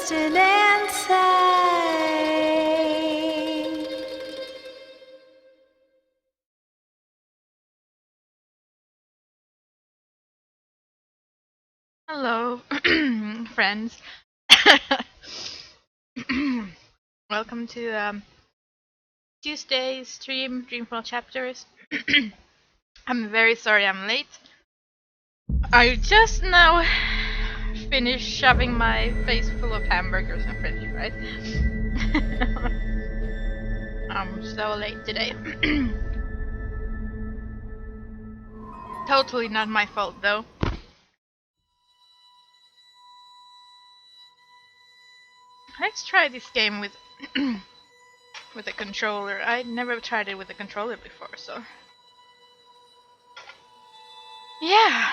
still insane. Hello, friends. Welcome to Tuesday's stream, Dreamfall chapters. I'm very sorry I'm late. I just now finished shoving my face full of hamburgers and french fries. I'm so late today. Totally not my fault though. Let's try this game with with a controller. I never tried it with a controller before, so yeah.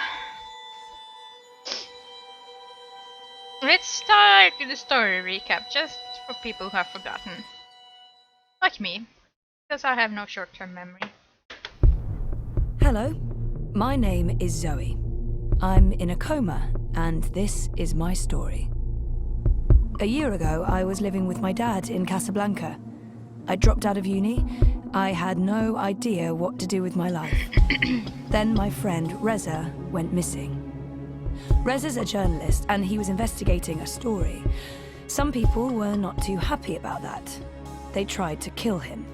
Let's start with the story recap, just for people who have forgotten. Like me, because I have no short-term memory. Hello, my name is Zoe. I'm in a coma, and this is my story. A year ago, I was living with my dad in Casablanca. I dropped out of uni. I had no idea what to do with my life. Then my friend Reza went missing. Reza's a journalist, and he was investigating a story. Some people were not too happy about that. They tried to kill him.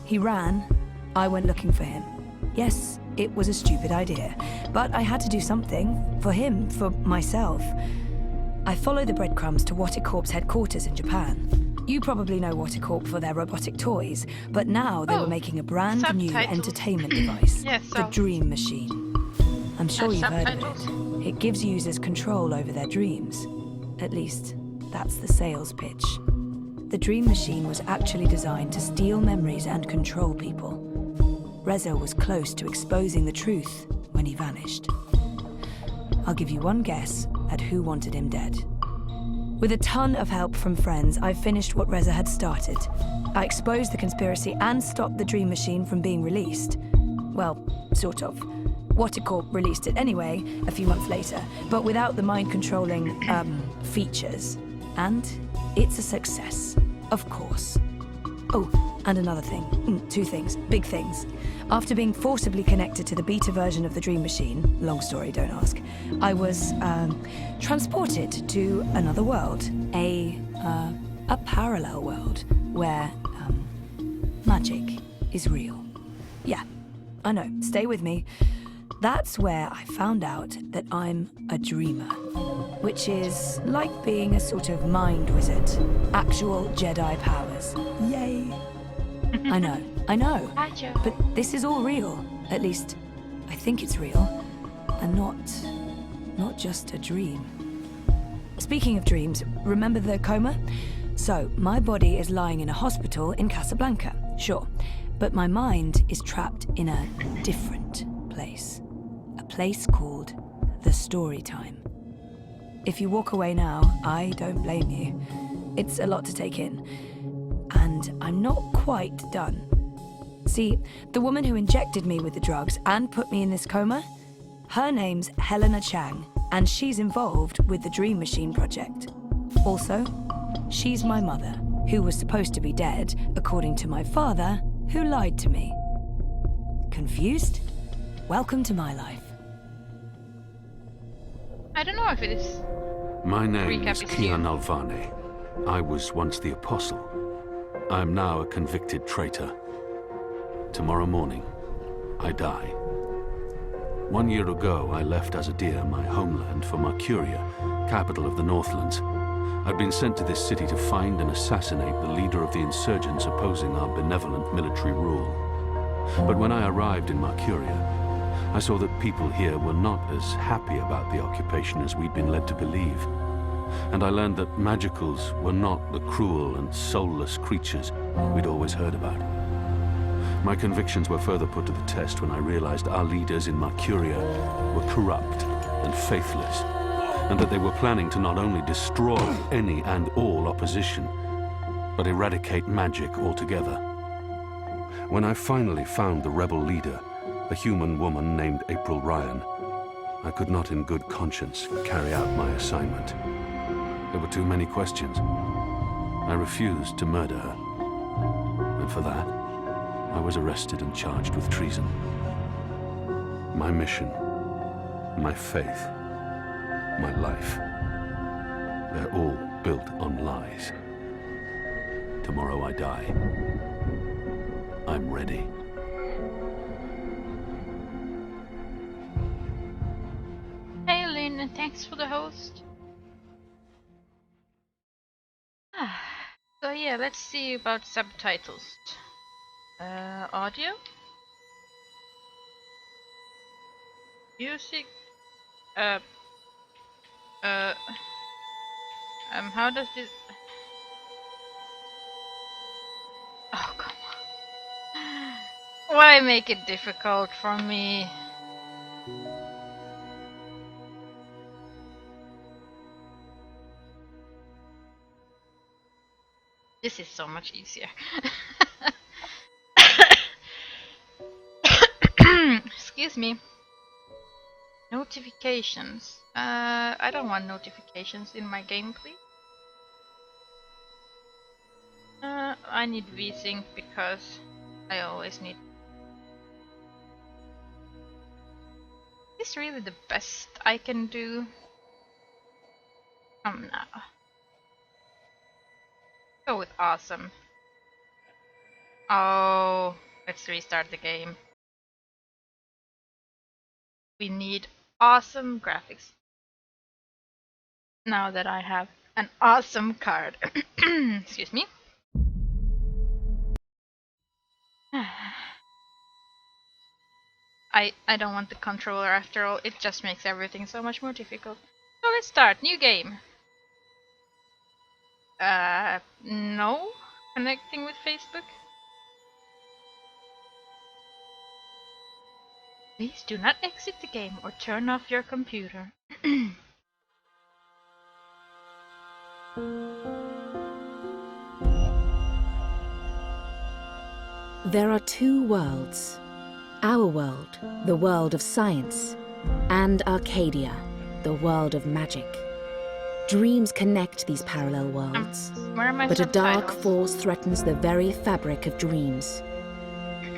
He ran. I went looking for him. Yes, it was a stupid idea, but I had to do something. For him, for myself. I followed the breadcrumbs to Waticorp's headquarters in Japan. You probably know Waticorp for their robotic toys, but now they were making a brand new entertainment device, the Dream Machine. I'm sure you've heard of it. It gives users control over their dreams. At least, that's the sales pitch. The Dream Machine was actually designed to steal memories and control people. Reza was close to exposing the truth when he vanished. I'll give you one guess at who wanted him dead. With a ton of help from friends, I finished what Reza had started. I exposed the conspiracy and stopped the Dream Machine from being released. Well, sort of. Waticorp released it anyway, a few months later, but without the mind-controlling, features. And it's a success, of course. Oh, and another thing. Two things. Big things. After being forcibly connected to the beta version of the Dream Machine, long story, don't ask, I was, transported to another world. A parallel world where, magic is real. Yeah, I know. Stay with me. That's where I found out that I'm a dreamer, which is like being a sort of mind wizard. Actual Jedi powers. Yay! I know. But this is all real. At least, I think it's real. And not just a dream. Speaking of dreams, remember the coma? So, my body is lying in a hospital in Casablanca, sure. But my mind is trapped in a different place. A place called the Storytime. If you walk away now, I don't blame you. It's a lot to take in. And I'm not quite done. See, the woman who injected me with the drugs and put me in this coma, her name's Helena Chang, and she's involved with the Dream Machine project. Also, she's my mother, who was supposed to be dead, according to my father, who lied to me. Confused? Welcome to my life. I don't know if it is. My name is Kian Alvane. I was once the Apostle. I am now a convicted traitor. Tomorrow morning, I die. 1 year ago, I left Azadir, my homeland, for Mercuria, capital of the Northlands. I'd been sent to this city to find and assassinate the leader of the insurgents opposing our benevolent military rule. But when I arrived in Mercuria, I saw that people here were not as happy about the occupation as we'd been led to believe. And I learned that magicals were not the cruel and soulless creatures we'd always heard about. My convictions were further put to the test when I realized our leaders in Mercuria were corrupt and faithless, and that they were planning to not only destroy any and all opposition, but eradicate magic altogether. When I finally found the rebel leader, a human woman named April Ryan, I could not in good conscience carry out my assignment. There were too many questions. I refused to murder her. And for that, I was arrested and charged with treason. My mission, my faith, my life, they're all built on lies. Tomorrow I die. I'm ready. Hey Lynn, and thanks for the host. So yeah, let's see about subtitles. Audio? Music? Uh, how does this... Oh, come on. Why make it difficult for me? This is so much easier. Excuse me. Notifications. I don't want notifications in my game, please. I need VSync because I always need. Is this really the best I can do? Now. Go with awesome. Oh, let's restart the game. We need awesome graphics. Now that I have an awesome card. Excuse me. I don't want the controller after all, it just makes everything so much more difficult. So let's start, new game. No? Connecting with Facebook? Please do not exit the game or turn off your computer. There are two worlds. Our world, the world of science, and Arcadia, the world of magic. Dreams connect these parallel worlds, Where are my but a dark subtitles? force threatens the very fabric of dreams.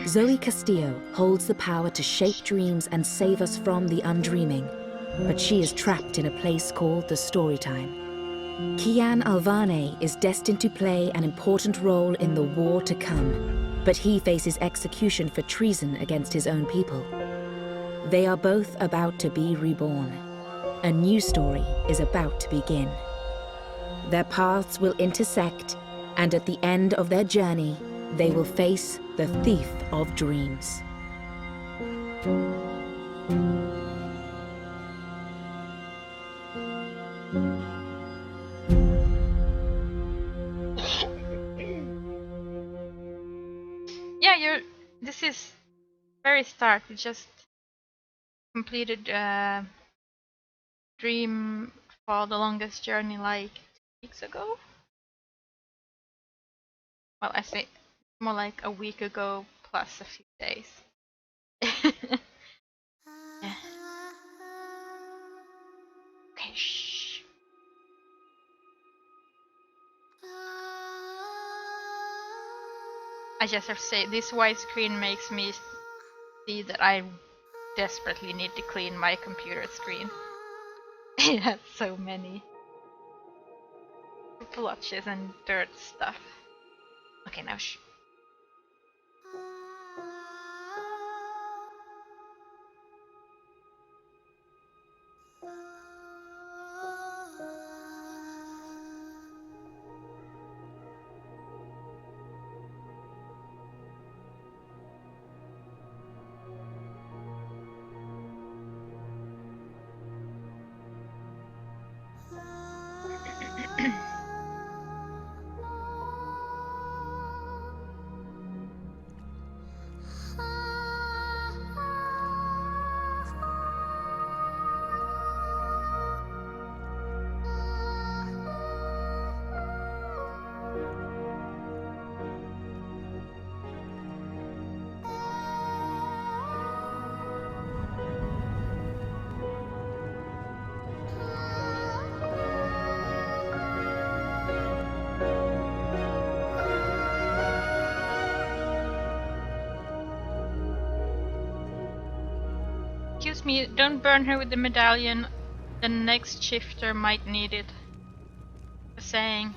Zoe Castillo holds the power to shape dreams and save us from the undreaming, but she is trapped in a place called the Storytime. Kian Alvane is destined to play an important role in the war to come, but he faces execution for treason against his own people. They are both about to be reborn. A new story is about to begin. Their paths will intersect, and at the end of their journey, they will face the thief of dreams. Yeah, this is very start. We just completed Dreamfall, the longest journey, like 2 weeks ago. Well, I say more like a week ago plus a few days. Yeah. Okay, shh. I just have to say, this widescreen makes me see that I desperately need to clean my computer screen. It has so many blotches and dirt stuff. Okay, now shh. don't burn her with the medallion. The next shifter might need it. Just saying.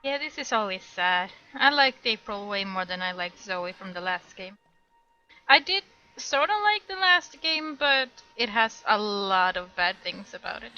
Yeah, this is always sad. I liked April way more than I liked Zoe from the last game. I did sort of like the last game, but it has a lot of bad things about it.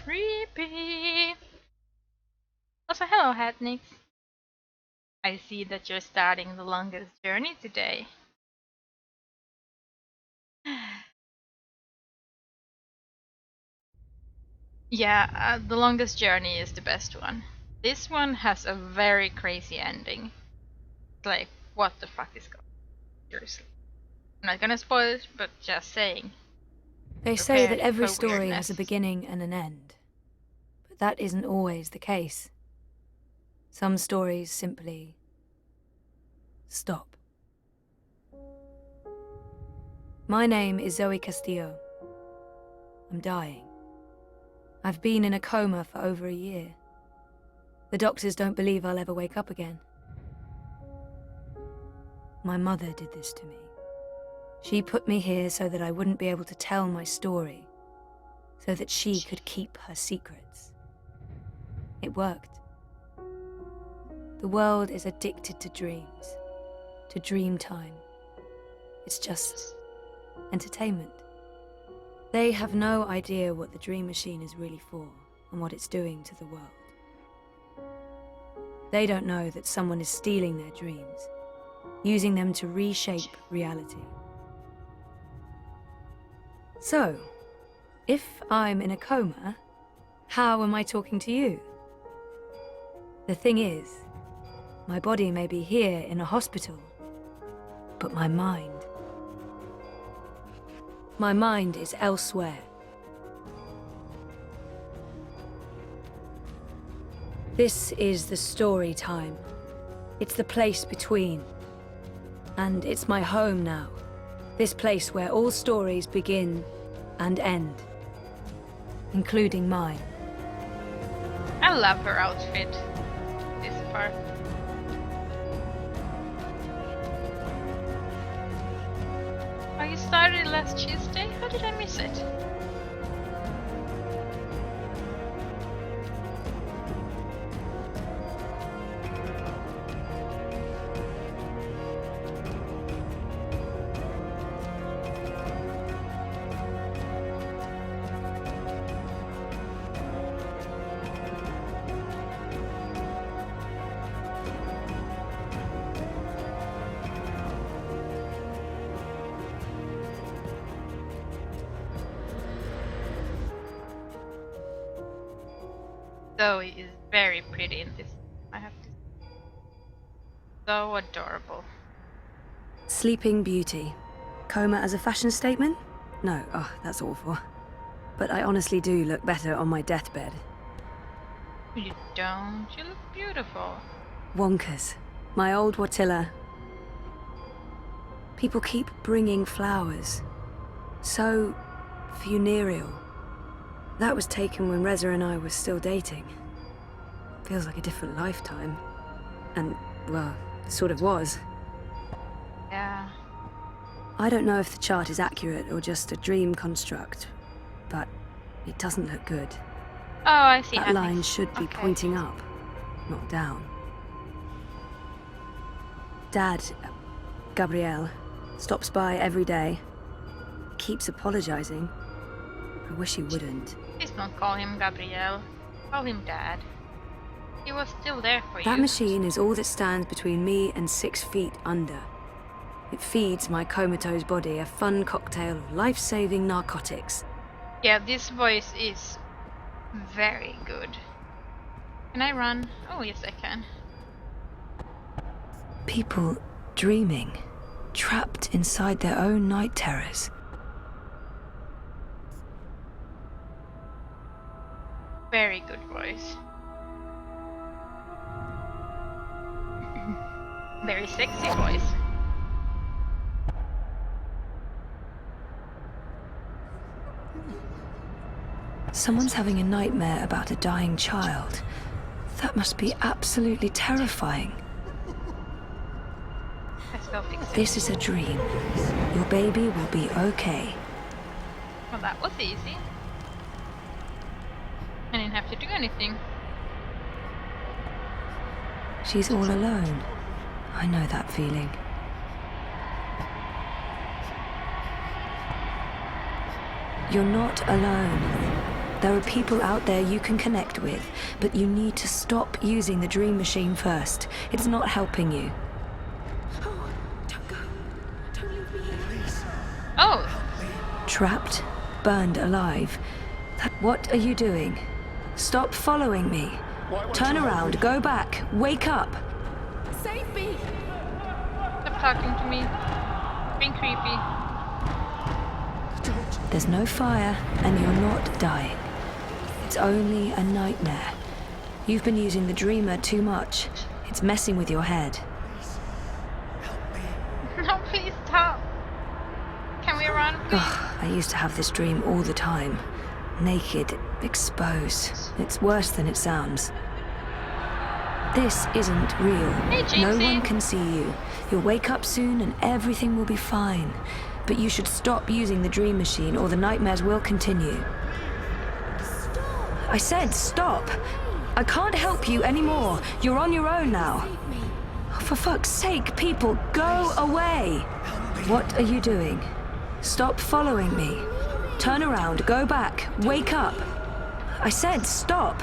Creepy! Also, hello, Hatnix. I see that you're starting the longest journey today. Yeah, the longest journey is the best one. This one has a very crazy ending. Like, what the fuck is going on? Seriously. I'm not gonna spoil it, but just saying. They say that Prepare every for story weirdness. has a beginning and an end. But that isn't always the case. Some stories simply stop. My name is Zoe Castillo. I'm dying. I've been in a coma for over a year. The doctors don't believe I'll ever wake up again. My mother did this to me. She put me here so that I wouldn't be able to tell my story, so that she could keep her secrets. It worked. The world is addicted to dreams, to dream time. It's just entertainment. They have no idea what the dream machine is really for and what it's doing to the world. They don't know that someone is stealing their dreams, using them to reshape reality. So, if I'm in a coma, how am I talking to you? The thing is, my body may be here in a hospital, but my mind is elsewhere. This is the story time. It's the place between. And it's my home now. This place where all stories begin and end, including mine. I love her outfit. This part. Oh, you started last Tuesday? How did I miss it? Zoe is very pretty in this, I have to say. So adorable. Sleeping Beauty. Coma as a fashion statement? No, oh, that's awful. But I honestly do look better on my deathbed. You don't. You look beautiful. Wonkers. My old Watilla. People keep bringing flowers. So funereal. That was taken when Reza and I were still dating. Feels like a different lifetime. And, well, it sort of was. Yeah. I don't know if the chart is accurate or just a dream construct, but It doesn't look good. Oh, I see. That line should be Okay. pointing up, not down. Dad, Gabrielle, stops by every day. Keeps apologizing. I wish he wouldn't. Please don't call him Gabriel. Call him Dad. He was still there for you. That machine is all that stands between me and 6 feet under. It feeds my comatose body a fun cocktail of life-saving narcotics. Yeah, this voice is very good. Can I run? Oh, yes, I can. People dreaming, trapped inside their own night terrors. Very good voice. Very sexy voice. Someone's having a nightmare about a dying child. That must be absolutely terrifying. Let's go fix it. This is a dream. Your baby will be okay. Well, that was easy. I didn't have to do anything. She's all alone. I know that feeling. You're not alone. There are people out there you can connect with, but you need to stop using the dream machine first. It's not helping you. Oh, don't go. Don't leave me here. Please. Oh, Trapped, burned alive. What are you doing? Stop following me. Turn around, go back, wake up. Save me. stop talking to me. Being creepy. There's no fire, and you're not dying. It's only a nightmare. You've been using the dreamer too much. It's messing with your head. No, please stop. Can we run, please? Ugh, I used to have this dream all the time. Naked, exposed. It's worse than it sounds. This isn't real. Hey, No Jinxie. one can see you. You'll wake up soon and everything will be fine. But you should stop using the dream machine or the nightmares will continue. I said stop. I can't help you anymore. You're on your own now. Oh, for fuck's sake, people, go away. What are you doing? Stop following me. Turn around, go back, wake up. I said stop.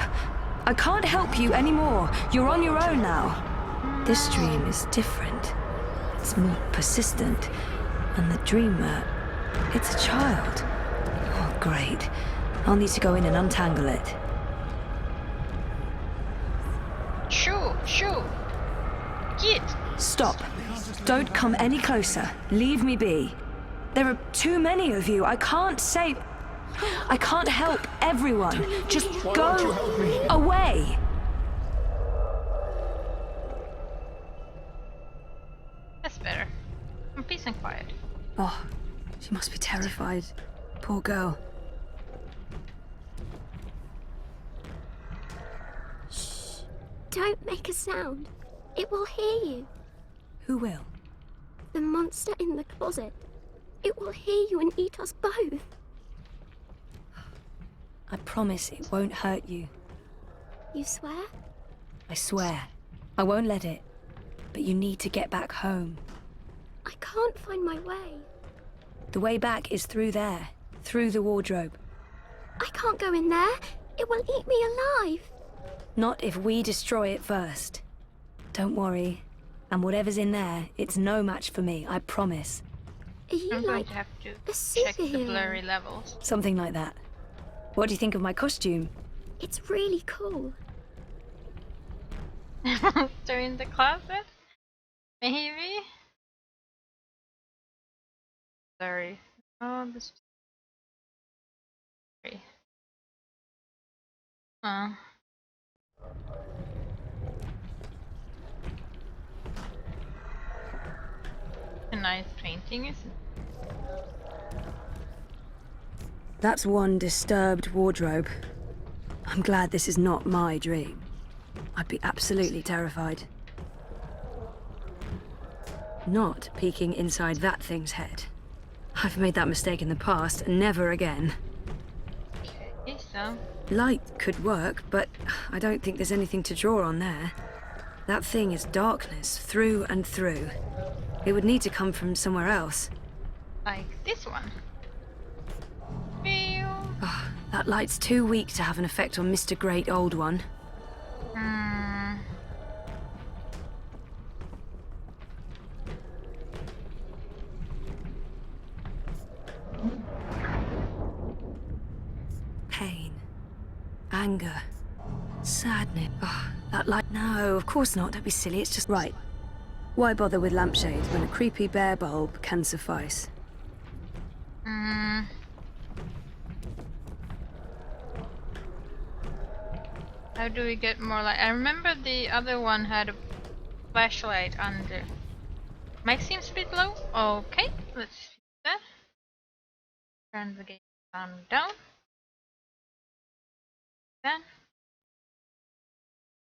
I can't help you anymore. You're on your own now. This dream is different. It's more persistent. And the dreamer, it's a child. Oh, great. I'll need to go in and untangle it. Shoo. Get. Stop. Don't come any closer. Leave me be. There are too many of you. I can't save... I can't help everyone. Just go away. That's better. I'm peace and quiet. Oh, she must be terrified. Poor girl. Shh. Don't make a sound. It will hear you. Who will? The monster in the closet. It will hear you and eat us both. I promise it won't hurt you. You swear? I swear. I won't let it. But you need to get back home. I can't find my way. The way back is through there. Through the wardrobe. I can't go in there. It will eat me alive. Not if we destroy it first. Don't worry. And whatever's in there, it's no match for me, I promise. Are you I'm going like to have to a check the superhero? blurry levels. Something like that. What do you think of my costume? It's really cool. Monster in the closet? Maybe? Sorry. Oh, this... Sorry. A nice painting, isn't it? That's one disturbed wardrobe. I'm glad this is not my dream. I'd be absolutely terrified. Not peeking inside that thing's head. I've made that mistake in the past, and never again. Okay. so. Light could work, but I don't think there's anything to draw on there. That thing is darkness through and through. It would need to come from somewhere else. Like this one. Pew. Oh, that light's too weak to have an effect on Mr. Great Old One. Hmm. Pain. Anger. Sadness. Oh, that light. No, of course not. Don't be silly. It's just. Right. Why bother with lampshades when a creepy bear bulb can suffice? Hmm. How do we get more light? I remember the other one had a flashlight under. Mic seems a bit low. Okay, let's fix that. Turn the game down. Then.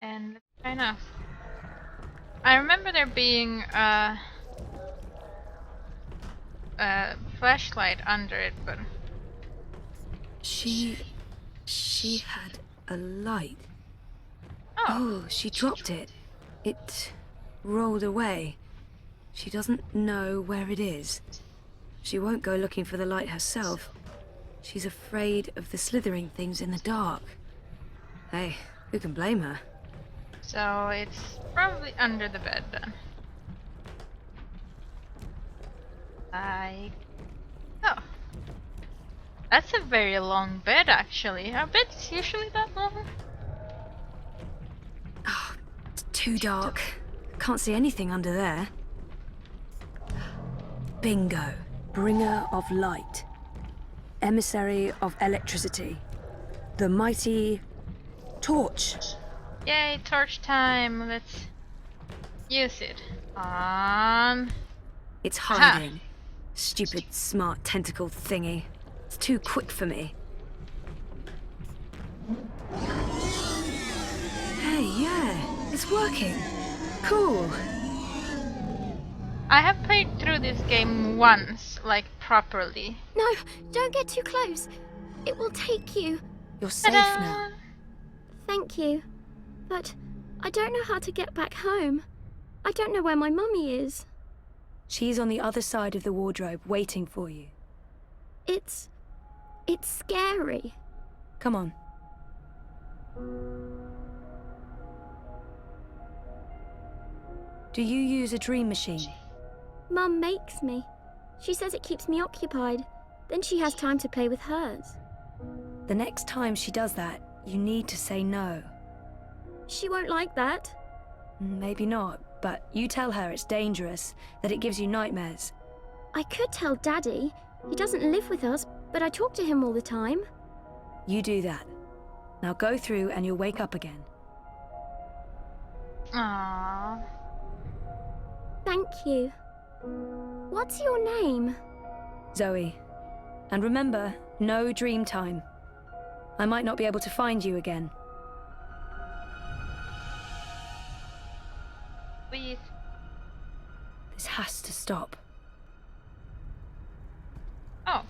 And let's try now. I remember there being a flashlight under it, but She had a light. oh, Oh, she dropped it. It rolled away. She doesn't know where it is. She won't go looking for the light herself. She's afraid of the slithering things in the dark. Hey, who can blame her? so it's probably under the bed then. Like, oh, that's a very long bed actually. Our bed's usually that long. Oh, it's too dark. Can't see anything under there. Bingo. Bringer of light. Emissary of electricity. The mighty torch. Yay, torch time. Let's use it. It's hiding. Stupid, smart tentacle thingy. It's too quick for me. Hey, yeah, it's working. Cool. I have played through this game once, like properly. No, don't get too close. It will take you. You're safe Ta-da! now. Thank you. But I don't know how to get back home. I don't know where my mummy is. She's on the other side of the wardrobe, waiting for you. It's scary. Come on. Do you use a dream machine? Mum makes me. She says it keeps me occupied. Then she has time to play with hers. The next time she does that, you need to say no. She won't like that. Maybe not, but you tell her it's dangerous, that it gives you nightmares. I could tell Daddy. He doesn't live with us, but I talk to him all the time. You do that. Now go through and you'll wake up again. Aww. Thank you. What's your name? Zoe. And remember, no dream time. I might not be able to find you again. Sweet. This has to stop. Oh.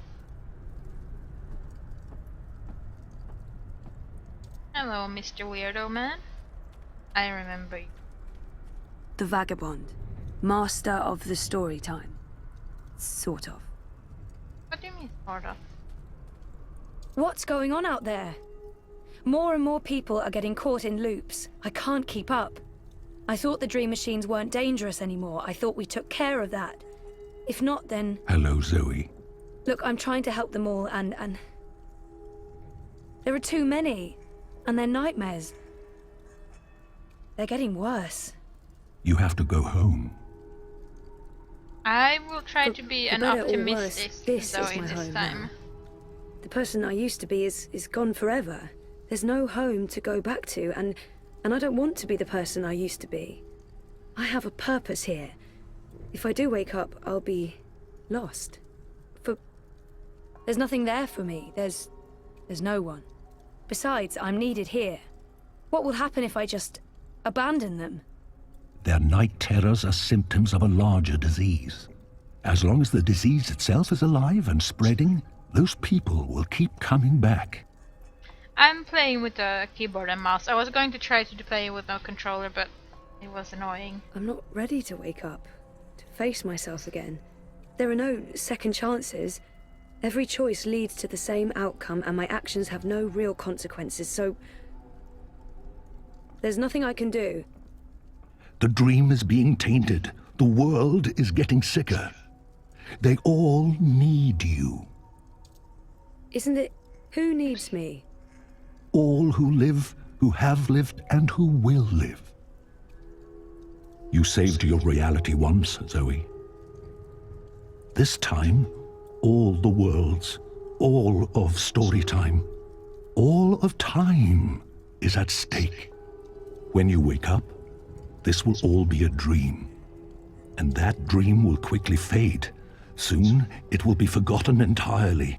Hello, Mr. Weirdo Man. I remember you. The Vagabond. Master of the story time. Sort of. What do you mean, sort of? What's going on out there? More and more people are getting caught in loops. I can't keep up. I thought the dream machines weren't dangerous anymore. I thought we took care of that. If not, then... Hello, Zoe. Look, I'm trying to help them all, and... There are too many. And they're nightmares. They're getting worse. You have to go home. I will try to be an better or optimistic worse, this Zoe is my this home time. now. The person I used to be is gone forever. There's no home to go back to, and I don't want to be the person I used to be. I have a purpose here. If I do wake up, I'll be lost. There's nothing there for me. There's no one. Besides, I'm needed here. What will happen if I just abandon them? Their night terrors are symptoms of a larger disease. As long as the disease itself is alive and spreading, those people will keep coming back. I'm playing with a keyboard and mouse. I was going to try to play with no controller, but it was annoying. I'm not ready to wake up, to face myself again. There are no second chances. Every choice leads to the same outcome, and my actions have no real consequences, so... there's nothing I can do. The dream is being tainted. The world is getting sicker. They all need you. Isn't it... who needs me? All who live, who have lived, and who will live. You saved your reality once, Zoe. This time, all the worlds, all of story time, all of time is at stake. When you wake up, this will all be a dream. And that dream will quickly fade. Soon, it will be forgotten entirely.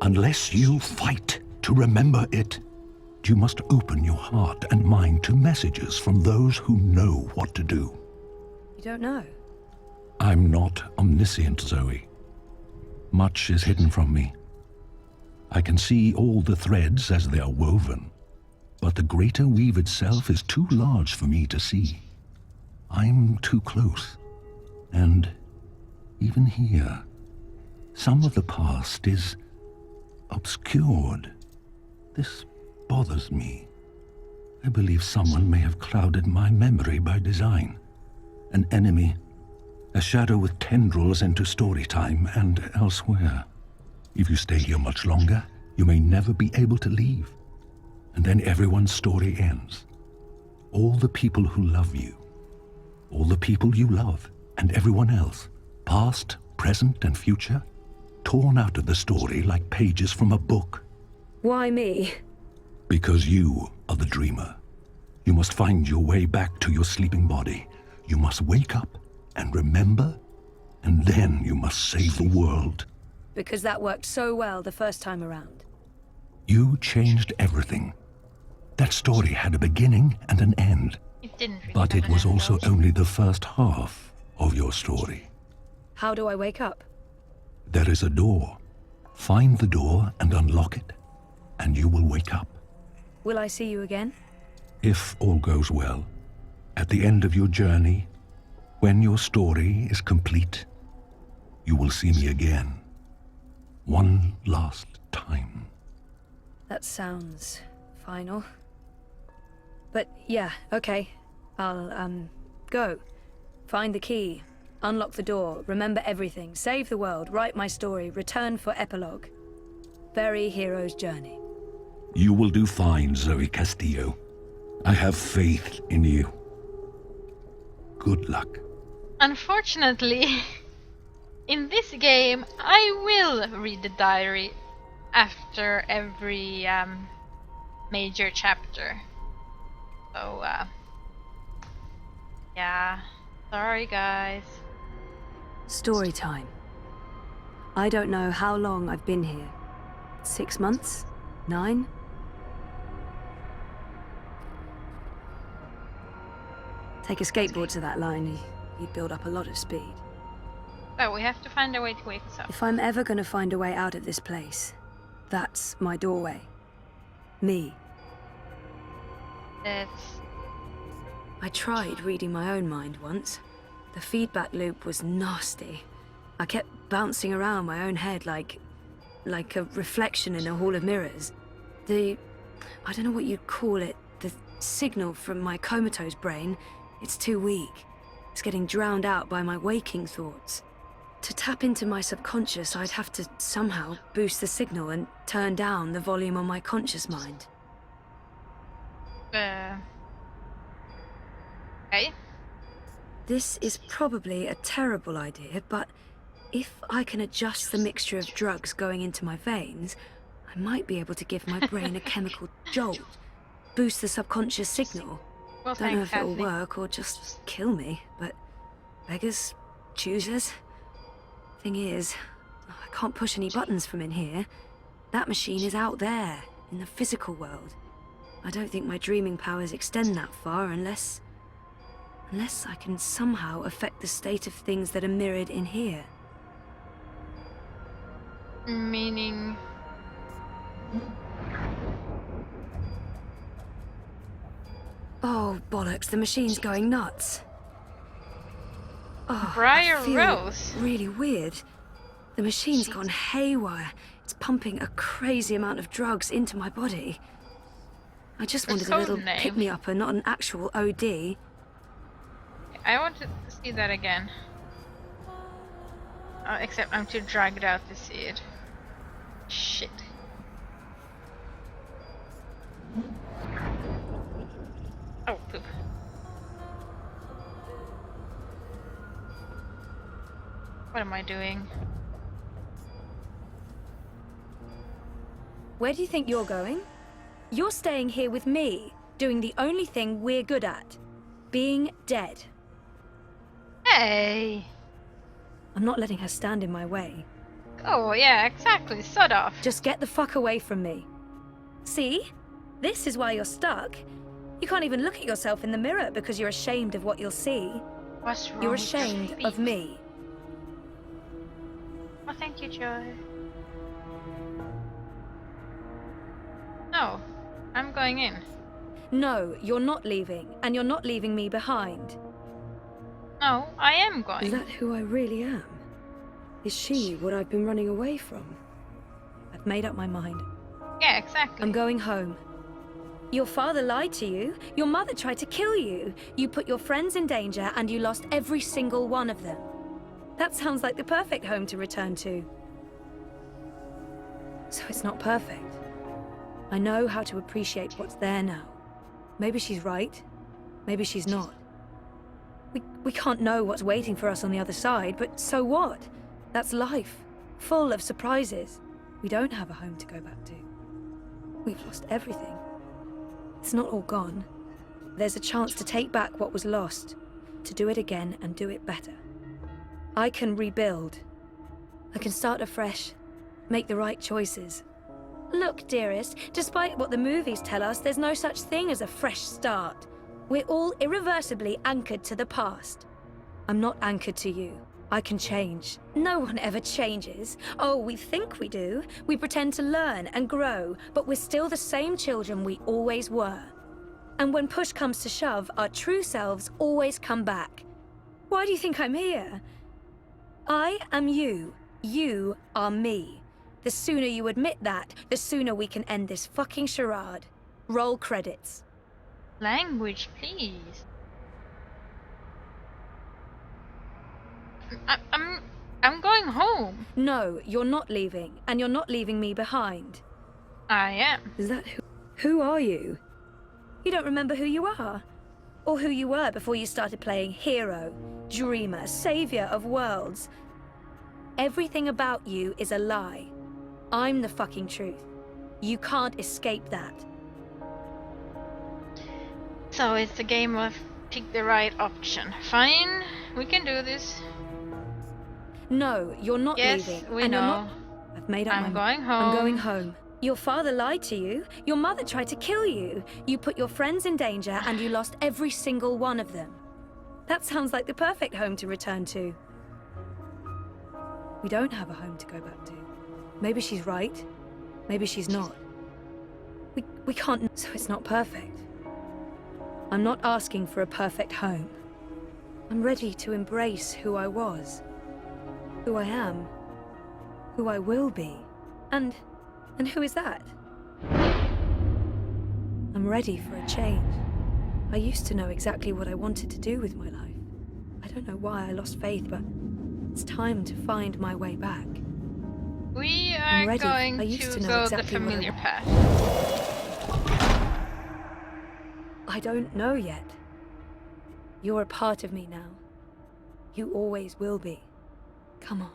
Unless you fight to remember it, you must open your heart and mind to messages from those who know what to do. You don't know? I'm not omniscient, Zoe. Much is hidden from me. I can see all the threads as they are woven, but the greater weave itself is too large for me to see. I'm too close, and even here, some of the past is obscured. This bothers me. I believe someone may have clouded my memory by design. An enemy, a shadow with tendrils into story time and elsewhere. If you stay here much longer, you may never be able to leave. And then everyone's story ends. All the people who love you, all the people you love, and everyone else, past, present, and future, torn out of the story like pages from a book. Why me? Because you are the dreamer. You must find your way back to your sleeping body. You must wake up and remember, and then you must save the world. Because that worked so well the first time around. You changed everything. That story had a beginning and an end. It didn't really But have it an was end, also though. only the first half of your story. How do I wake up? There is a door. Find the door and unlock it, and you will wake up. Will I see you again? If all goes well, at the end of your journey, when your story is complete, you will see me again. One last time. That sounds final. But yeah, okay. I'll, go. Find the key. Unlock the door. Remember everything. Save the world. Write my story. Return for epilogue. Bury hero's journey. You will do fine, Zoe Castillo. I have faith in you. Good luck. Unfortunately, in this game, I will read the diary after every major chapter. So, yeah. Sorry, guys. Story time. I don't know how long I've been here. 6 months? 9? Take a skateboard to that line, you'd build up a lot of speed. But we have to find a way to wake us up. If I'm ever gonna find a way out of this place, that's my doorway. Me. That's... I tried reading my own mind once. The feedback loop was nasty. I kept bouncing around my own head like a reflection in a hall of mirrors. I don't know what you'd call it, the signal from my comatose brain, it's too weak. It's getting drowned out by my waking thoughts. To tap into my subconscious, I'd have to somehow boost the signal and turn down the volume on my conscious mind. Okay. This is probably a terrible idea, but if I can adjust the mixture of drugs going into my veins, I might be able to give my brain a chemical jolt, boost the subconscious signal. Well, Don't know thanks, if it'll Kathy. work or just kill me, but beggars, choosers. Thing is, I can't push any buttons from in here. That machine is out there, in the physical world. I don't think my dreaming powers extend that far unless I can somehow affect the state of things that are mirrored in here. Meaning... Oh, bollocks, the machine's going nuts. Oh, Briar I feel Rose. really weird. The machine's gone haywire. It's pumping a crazy amount of drugs into my body. I just wanted a little code name. pick-me-upper, not an actual OD. I want to see that again. Except I'm too dragged out to see it. Shit. Oh, poop. What am I doing? Where do you think you're going? You're staying here with me, doing the only thing we're good at. Being dead. Hey! I'm not letting her stand in my way. Oh, yeah, exactly. Sod off. Just get the fuck away from me. See? This is why you're stuck. You can't even look at yourself in the mirror because you're ashamed of what you'll see. What's wrong You're with your ashamed feet? of me. Oh, thank you, Joy. No, I'm going in. No, you're not leaving, and you're not leaving me behind. No, I am going. Is that who I really am? Is she what I've been running away from? I've made up my mind. Yeah, exactly. I'm going home. Your father lied to you. Your mother tried to kill you. You put your friends in danger and you lost every single one of them. That sounds like the perfect home to return to. So it's not perfect. I know how to appreciate what's there now. Maybe she's right. Maybe she's not. We can't know what's waiting for us on the other side, but so what? That's life. Full of surprises. We don't have a home to go back to. We've lost everything. It's not all gone. There's a chance to take back what was lost, to do it again and do it better. I can rebuild. I can start afresh, make the right choices. Look, dearest, despite what the movies tell us, there's no such thing as a fresh start. We're all irreversibly anchored to the past. I'm not anchored to you. I can change. No one ever changes. Oh, we think we do. We pretend to learn and grow, but we're still the same children we always were. And when push comes to shove, our true selves always come back. Why do you think I'm here? I am you. You are me. The sooner you admit that, the sooner we can end this fucking charade. Roll credits. Language, please. I'm going home. No, you're not leaving, and you're not leaving me behind. I am. Is that who are you? You don't remember who you are? Or who you were before you started playing hero, dreamer, savior of worlds? Everything about you is a lie. I'm the fucking truth. You can't escape that. So it's a game of pick the right option. Fine, we can do this. No, you're not Yes, leaving. we and know. You're not... I've made up I'm my going mind. home. I'm going home. Your father lied to you. Your mother tried to kill you. You put your friends in danger and you lost every single one of them. That sounds like the perfect home to return to. We don't have a home to go back to. Maybe she's right. Maybe she's not. We can't... So it's not perfect. I'm not asking for a perfect home. I'm ready to embrace who I was. Who I am. Who I will be. And who is that? I'm ready for a change. I used to know exactly what I wanted to do with my life. I don't know why I lost faith, but it's time to find my way back. We I'm are ready. going I used to to know go exactly the what I familiar want. path. I don't know yet. You're a part of me now. You always will be. Come on.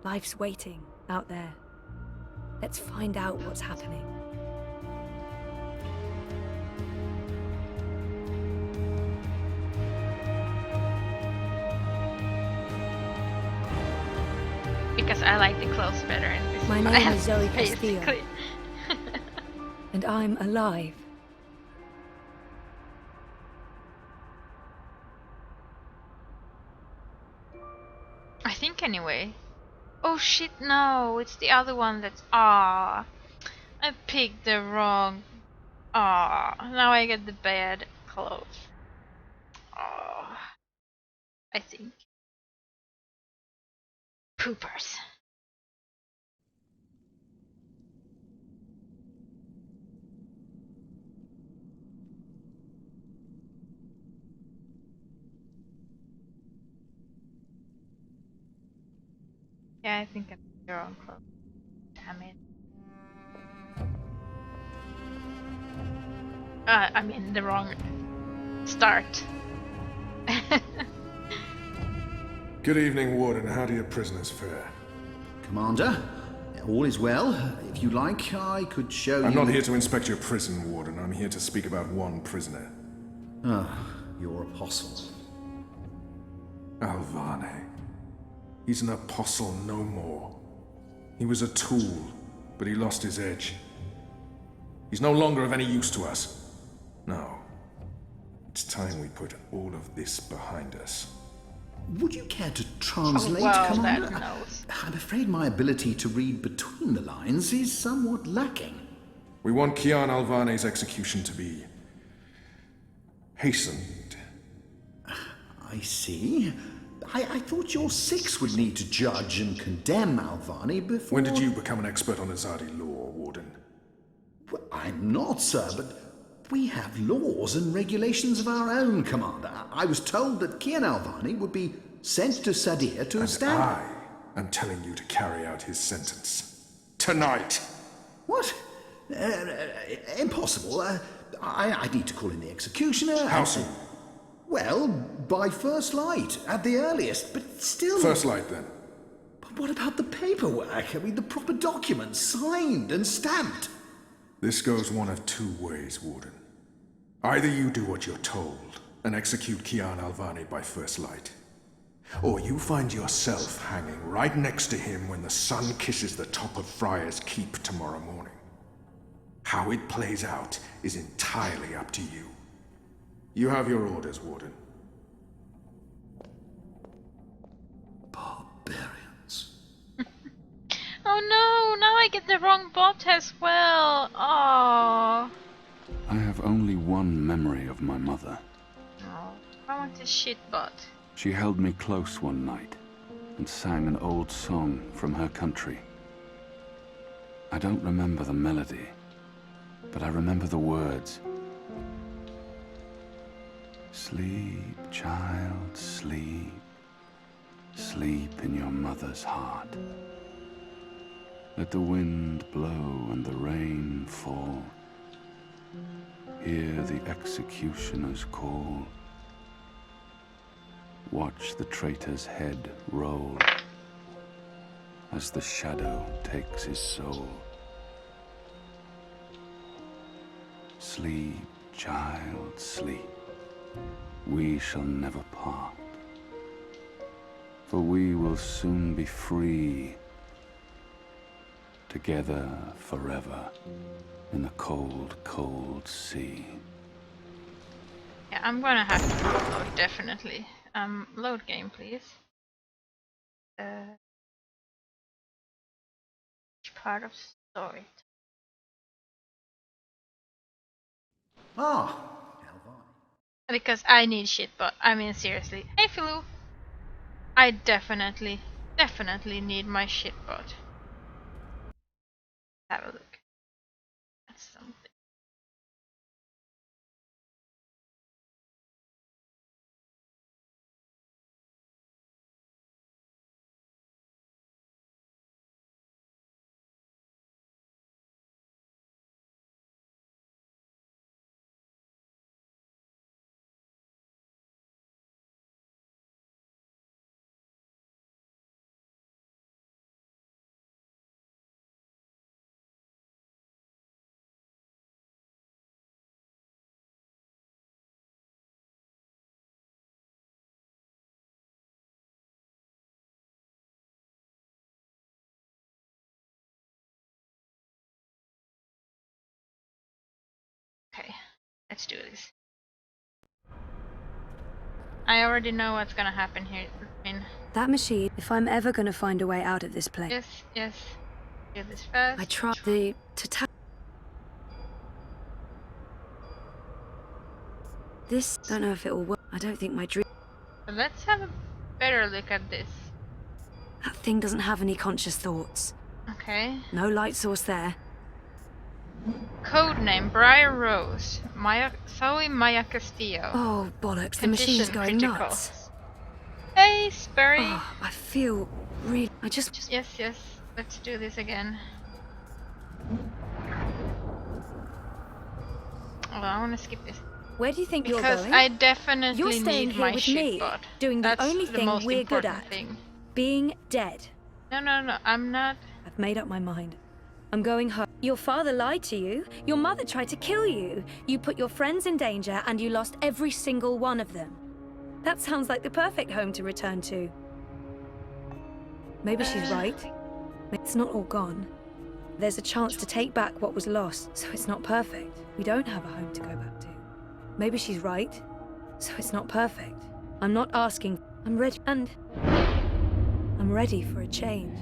Life's waiting out there. Let's find out what's happening. Because I like the clothes better in this My one. name is Zoe Castillo. Basically. And I'm alive. I think anyway. Oh shit, no, it's the other one that's I picked the wrong now I get the bad clothes. Oh, I think. Poopers. Yeah, I think I'm the wrong clothes. Damn it. I mean the wrong start. Good evening, Warden. How do your prisoners fare? Commander, all is well. If you like, I could show you... I'm not here to inspect your prison, Warden. I'm here to speak about one prisoner. Ah, your apostle. Alvane. He's an apostle no more. He was a tool, but he lost his edge. He's no longer of any use to us. No. It's time we put all of this behind us. Would you care to translate, Commander? I'm afraid my ability to read between the lines is somewhat lacking. We want Kian Alvane's execution to be hastened. I see. I thought your six would need to judge and condemn Alvane before... When did you become an expert on Azadi law, Warden? Well, I'm not, sir, but we have laws and regulations of our own, Commander. I was told that Kian Alvane would be sent to Sadir to stand... I am telling you to carry out his sentence. Tonight! What? Impossible. I need to call in the executioner. How soon? Well, by first light, at the earliest, but still... First light, then. But what about the paperwork? I mean, the proper documents, signed and stamped. This goes one of two ways, Warden. Either you do what you're told and execute Kian Alvane by first light, or you find yourself hanging right next to him when the sun kisses the top of Friar's Keep tomorrow morning. How it plays out is entirely up to you. You have your orders, Warden. Barbarians. Oh no, now I get the wrong bot as well. Oh. I have only one memory of my mother. No, I want a shit bot. She held me close one night and sang an old song from her country. I don't remember the melody, but I remember the words. Sleep, child, sleep. Sleep in your mother's heart. Let the wind blow and the rain fall. Hear the executioner's call. Watch the traitor's head roll as the shadow takes his soul. Sleep, child, sleep. We shall never part, for we will soon be free, together forever in the cold, cold sea. Yeah, I'm gonna have to upload, definitely. Load game, please. Which part of story? Ah, Alvane. Because I need shit, but I mean seriously. Hey Philou! I definitely need my shit bot. Have a look. That's something. Okay, let's do this. I already know what's gonna happen here. I mean, That machine, if I'm ever gonna find a way out of this place. yes. Do this first. I tried This, don't know if it will work. I don't think my dream... So let's have a better look at this. That thing doesn't have any conscious thoughts. Okay. No light source there. Codename Briar Rose. Zoe Maya Castillo. Oh, bollocks. The machine's Condition going critical. nuts. Hey, Sperry. Oh, I feel really... I just... Yes, yes. Let's do this again. Oh, I want to skip this. Where do you think you're Because going? I definitely You're staying need here my with me, shipbot. doing the That's only thing most we're good important at. thing. Being dead. No, no, no. I'm not. I've made up my mind. I'm going home. Your father lied to you. Your mother tried to kill you. You put your friends in danger and you lost every single one of them. That sounds like the perfect home to return to. Maybe she's right. It's not all gone. There's a chance to take back what was lost, so it's not perfect. We don't have a home to go back to. Maybe she's right, so it's not perfect. I'm not asking. I'm ready, and I'm ready for a change.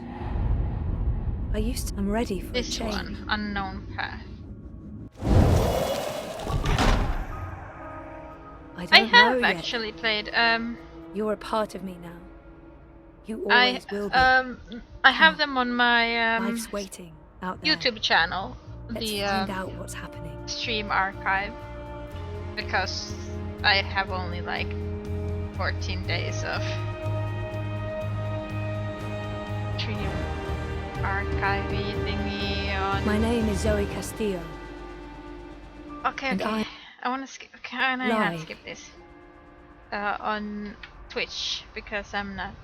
I'm ready for a This change. one, unknown path. I I don't know have yet. actually played. You're a part of me now. You I always will be. I have them on my Life's waiting out there. YouTube channel. Let's The find out what's happening. stream archive, because I have only like 14 days of stream archive thingy on. My name is Zoe Castillo. Okay, and okay. I want to skip. Can I not live. skip this? On Twitch, because I'm not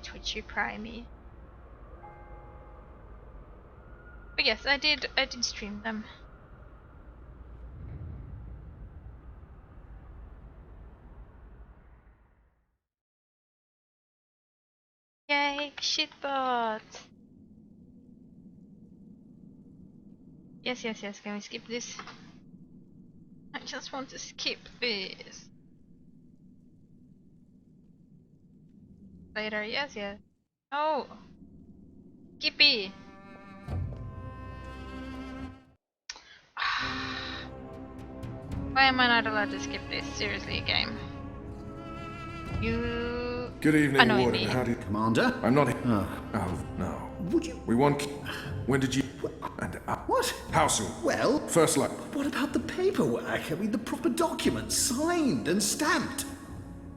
Twitchy Primey. But yes, I did stream them. Yay, shitbot! Yes, yes, yes, can we skip this? I just want to skip this. Later, yes, yes. Oh! Skippy! Why am I not allowed to skip this? Seriously, game. You... Good evening, annoy Warden. me. How do you... Commander? I'm not... Oh. Oh, no. Would you... We want... When did you... And... What? How soon? Well, First light. what about the paperwork? I mean, the proper documents, signed and stamped.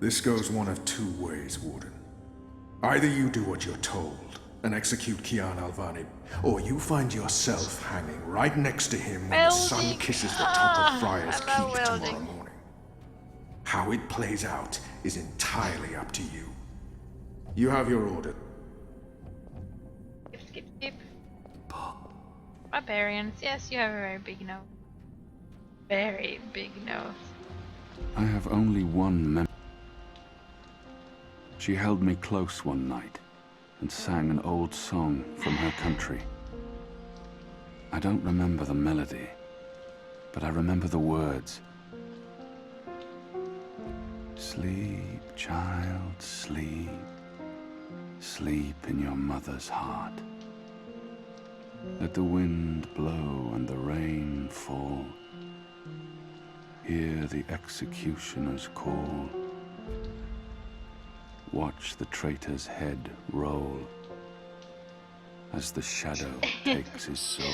This goes one of two ways, Warden. Either you do what you're told and execute Kian Alvani, or you find yourself hanging right next to him when the sun Welding. kisses the top of Friar's I love Keep tomorrow welding. morning. How it plays out is entirely up to you. You have your order. Skip, skip, skip. Barbarians, yes, you have a very big nose. Very big nose. I have only one memory. She held me close one night and sang an old song from her country. I don't remember the melody, but I remember the words. Sleep, child, sleep. Sleep in your mother's heart. Let the wind blow and the rain fall. Hear the executioner's call. Watch the traitor's head roll as the shadow takes his soul.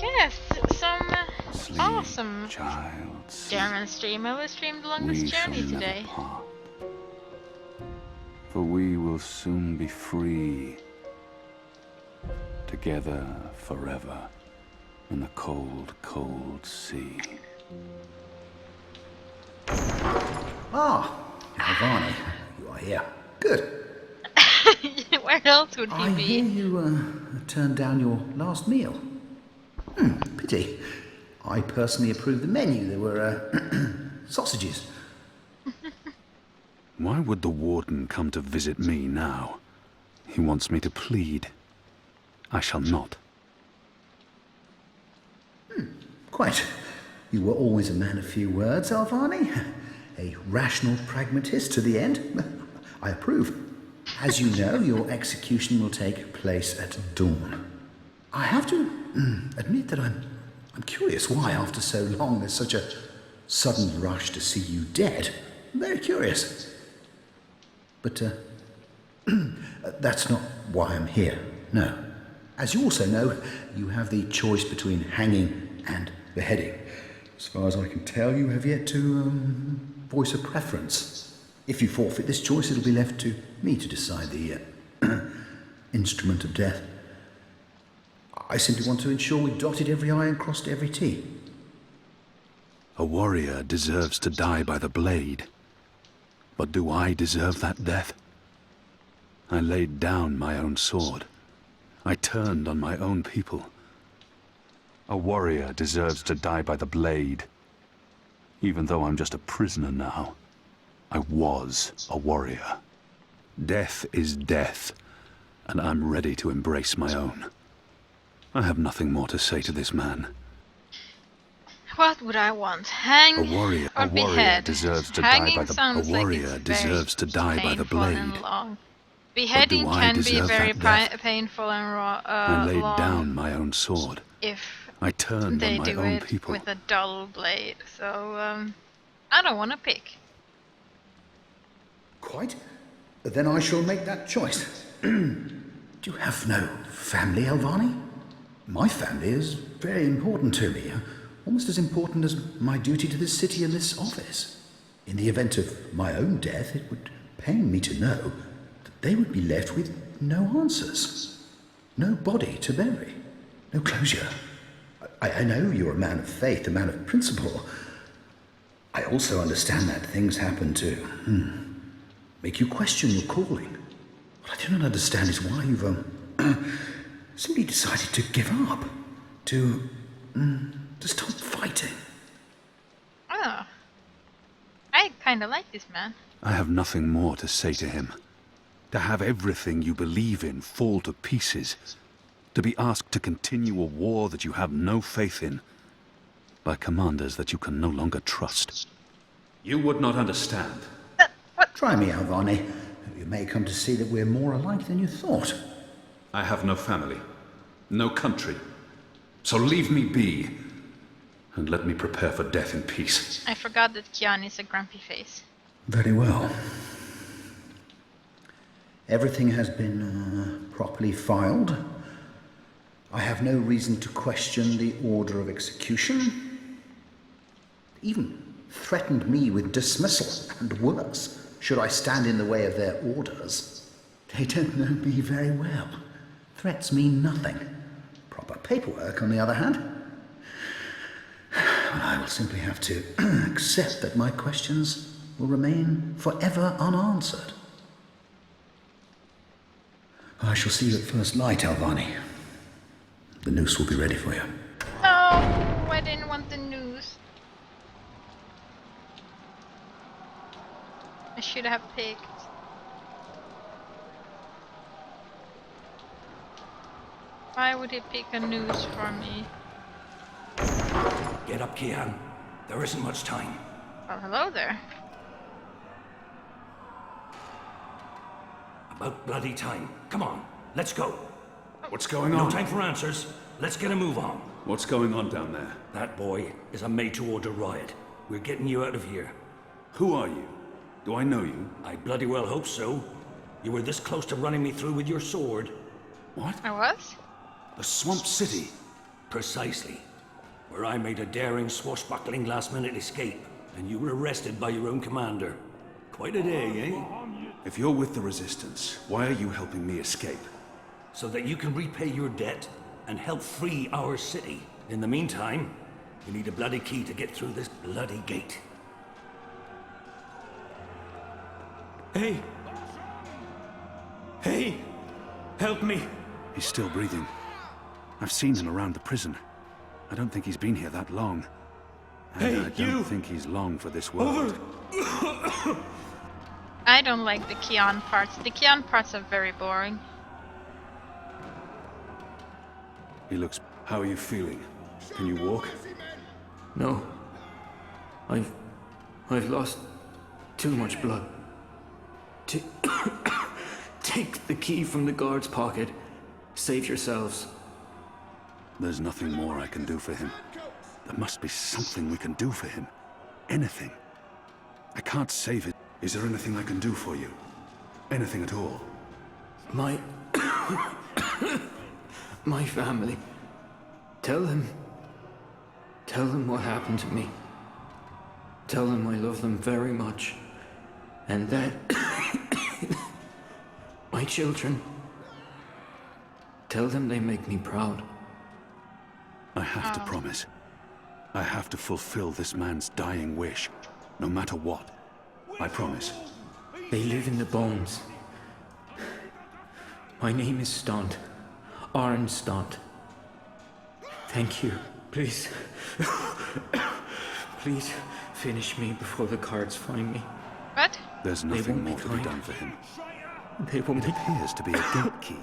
Yes, some Sleep, awesome child, sleep. German streamer will stream the longest We shall journey never today. part. For we will soon be free, together forever in the cold, cold sea. Ah, Alvani, you are here. Good. Where else would he I be? hear you turned down your last meal. Pity. I personally approved the menu. There were sausages. Why would the warden come to visit me now? He wants me to plead. I shall not. Quite. You were always a man of few words, Alvani. A rational pragmatist to the end. I approve. As you know, your execution will take place at dawn. I have to admit that I'm curious why, after so long, there's such a sudden rush to see you dead. Very curious. But that's not why I'm here, no. As you also know, you have the choice between hanging and beheading. As far as I can tell, you have yet to voice a preference. If you forfeit this choice, it'll be left to me to decide the instrument of death. I simply want to ensure we dotted every I and crossed every T. A warrior deserves to die by the blade. But do I deserve that death? I laid down my own sword. I turned on my own people. A warrior deserves to die by the blade. Even though I'm just a prisoner now, I was a warrior. Death is death, and I'm ready to embrace my own. I have nothing more to say to this man. What would I want? Hang A warrior behead? deserves to Hanging die by the sounds a warrior like it's deserves to die by the painful and blade. long. Beheading I can be deserve very that death? painful and I laid long down my own sword. if I turned they on my do own it people. with a dull blade. So I don't want to pick. Quite. Then I shall make that choice. Do you have no family, Alvani? My family is very important to me. Almost as important as my duty to this city and this office. In the event of my own death, it would pain me to know that they would be left with no answers. No body to bury. No closure. I know you're a man of faith, a man of principle. I also understand that things happen to make you question your calling. What I do not understand is why you've simply decided to give up. To stop fighting. Oh. I kinda like this man. I have nothing more to say to him. To have everything you believe in fall to pieces. To be asked to continue a war that you have no faith in. By commanders that you can no longer trust. You would not understand. Try me, Alvani. You may come to see that we're more alike than you thought. I have no family. No country. So leave me be. And let me prepare for death in peace. I forgot that Kian is a grumpy face. Very well. Everything has been properly filed. I have no reason to question the order of execution. Even threatened me with dismissal and worse, should I stand in the way of their orders. They don't know me very well. Threats mean nothing. Proper paperwork, on the other hand. I will simply have to accept that my questions will remain forever unanswered. I shall see you at first light, Alvani. The noose will be ready for you. No, I didn't want the news. I should have picked. Why would he pick a noose for me? Get up, Kian. There isn't much time. Well, hello there. About bloody time. Come on, let's go. What's going No on? time for answers. Let's get a move on. What's going on down there? That boy is a made-to-order riot. We're getting you out of here. Who are you? Do I know you? I bloody well hope so. You were this close to running me through with your sword. What? I was? The Swamp City? Precisely. Where I made a daring, swashbuckling last-minute escape, and you were arrested by your own commander. Quite a day, eh? If you're with the Resistance, why are you helping me escape? So that you can repay your debt and help free our city. In the meantime, you need a bloody key to get through this bloody gate. Hey! Hey! Help me! He's still breathing. I've seen him around the prison. I don't think he's been here that long. And Hey, I don't you! think he's long for this world. I don't like the Kian parts. The Kian parts are very boring. He looks... How are you feeling? Can you walk? No. I've lost too much blood. Take the key from the guard's pocket. Save yourselves. There's nothing more I can do for him. There must be something we can do for him. anything. I can't save it. Is there anything I can do for you? Anything at all? My... my family. Tell them what happened to me. Tell them I love them very much. And that... my children. Tell them they make me proud. I have to promise. I have to fulfill this man's dying wish, no matter what. I promise. They live in the bones. My name is Stant. Arn Stant. Thank you. Please. Please finish me before the guards find me. What? There's nothing more to be done for him. They won't It appears to be a gate key.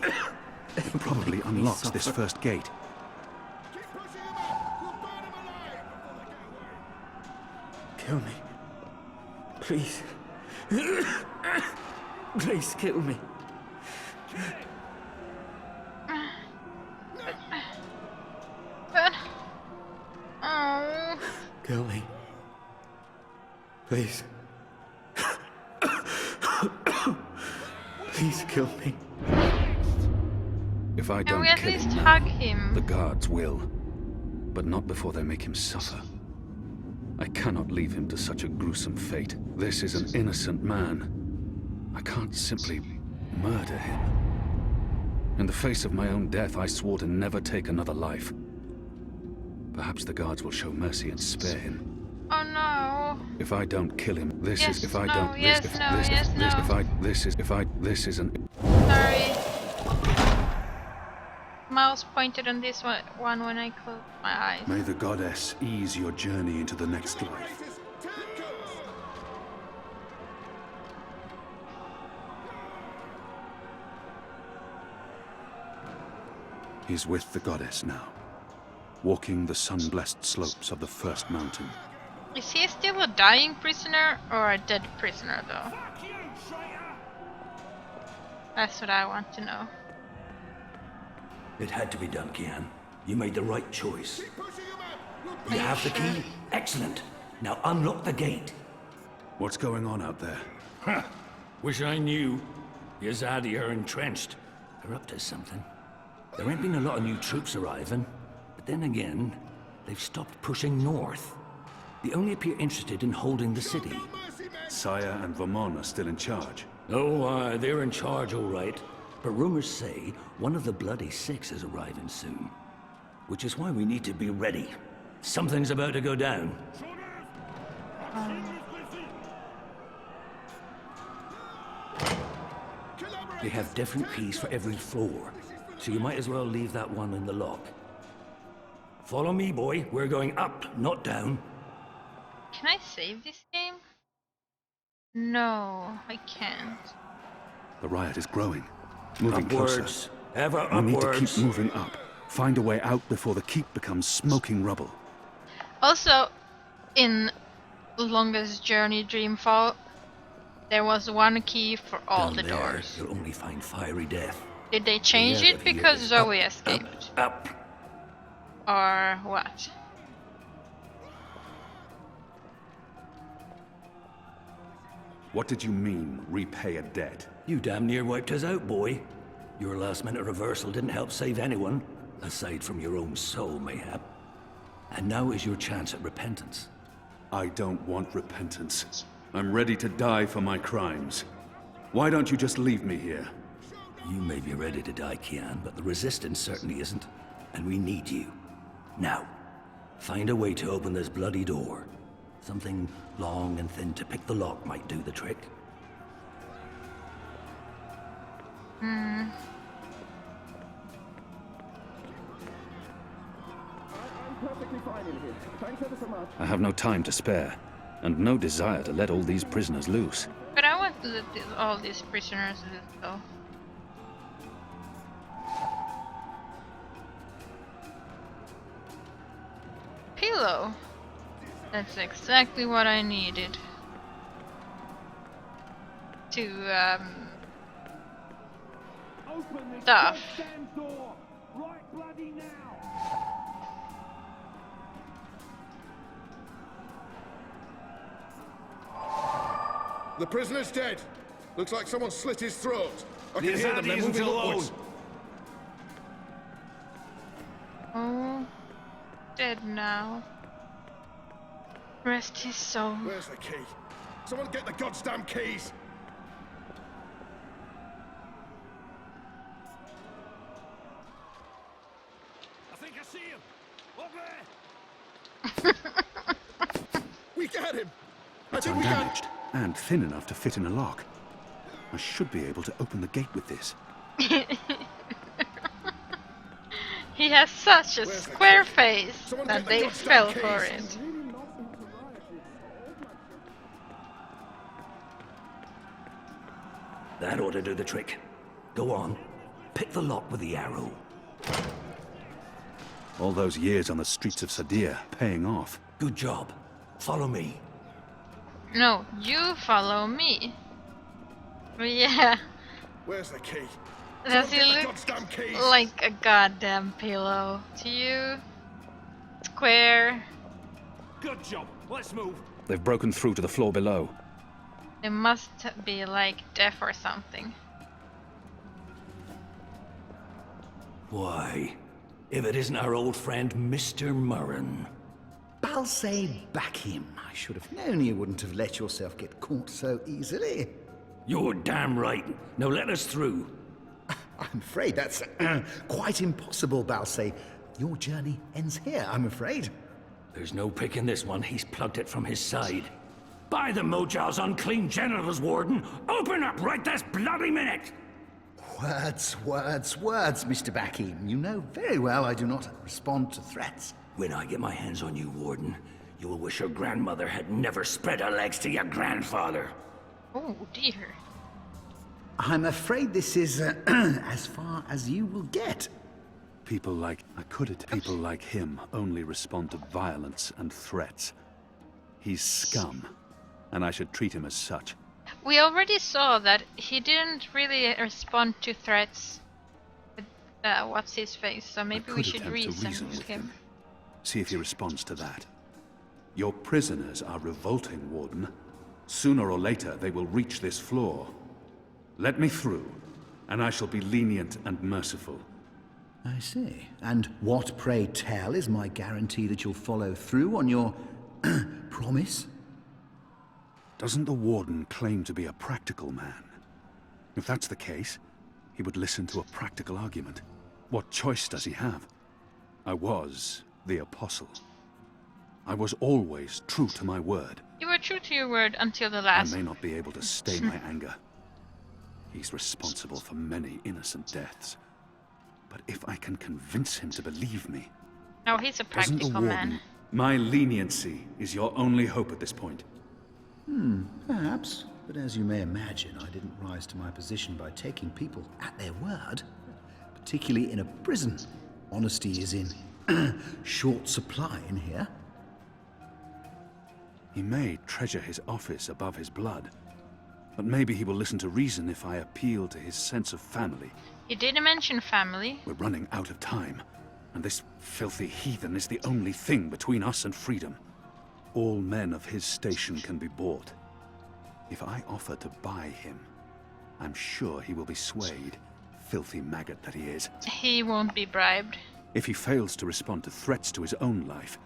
It probably unlocks this first gate. Kill me. Please. Please kill me. But... Oh... Kill me. Please. Please kill me. If I Can don't we at kill least him hug now, him? the guards will. But not before they make him suffer. I cannot leave him to such a gruesome fate. This is an innocent man. I can't simply murder him. In the face of my own death, I swore to never take another life. Perhaps the guards will show mercy and spare him. Oh no. If I don't kill him, this Yes, is if I no, don't yes, this, if, no, this, yes, if, no. this, if I this is if I this is an Sorry. Mouse pointed on this one when I closed my eyes. May the goddess ease your journey into the next life. He's with the goddess now, walking the sun-blessed slopes of the first mountain. Is he still a dying prisoner or a dead prisoner though? That's what I want to know. It had to be done, Kian. You made the right choice. Are You you have the sure? key? Excellent. Now unlock the gate. What's going on out there? Wish I knew. Yazadi are entrenched. They're up to something. There ain't been a lot of new troops arriving, but then again, they've stopped pushing north. They only appear interested in holding the city. Saya and Vermon are still in charge. Oh, they're in charge, all right. But rumors say one of the Bloody Six is arriving soon. Which is why we need to be ready. Something's about to go down. They have different keys for every floor, so you might as well leave that one in the lock. Follow me, boy. We're going up, not down. Can I save this game? No, I can't. The riot is growing, moving closer. Upwards. Ever We need to upwards. keep moving up. Find a way out before the keep becomes smoking rubble. Also, in Longest Journey Dreamfall, there was one key for all Down the there, doors. You'll only find fiery death. Did they change The it other here because is Zoe up, escaped? Up. Or what? What did you mean, repay a debt? You damn near wiped us out, boy. Your last-minute reversal didn't help save anyone, aside from your own soul, mayhap. And now is your chance at repentance. I don't want repentance. I'm ready to die for my crimes. Why don't you just leave me here? You may be ready to die, Kian, but the Resistance certainly isn't. And we need you. Now, find a way to open this bloody door. Something long and thin to pick the lock might do the trick. I have no time to spare, and no desire to let all these prisoners loose. But I want to let all these prisoners go. Pillow. That's exactly what I needed. To, stuff. The prisoner's dead. Looks like someone slit his throat. I can The hear them. They're Azadi isn't moving alone. upwards. Oh, dead now. Rest his soul. Where's the key? Someone get the goddamn keys! I think I see him. Over there. We got him! I It's think we got undamaged and thin enough to fit in a lock. I should be able to open the gate with this. He has such a Where's the square key? face Someone that get the they goddamn fell keys. for it. That ought to do the trick. Go on. Pick the lock with the arrow. All those years on the streets of Sadir paying off. Good job. Follow me. No, you follow me. But yeah, Where's the key? does Someone he get the look goddamn keys. like a goddamn pillow to you? Square. Good job. Let's move. They've broken through to the floor below. They must be like deaf or something. Why, if it isn't our old friend, Mr. Murren. Balsay Bakim. I should have known you wouldn't have let yourself get caught so easily. You're damn right. Now let us through. I'm afraid that's quite impossible, Balsay. Your journey ends here, I'm afraid. There's no picking this one. He's plugged it from his side. By the Mojal's unclean genitals, Warden! Open up right this bloody minute! Words, Mr. Bakim. You know very well I do not respond to threats. When I get my hands on you, Warden, you will wish your grandmother had never spread her legs to your grandfather. Oh dear. I'm afraid this is as far as you will get. People like him only respond to violence and threats. He's scum, and I should treat him as such. We already saw that he didn't really respond to threats with what's his face, so maybe we could should attempt to reason reason with with him. See if he responds to that. Your prisoners are revolting, Warden. Sooner or later, they will reach this floor. Let me through, and I shall be lenient and merciful. I see. And what, pray tell, is my guarantee that you'll follow through on your promise? Doesn't the Warden claim to be a practical man? If that's the case, he would listen to a practical argument. What choice does he have? I was the Apostle. I was always true to my word. You were true to your word until the I last. may not be able to stay my anger. He's responsible for many innocent deaths. But if I can convince him to believe me... No, he's a Doesn't the practical Warden... man. My leniency is your only hope at this point. Perhaps. But as you may imagine, I didn't rise to my position by taking people at their word. Particularly in a prison. Honesty is in short supply in here. He may treasure his office above his blood. But maybe he will listen to reason if I appeal to his sense of family. He didn't mention family. We're running out of time. And this filthy heathen is the only thing between us and freedom. All men of his station can be bought. If I offer to buy him, I'm sure he will be swayed, filthy maggot that he is. He won't be bribed. If he fails to respond to threats to his own life,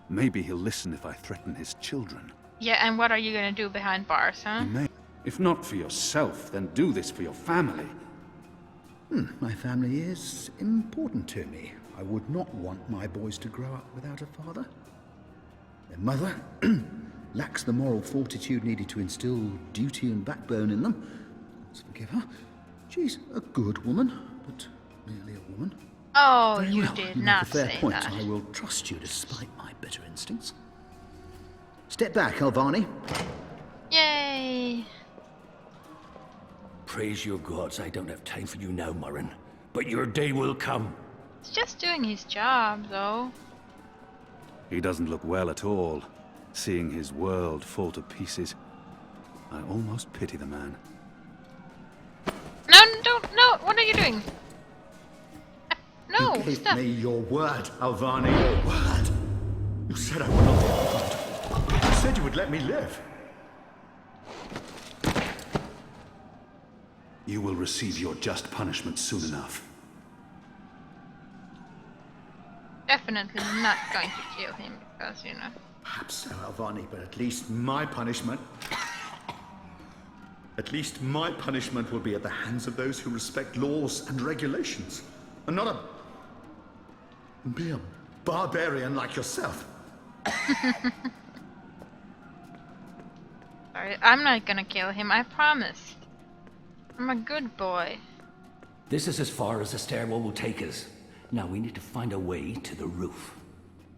maybe he'll listen if I threaten his children. Yeah, and what are you gonna do behind bars, huh? He may. If not for yourself, then do this for your family. My family is important to me. I would not want my boys to grow up without a father. Their mother lacks the moral fortitude needed to instill duty and backbone in them. Let's forgive her. She's a good woman, but merely a woman. Oh, Very you well, did you not make a fair say point. that. I will trust you despite my bitter instincts. Step back, Alvani. Yay! Praise your gods, I don't have time for you now, Murren. But your day will come. He's just doing his job, though. He doesn't look well at all, seeing his world fall to pieces. I almost pity the man. No, don't, no, what are you doing? No, You gave stop. me your word, Alvani. Your word. You said I would not be harmed. You said you would let me live. You will receive your just punishment soon enough. Definitely not going to kill him because, you know. Perhaps so, Alvani, but at least my punishment... At least my punishment will be at the hands of those who respect laws and regulations, and not be a barbarian like yourself. Sorry, I'm not gonna kill him, I promise. I'm a good boy. This is as far as the stairwell will take us. Now we need to find a way to the roof.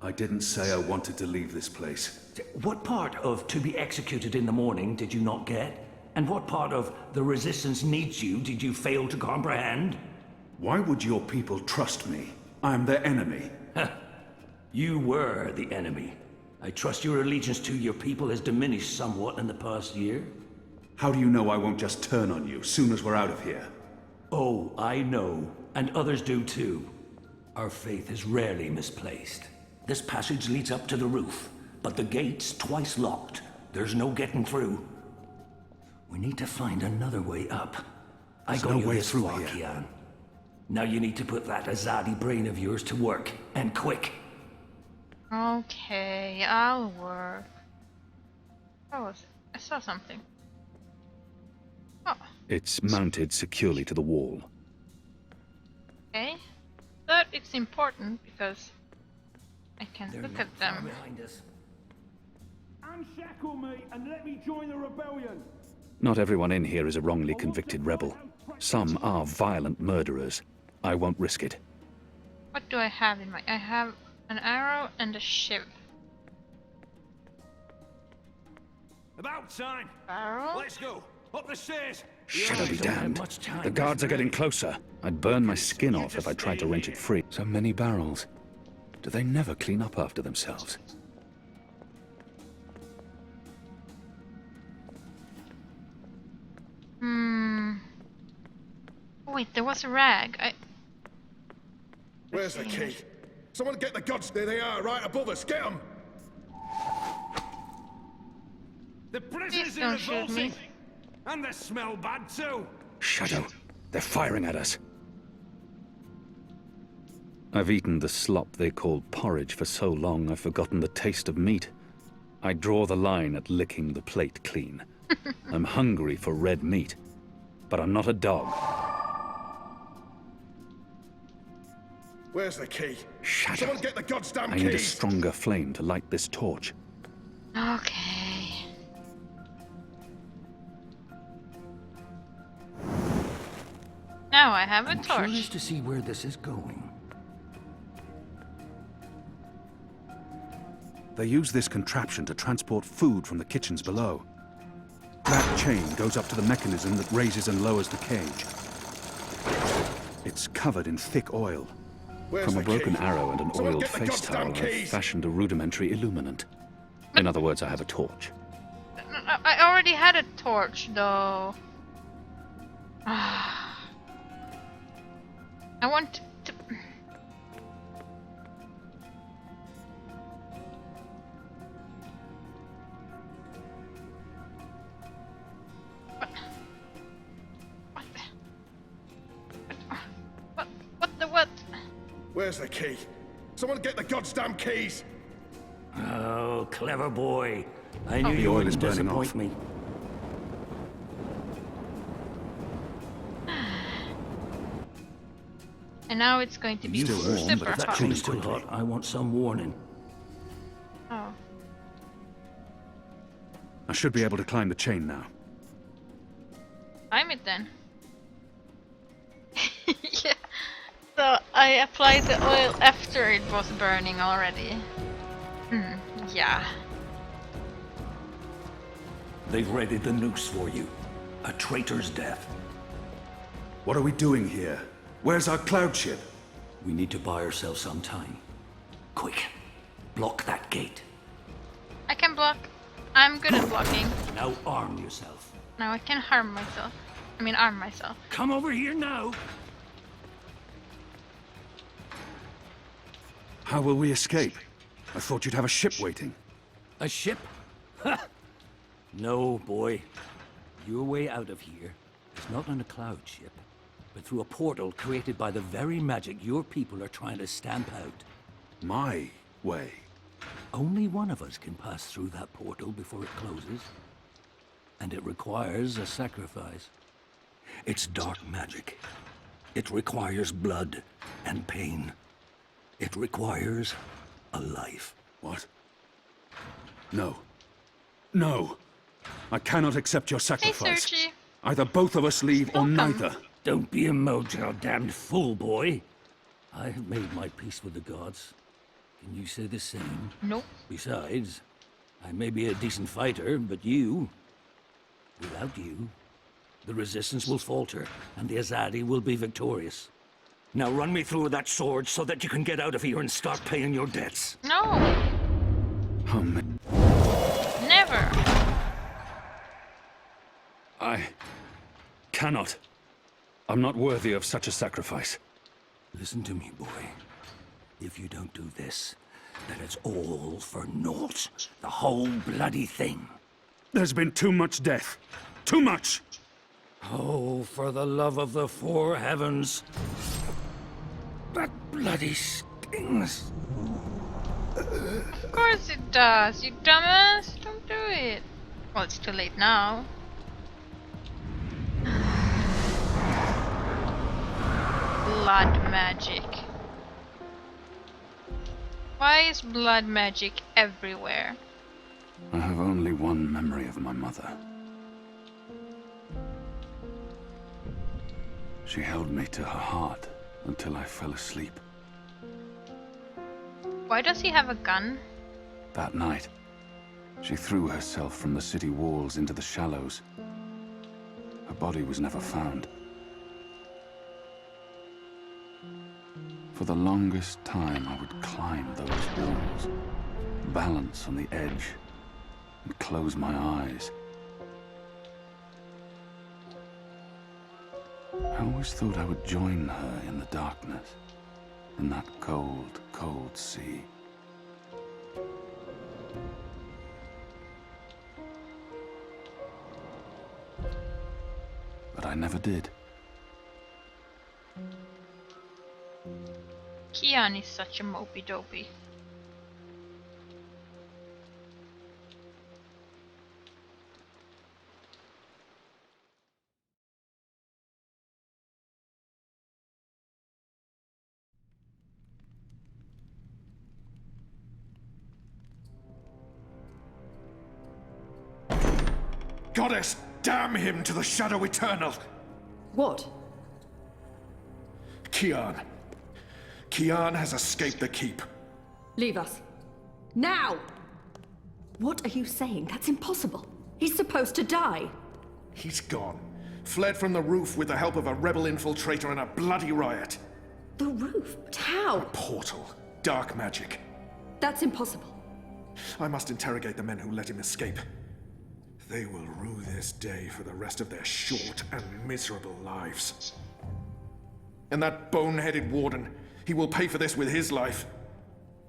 I didn't say I wanted to leave this place. What part of to be executed in the morning did you not get? And what part of the resistance needs you did you fail to comprehend? Why would your people trust me? I'm their enemy. You were the enemy. I trust your allegiance to your people has diminished somewhat in the past year. How do you know I won't just turn on you soon as we're out of here? Oh, I know. And others do too. Our faith is rarely misplaced. This passage leads up to the roof, but the gate's twice locked. There's no getting through. We need to find another way up. I got you this far, Kian. Now you need to put that Azadi brain of yours to work, and quick. Okay, I'll work. What was it? I saw something. Oh, It's mounted securely to the wall. okay. But it's important because I can They're look not at them. far behind us. Unshackle me and let me join the rebellion. Not everyone in here is a wrongly convicted rebel. Some are violent murderers. I won't risk it. What do I have in my... I have an arrow and a shiv. About time. Barrel? Let's go. Up the stairs. Shadow be don't have damned. much time, The guards are Master. getting closer. I'd burn my skin off if I tried to wrench it free. So many barrels. Do they never clean up after themselves? Oh, wait, there was a rag. Where's the key? Someone get the gods. There they are, right above us. Get them. The prisoners Please in don't the shoot me. vaulting. And they smell bad too. Shadow. They're firing at us. I've eaten the slop they call porridge for so long I've forgotten the taste of meat. I draw the line at licking the plate clean. I'm hungry for red meat, but I'm not a dog. Where's the key? Shadow. Someone get the goddamn I need a keys. stronger flame to light this torch. Okay. Now I have a I'm curious torch. to see where this is going. They use this contraption to transport food from the kitchens below. That chain goes up to the mechanism that raises and lowers the cage. It's covered in thick oil. Where's From a the broken key? arrow and an Someone oiled get the face goddamn towel, I've keys. fashioned a rudimentary illuminant. In other words, I have a torch. I already had a torch, though. I want to... What? Where's the key? Someone get the goddamn keys. Oh, clever boy. I knew The you oil wouldn't is burning disappoint off. me. And now it's going to be Still warm, super but it's hot. chilly. Chain's too hot. I want some warning. Oh. I should be able to climb the chain now. Climb it then. Yeah. So I applied the oil after it was burning already. Yeah. They've readied the noose for you. A traitor's death. What are we doing here? Where's our cloud ship? We need to buy ourselves some time. Quick, block that gate. I can block. I'm good at blocking. Now arm yourself. Now I can harm myself. I mean arm myself. Come over here now. How will we escape? I thought you'd have a ship waiting. A ship? Ha! No, boy. Your way out of here is It's not on a cloud ship, but through a portal created by the very magic your people are trying to stamp out. My way? Only one of us can pass through that portal before it closes. And it requires a sacrifice. It's dark magic. It requires blood and pain. It requires a life. What? No. No! I cannot accept your sacrifice. Hey, Sergi. Either both of us leave or Welcome. neither. Don't be a mojo damned fool, boy. I have made my peace with the gods. Can you say the same? Nope. Besides, I may be a decent fighter, but without you, the resistance will falter, and the Azadi will be victorious. Now run me through that sword so that you can get out of here and start paying your debts. No. Oh, man. Never. I cannot. I'm not worthy of such a sacrifice. Listen to me, boy. If you don't do this, then it's all for naught. The whole bloody thing. There's been too much death. Too much! Oh, for the love of the four heavens. That bloody stings. Of course it does, you dumbass. Don't do it. Well, it's too late now. Blood magic. Why is blood magic everywhere? I have only one memory of my mother. She held me to her heart until I fell asleep. Why does he have a gun? That night, she threw herself from the city walls into the shallows. Her body was never found. For the longest time, I would climb those walls, balance on the edge, and close my eyes. I always thought I would join her in the darkness, in that cold, cold sea. But I never did. Kian is such a mopey dopey. Goddess, damn him to the Shadow Eternal! What? Kian. Kian has escaped the keep. Leave us. Now! What are you saying? That's impossible. He's supposed to die. He's gone. Fled from the roof with the help of a rebel infiltrator and a bloody riot. The roof? But how? A portal. Dark magic. That's impossible. I must interrogate the men who let him escape. They will rue this day for the rest of their short and miserable lives. And that bone-headed warden, he will pay for this with his life.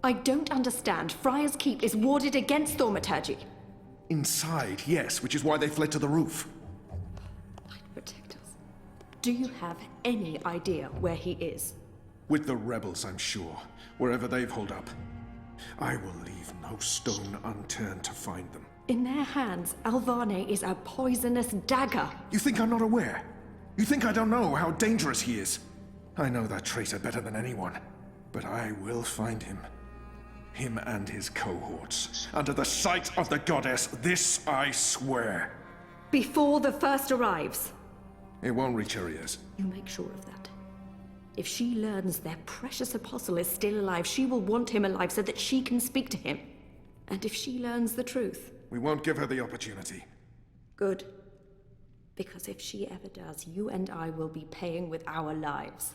I don't understand. Friar's Keep is warded against thaumaturgy. Inside, yes, which is why they fled to the roof. Light protectors. Do you have any idea where he is? With the rebels, I'm sure. Wherever they've holed up. I will leave no stone unturned to find them. In their hands, Alvane is a poisonous dagger. You think I'm not aware? You think I don't know how dangerous he is? I know that traitor better than anyone. But I will find him. Him and his cohorts. Under the sight of the goddess, this I swear. Before the first arrives. It won't reach her ears. You make sure of that. If she learns their precious apostle is still alive, she will want him alive so that she can speak to him. And if she learns the truth... We won't give her the opportunity. Good. Because if she ever does, you and I will be paying with our lives.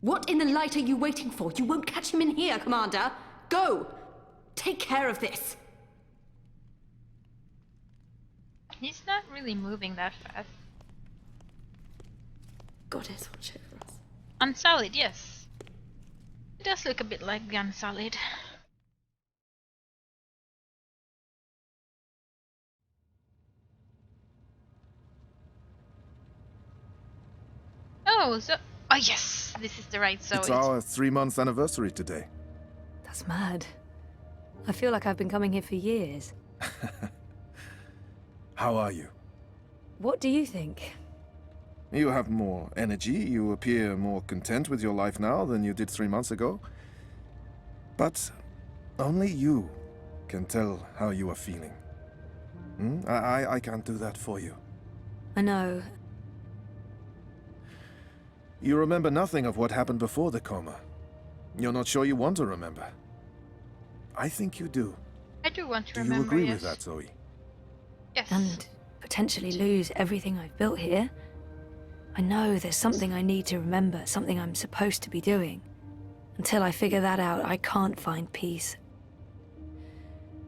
What in the light are you waiting for? You won't catch him in here, Commander. Go! Take care of this. He's not really moving that fast. Goddess, watch over us. Unsullied, yes. It does look a bit like the Unsullied. Oh, so... Oh, yes! This is the right Zoe. It's our 3-month anniversary today. That's mad. I feel like I've been coming here for years. How are you? What do you think? You have more energy. You appear more content with your life now than you did 3 months ago. But only you can tell how you are feeling. I can't do that for you. I know. You remember nothing of what happened before the coma. You're not sure you want to remember. I think you do. I do want to Do remember, you agree yes. with that, Zoe? Yes. And potentially lose everything I've built here. I know there's something I need to remember, something I'm supposed to be doing. Until I figure that out, I can't find peace.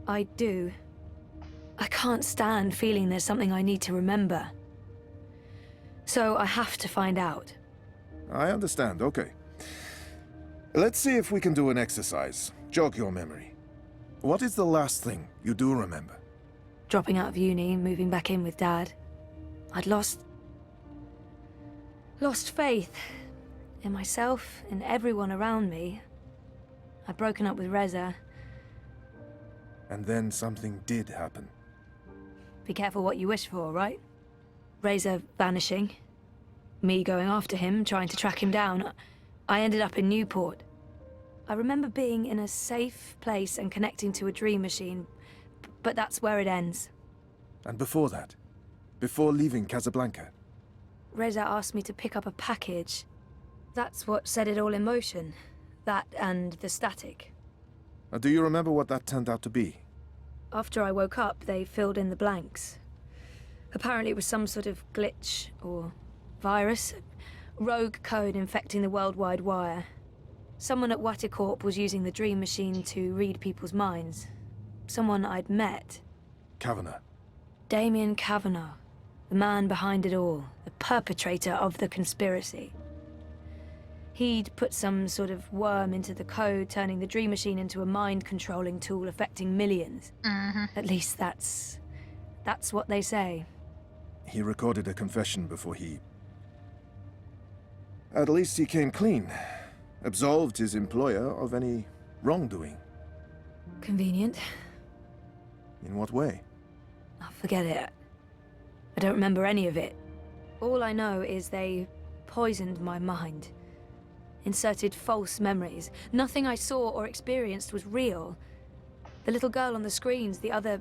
I do. I can't stand feeling there's something I need to remember. So I have to find out. I understand, okay. Let's see if we can do an exercise. Jog your memory. What is the last thing you do remember? Dropping out of uni, moving back in with Dad. I'd lost faith in myself, in everyone around me. I'd broken up with Reza. And then something did happen. Be careful what you wish for, right? Reza vanishing. Me going after him, trying to track him down. I ended up in Newport. I remember being in a safe place and connecting to a dream machine, but that's where it ends. And before that? Before leaving Casablanca? Reza asked me to pick up a package. That's what set it all in motion. That and the static. Do you remember what that turned out to be? After I woke up, they filled in the blanks. Apparently it was some sort of glitch or virus. Rogue code infecting the worldwide wire. Someone at Waticorp was using the dream machine to read people's minds. Someone I'd met. Kavanagh. Damien Kavanagh. The man behind it all. The perpetrator of the conspiracy. He'd put some sort of worm into the code, turning the dream machine into a mind-controlling tool affecting millions. At least that's what they say. He recorded a confession before he... At least he came clean. Absolved his employer of any wrongdoing. Convenient. In what way? Oh, forget it. I don't remember any of it. All I know is they poisoned my mind. Inserted false memories. Nothing I saw or experienced was real. The little girl on the screens, the other...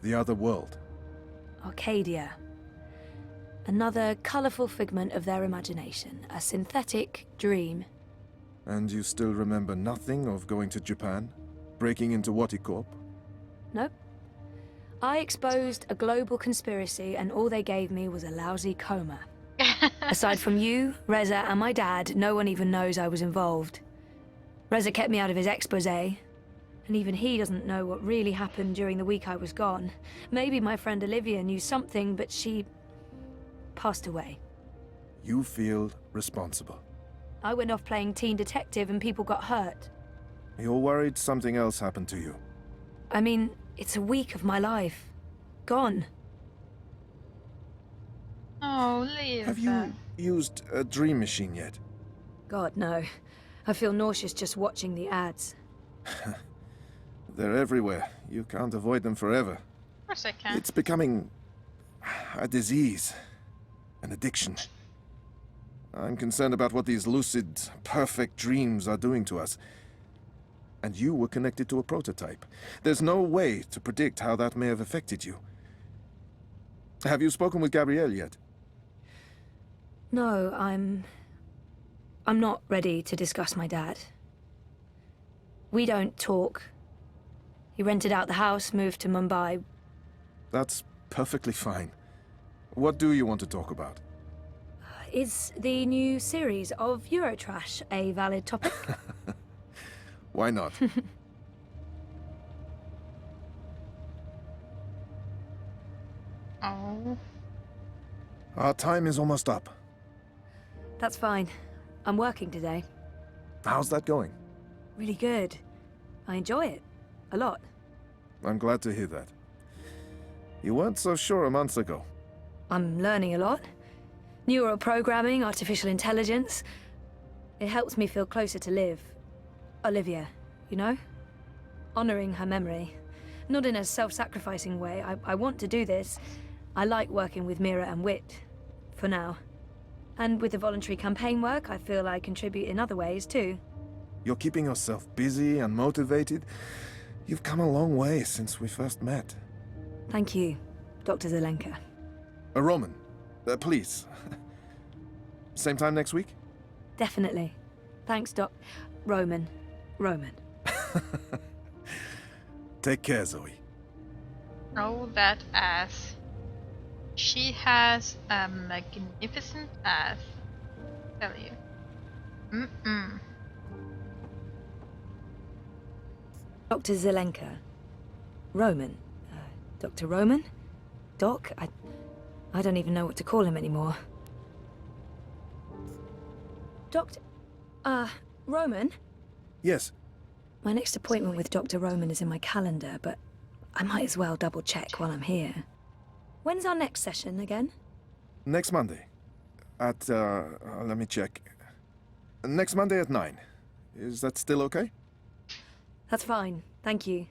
The other world. Arcadia. Another colourful figment of their imagination. A synthetic dream. And you still remember nothing of going to Japan? Breaking into Waticorp? Nope. I exposed a global conspiracy and all they gave me was a lousy coma. Aside from you, Reza, and my dad, no one even knows I was involved. Reza kept me out of his exposé, and even he doesn't know what really happened during the week I was gone. Maybe my friend Olivia knew something, but she passed away. You feel responsible. I went off playing teen detective and people got hurt. You're worried something else happened to you. I mean, it's a week of my life. Gone. Oh, leave Have you used a dream machine yet? God, no. I feel nauseous just watching the ads. They're everywhere. You can't avoid them forever. Of course I can. It's becoming a disease, an addiction. I'm concerned about what these lucid, perfect dreams are doing to us. And you were connected to a prototype. There's no way to predict how that may have affected you. Have you spoken with Gabrielle yet? No, I'm not ready to discuss my dad. We don't talk. He rented out the house, moved to Mumbai. That's perfectly fine. What do you want to talk about? Is the new series of Eurotrash a valid topic? Why not? Oh. Our time is almost up. That's fine. I'm working today. How's that going? Really good. I enjoy it. A lot. I'm glad to hear that. You weren't so sure a month ago. I'm learning a lot. Neural programming, artificial intelligence. It helps me feel closer to Liv. Olivia, you know? Honoring her memory. Not in a self-sacrificing way. I want to do this. I like working with Mira and Wit. For now. And with the voluntary campaign work, I feel I contribute in other ways, too. You're keeping yourself busy and motivated. You've come a long way since we first met. Thank you, Dr. Zelenka. Roman, please. Same time next week? Definitely. Thanks, Roman. Take care, Zoe. Oh, that ass. She has a magnificent ass. Tell you. Dr. Zelenka. Roman. Dr. Roman? Doc? I don't even know what to call him anymore. Doctor... Roman? Yes. My next appointment with Dr. Roman is in my calendar, but I might as well double check while I'm here. When's our next session again? Next Monday. At, let me check. Next Monday at 9. Is that still okay? That's fine, thank you.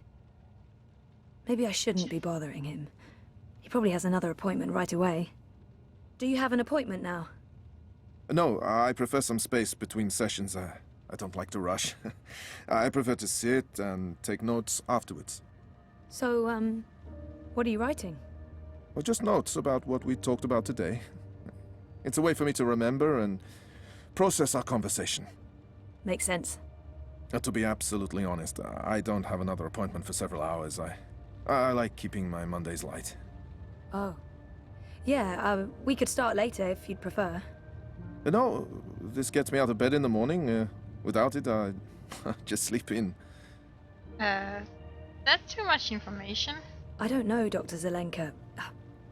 Maybe I shouldn't be bothering him. He probably has another appointment right away. Do you have an appointment now? No, I prefer some space between sessions. I don't like to rush. I prefer to sit and take notes afterwards. So, what are you writing? Well, just notes about what we talked about today. It's a way for me to remember and process our conversation. Makes sense. To be absolutely honest, I don't have another appointment for several hours. I like keeping my Mondays light. Oh. Yeah, we could start later if you'd prefer. No, this gets me out of bed in the morning. Without it, I just sleep in. That's too much information. I don't know Dr. Zelenka,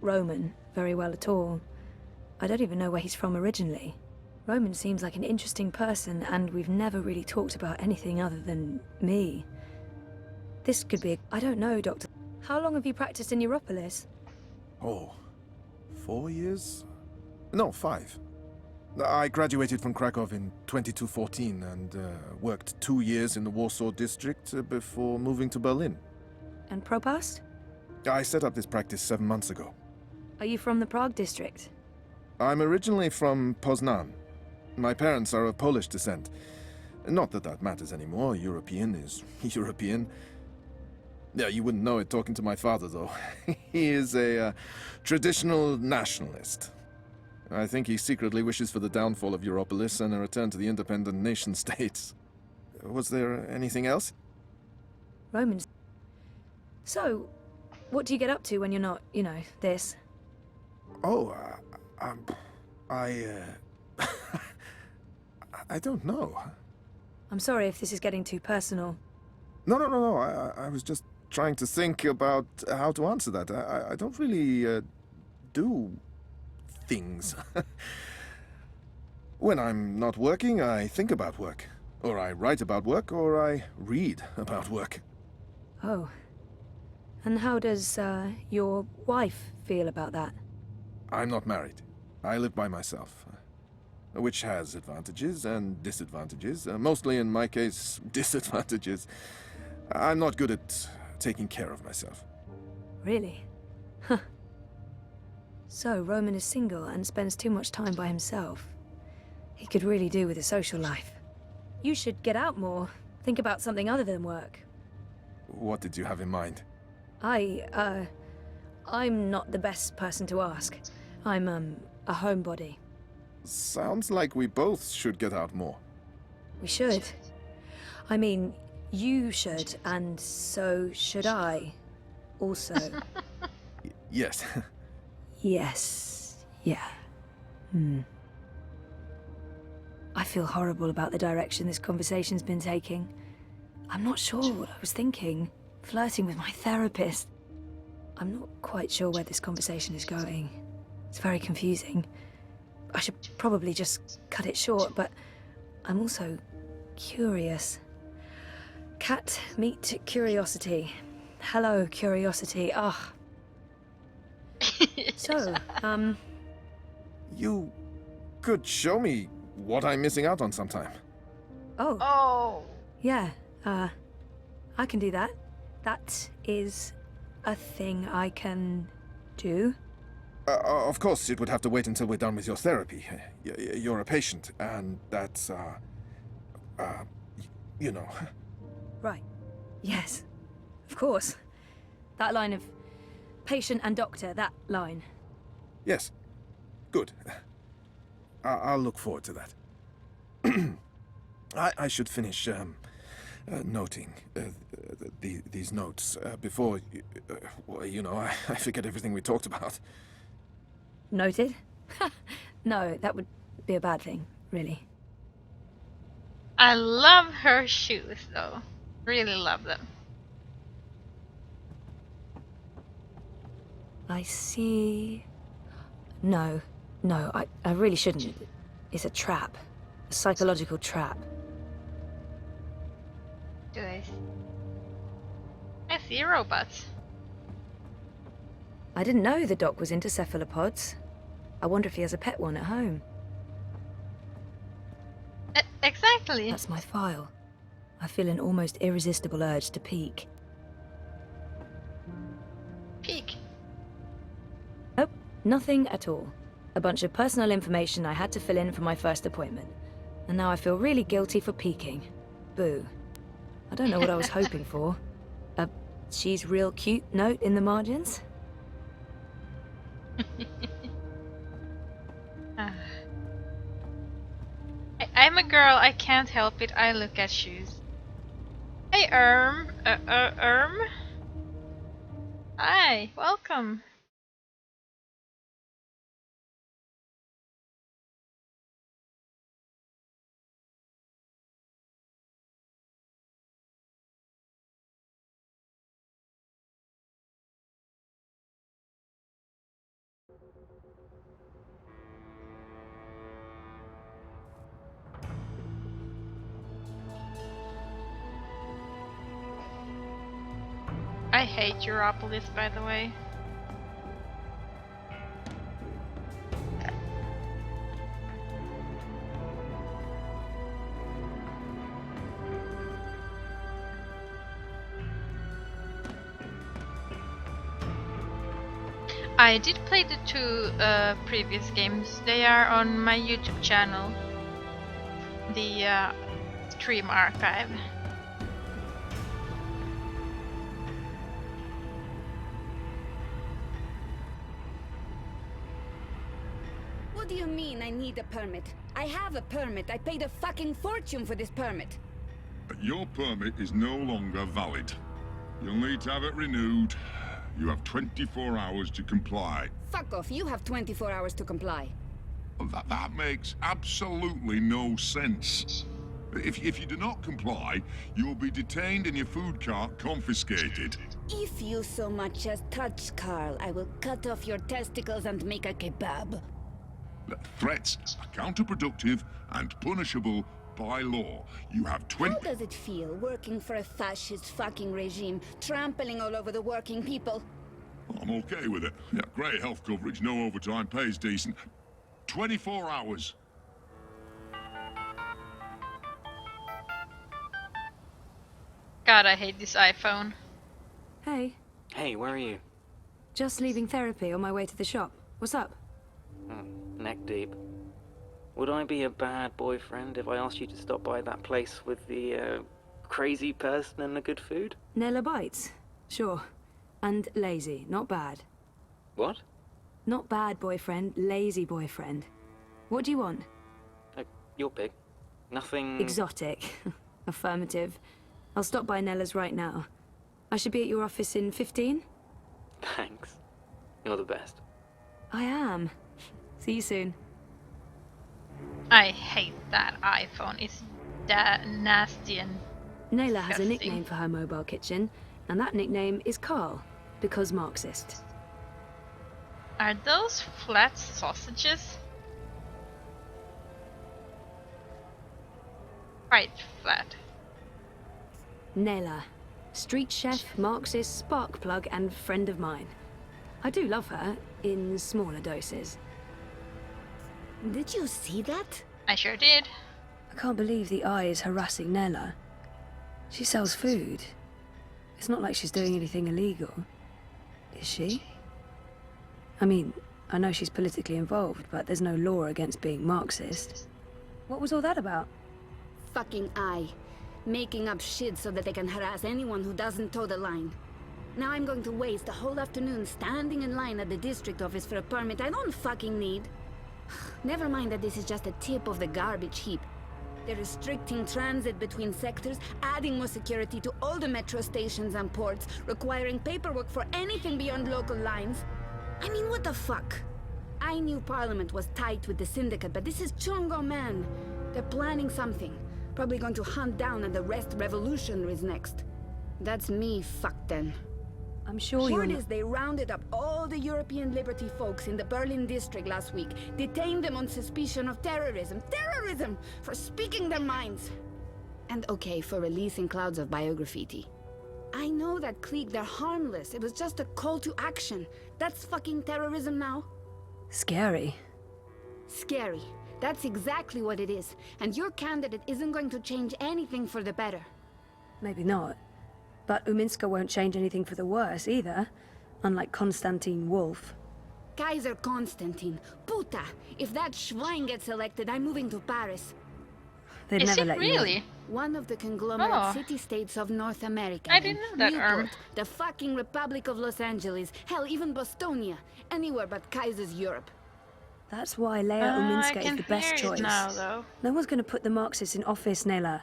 Roman, very well at all. I don't even know where he's from originally. Roman seems like an interesting person, and we've never really talked about anything other than me. This could be... I don't know, Doctor. How long have you practiced in Europolis? Oh, 4 years? No, 5. I graduated from Krakow in 2214 and worked 2 years in the Warsaw district before moving to Berlin. And Propast? I set up this practice 7 months ago. Are you from the Prague district? I'm originally from Poznan. My parents are of Polish descent. Not that that matters anymore. European is European. Yeah, you wouldn't know it talking to my father, though. He is a traditional nationalist. I think he secretly wishes for the downfall of Europolis and a return to the independent nation-states. Was there anything else? Romans. So, what do you get up to when you're not, you know, this? Oh, I don't know. I'm sorry if this is getting too personal. No. I was just trying to think about how to answer that. I don't really do things. When I'm not working, I think about work. Or I write about work, or I read about work. Oh. And how does, your wife feel about that? I'm not married. I live by myself. Which has advantages and disadvantages. Mostly, in my case, disadvantages. I'm not good at taking care of myself. Really? Huh. So, Roman is single and spends too much time by himself. He could really do with a social life. You should get out more. Think about something other than work. What did you have in mind? I'm not the best person to ask. I'm, a homebody. Sounds like we both should get out more. We should. I mean, you should, and so should I. Also. Yes. Yes. Yeah. I feel horrible about the direction this conversation's been taking. I'm not sure what I was thinking. Flirting with my therapist. I'm not quite sure where this conversation is going. It's very confusing. I should probably just cut it short, but I'm also curious. Cat, meet curiosity. Hello, curiosity. Ah. So, You could show me what I'm missing out on sometime. Oh. Oh. Yeah, I can do that. That is a thing I can do. Of course, it would have to wait until we're done with your therapy. You're a patient, and that's, you know. Right. Yes. Of course. That line of patient and doctor, that line. Yes. Good. I'll look forward to that. I should finish, noting these notes before, well, you know, I forget everything we talked about. Noted? No, that would be a bad thing, really. I love her shoes, though. Really love them. I see... No, I really shouldn't. It's a trap. A psychological trap. Do I see robots. I didn't know the doc was into cephalopods. I wonder if he has a pet one at home. Exactly. That's my file. I feel an almost irresistible urge to peek. Peek. Nope, nothing at all. A bunch of personal information I had to fill in for my first appointment. And now I feel really guilty for peeking. Boo. I don't know what I was hoping for. A "she's real cute" note in the margins? I'm a girl, I can't help it, I look at shoes. Hey, Hi, welcome. I hate Europolis, by the way. I did play the two previous games. They are on my YouTube channel. The stream archive. What do you mean I need a permit? I have a permit. I paid a fucking fortune for this permit. But your permit is no longer valid. You'll need to have it renewed. You have 24 hours to comply. Fuck off. You have 24 hours to comply. That makes absolutely no sense. If you do not comply, you'll be detained and your food cart confiscated. If you so much as touch Carl, I will cut off your testicles and make a kebab. Threats are counterproductive and punishable by law. You have 20... How does it feel working for a fascist fucking regime, trampling all over the working people? I'm okay with it. Yeah, great health coverage, no overtime, pays decent. 24 hours. God, I hate this iPhone. Hey. Hey, where are you? Just leaving therapy on my way to the shop. What's up? Neck deep. Would I be a bad boyfriend if I asked you to stop by that place with the, crazy person and the good food? Nella bites? Sure. And lazy, not bad. What? Not bad boyfriend, lazy boyfriend. What do you want? Your pick. Nothing... Exotic. Affirmative. I'll stop by Nella's right now. I should be at your office in 15? Thanks. You're the best. I am. See you soon. I hate that iPhone. It's nasty and Nayla has a disgusting. nickname for her mobile kitchen, and that nickname is Carl, because Marxist. Are those flat sausages? Quite flat. Nayla, street chef, Marxist, spark plug, and friend of mine. I do love her, in smaller doses. Did you see that? I sure did. I can't believe the eye is harassing Nella. She sells food. It's not like she's doing anything illegal. Is she? I mean, I know she's politically involved, but there's no law against being Marxist. What was all that about? Fucking eye. Making up shit so that they can harass anyone who doesn't toe the line. Now I'm going to waste the whole afternoon standing in line at the district office for a permit I don't fucking need. Never mind that this is just a tip of the garbage heap. They're restricting transit between sectors, adding more security to all the metro stations and ports, requiring paperwork for anything beyond local lines. I mean, what the fuck? I knew Parliament was tight with the Syndicate, but this is Chungo, man. They're planning something. Probably going to hunt down and arrest revolutionaries next. That's me fucked then. I'm sure Word is they rounded up all the European Liberty folks in the Berlin district last week, detained them on suspicion of terrorism. Terrorism! For speaking their minds! And okay, for releasing clouds of biograffiti. I know that clique, they're harmless. It was just a call to action. That's fucking terrorism now. Scary. Scary. That's exactly what it is. And your candidate isn't going to change anything for the better. Maybe not. But Uminska won't change anything for the worse either, unlike Konstantin Wolf. Kaiser Konstantin. Puta! If that Schwein gets elected, I'm moving to Paris. They'd Is never it let really? you in. One of the conglomerate Oh. city-states of North America. I didn't know that, Newport, the fucking Republic of Los Angeles, hell, even Bostonia. Anywhere but Kaiser's Europe. That's why Leia I Uminska can is the best hear it choice. now, though. No one's going to put the Marxists in office, Nella.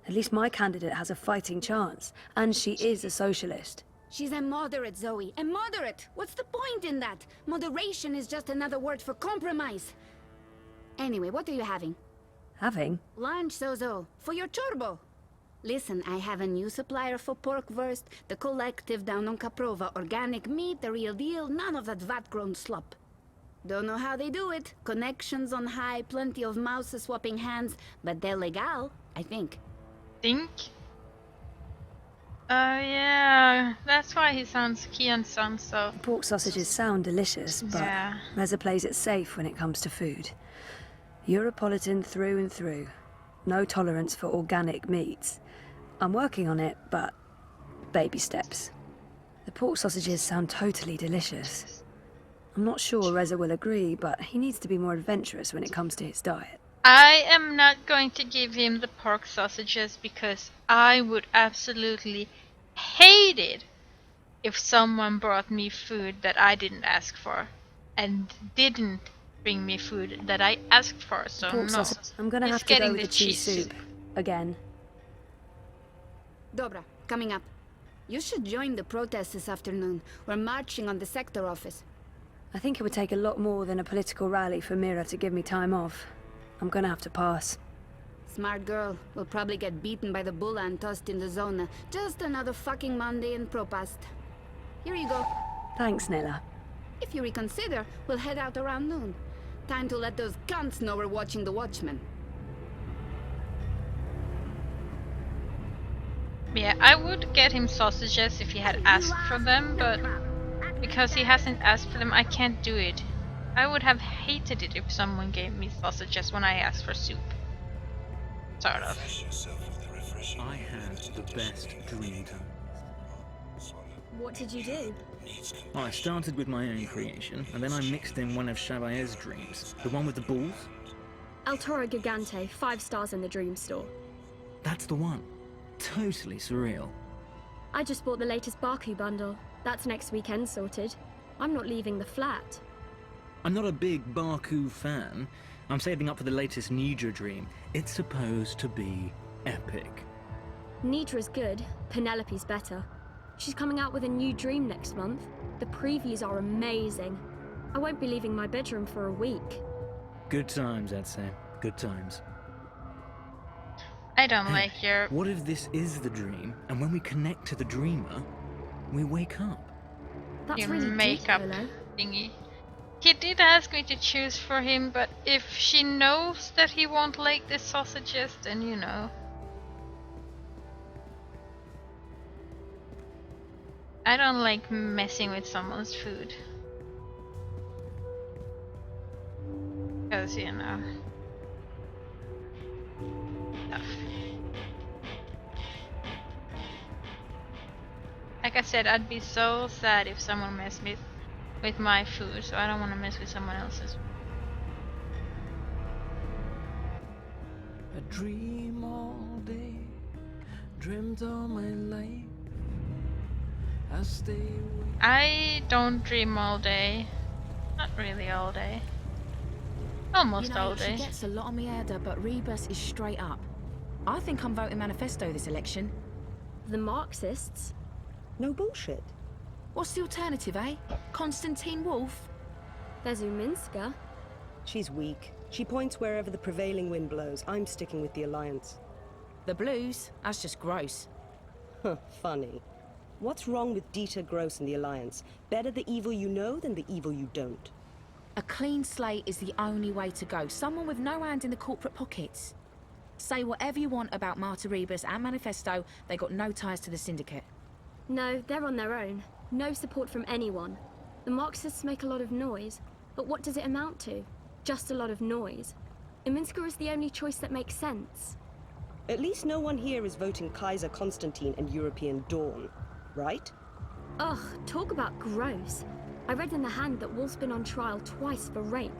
At least my candidate has a fighting chance. And she is a socialist. She's a moderate, Zoe. A moderate! What's the point in that? Moderation is just another word for compromise. Anyway, what are you having? Having? Lunch, Zozo. For your turbo. Listen, I have a new supplier for pork wurst, the collective down on Caprova. Organic meat, the real deal, none of that vat-grown slop. Don't know how they do it. Connections on high, plenty of mouses swapping hands, but they're legal, I think. Think? Yeah, that's why Kian sounds so... Pork sausages sound delicious, but Yeah. Reza plays it safe when it comes to food. Europolitan through and through. No tolerance for organic meats. I'm working on it, but baby steps. The pork sausages sound totally delicious. I'm not sure Reza will agree, but he needs to be more adventurous when it comes to his diet. I am not going to give him the pork sausages because I would absolutely hate it if someone brought me food that I didn't ask for and didn't bring me food that I asked for, so Pork no. sausage. I'm gonna He's have to go getting with the cheese soup. Again. Dobra, coming up. You should join the protest this afternoon. We're marching on the sector office. I think it would take a lot more than a political rally for Mira to give me time off. I'm gonna have to pass. Smart girl. We'll probably get beaten by the bulla and tossed in the zona. Just another fucking Monday in Propast. Here you go. Thanks, Nella. If you reconsider, we'll head out around noon. Time to let those cunts know we're watching the Watchmen. Yeah, I would get him sausages if he had asked for them, but because he hasn't asked for them, I can't do it. I would have hated it if someone gave me sausages when I asked for soup. Sort of. I had the best dream time. What did you do? Well, I started with my own creation, and then I mixed in one of Chabayer's dreams. The one with the balls? El Toro Gigante, 5 stars in the Dream Store. That's the one. Totally surreal. I just bought the latest Baku bundle. That's next weekend sorted. I'm not leaving the flat. I'm not a big Baku fan. I'm saving up for the latest Nidra dream. It's supposed to be epic. Nidra's good. Penelope's better. She's coming out with a new dream next month. The previews are amazing. I won't be leaving my bedroom for a week. Good times, I'd say. Good times. I don't like your... What if this is the dream, and when we connect to the dreamer, we wake up? That's your really makeup deep, Willow. thingy. He did ask me to choose for him, but if she knows that he won't like the sausages, then you know. I don't like messing with someone's food. Because, you know... Stuff. Like I said, I'd be so sad if someone messed with my food, so I don't want to mess with someone else's. I dream all day, dreamt all my life. I stay awake. I don't dream all day. Not really all day. Almost all day. She gets a lot on me, Ada, but Rebus is straight up. I think I'm voting Manifesto this election. The Marxists? No bullshit. What's the alternative, eh? Constantine Wolf? There's Uminska. She's weak. She points wherever the prevailing wind blows. I'm sticking with the Alliance. The Blues? That's just gross. Huh, funny. What's wrong with Dieter Gross and the Alliance? Better the evil you know than the evil you don't. A clean slate is the only way to go. Someone with no hand in the corporate pockets. Say whatever you want about Marta Rebus and Manifesto, they got no ties to the Syndicate. No, they're on their own. No support from anyone. The Marxists make a lot of noise, but what does it amount to? Just a lot of noise. Uminska is the only choice that makes sense. At least no one here is voting Kaiser Constantine and European Dawn, right? Ugh, talk about gross. I read in the Hand that Wolf's been on trial twice for rape.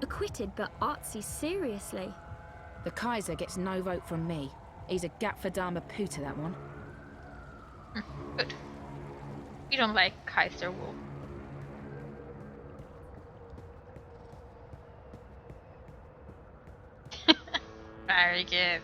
Acquitted, but artsy, seriously. The Kaiser gets no vote from me. He's a Gapfadama Puta, that one. Good. You don't like Kaiser Wolf. Very good.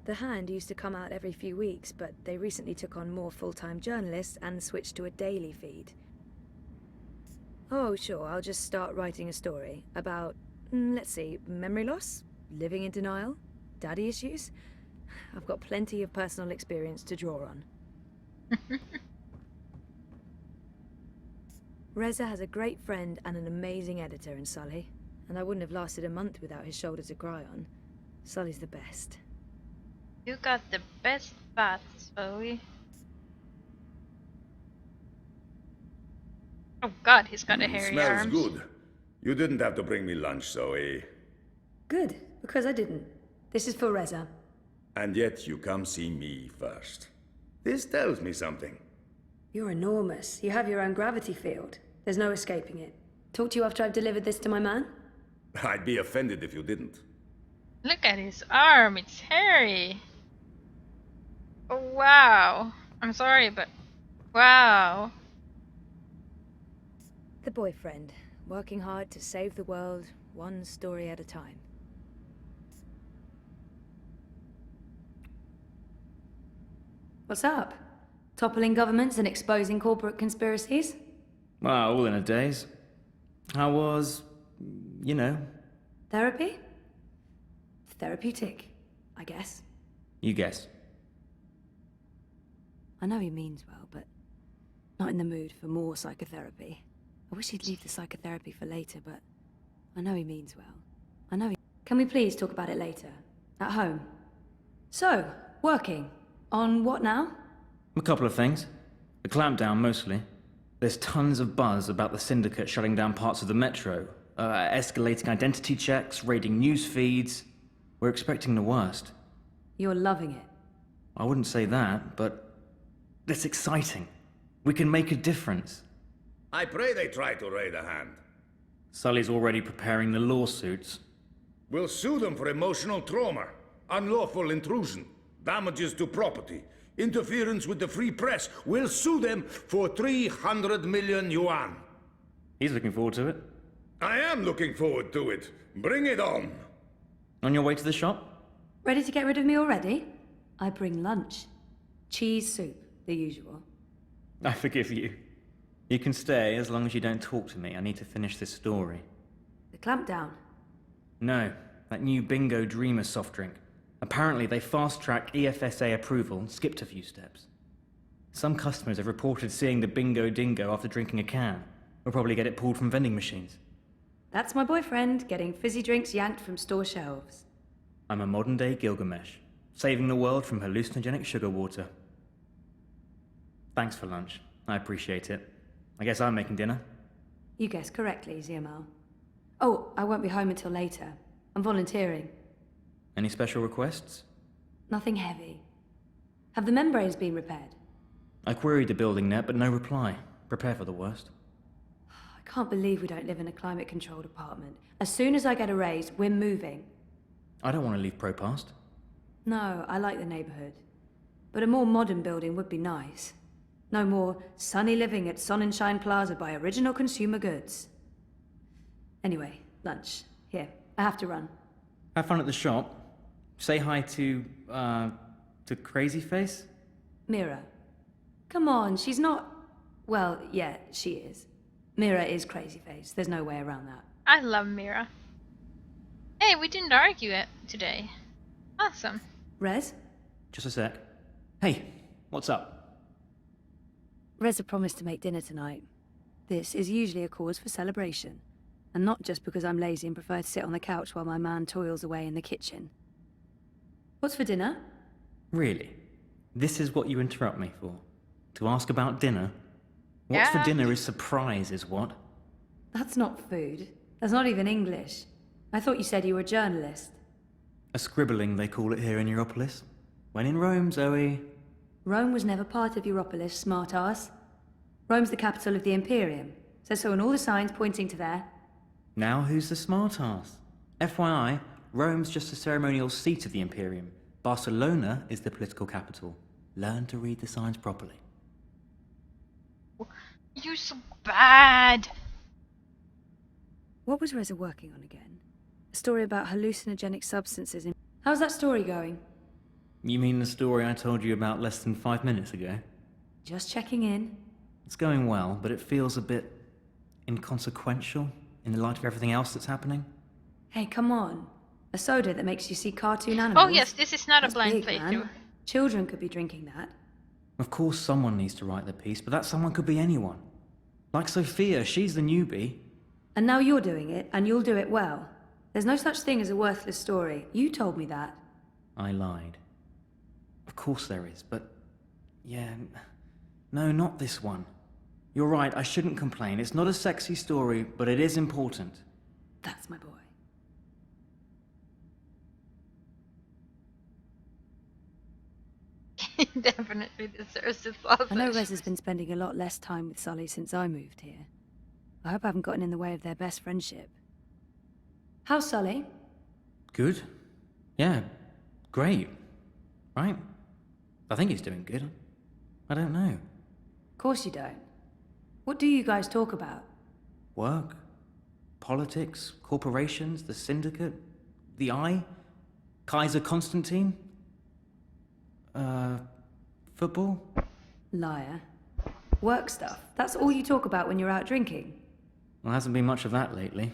The Hand used to come out every few weeks, but they recently took on more full-time journalists and switched to a daily feed. Oh, sure, I'll just start writing a story about, let's see, memory loss, living in denial, daddy issues. I've got plenty of personal experience to draw on. Reza has a great friend and an amazing editor in Sully, and I wouldn't have lasted a month without his shoulder to cry on. Sully's the best. You got the best baths, Zoe. Oh god, he's got a hairy Smells arms. good. You didn't have to bring me lunch, Zoe. Good, because I didn't. This is for Reza. And yet you come see me first. This tells me something. You're enormous. You have your own gravity field. There's no escaping it. Talk to you after I've delivered this to my man? I'd be offended if you didn't. Look at his arm, it's hairy. Oh, wow. I'm sorry, but wow. The boyfriend, working hard to save the world, one story at a time. What's up? Toppling governments and exposing corporate conspiracies? Well, all in a daze. How was, you know? Therapy? Therapeutic, I guess. You guess. I know he means well, but not in the mood for more psychotherapy. I wish he'd leave the psychotherapy for later, but I know he means well. I know he... Can we please talk about it later? At home? So, working. On what now? A couple of things. The clampdown, mostly. There's tons of buzz about the Syndicate shutting down parts of the metro, escalating identity checks, raiding news feeds. We're expecting the worst. You're loving it. I wouldn't say that, but it's exciting. We can make a difference. I pray they try to raid a Hand. Sully's already preparing the lawsuits. We'll sue them for emotional trauma, unlawful intrusion, damages to property, interference with the free press. We'll sue them for 300 million yuan. He's looking forward to it. I am looking forward to it. Bring it on. On your way to the shop? Ready to get rid of me already? I bring lunch. Cheese soup, the usual. I forgive you. You can stay as long as you don't talk to me. I need to finish this story. The clampdown. No, that new Bingo Dreamer soft drink. Apparently they fast-tracked EFSA approval and skipped a few steps. Some customers have reported seeing the Bingo Dingo after drinking a can. We'll probably get it pulled from vending machines. That's my boyfriend, getting fizzy drinks yanked from store shelves. I'm a modern-day Gilgamesh, saving the world from hallucinogenic sugar water. Thanks for lunch. I appreciate it. I guess I'm making dinner. You guessed correctly, Ziamal. Oh, I won't be home until later. I'm volunteering. Any special requests? Nothing heavy. Have the membranes been repaired? I queried the building net, but no reply. Prepare for the worst. I can't believe we don't live in a climate-controlled apartment. As soon as I get a raise, we're moving. I don't want to leave Propast. No, I like the neighborhood. But a more modern building would be nice. No more sunny living at Sonnenschein Plaza by Original Consumer Goods. Anyway, lunch. Here, I have to run. Have fun at the shop. Say hi to Crazy Face? Mira. Come on, she's not... Well, yeah, she is. Mira is Crazy Face. There's no way around that. I love Mira. Hey, we didn't argue it today. Awesome. Rez? Just a sec. Hey, what's up? Reza promised to make dinner tonight. This is usually a cause for celebration. And not just because I'm lazy and prefer to sit on the couch while my man toils away in the kitchen. What's for dinner? Really? This is what you interrupt me for? To ask about dinner? What's for dinner is surprise, is what? That's not food. That's not even English. I thought you said you were a journalist. A scribbling, they call it here in Europolis. When in Rome, Zoe. Rome was never part of Europolis, smart-ass. Rome's the capital of the Imperium. Says so on all the signs pointing to there. Now who's the smart-ass? FYI, Rome's just a ceremonial seat of the Imperium. Barcelona is the political capital. Learn to read the signs properly. You're so bad! What was Reza working on again? A story about hallucinogenic substances in... How's that story going? You mean the story I told you about less than 5 minutes ago? Just checking in. It's going well, but it feels a bit inconsequential in the light of everything else that's happening. Hey, come on. A soda that makes you see cartoon animals. Oh yes, this is not That's a blind big, playthrough. man. Children could be drinking that. Of course someone needs to write the piece, but that someone could be anyone. Like Sophia, she's the newbie. And now you're doing it, and you'll do it well. There's no such thing as a worthless story. You told me that. I lied. Of course there is, but... yeah... no, not this one. You're right, I shouldn't complain. It's not a sexy story, but it is important. That's my boy. He definitely deserves it. Also. I know Rez has been spending a lot less time with Sully since I moved here. I hope I haven't gotten in the way of their best friendship. How's Sully? Good. Yeah, great. Right? I think he's doing good. I don't know. Of course you don't. What do you guys talk about? Work, politics, corporations, the Syndicate, the Eye, Kaiser Constantine, football? Liar. Work stuff. That's all you talk about when you're out drinking. Well, hasn't been much of that lately.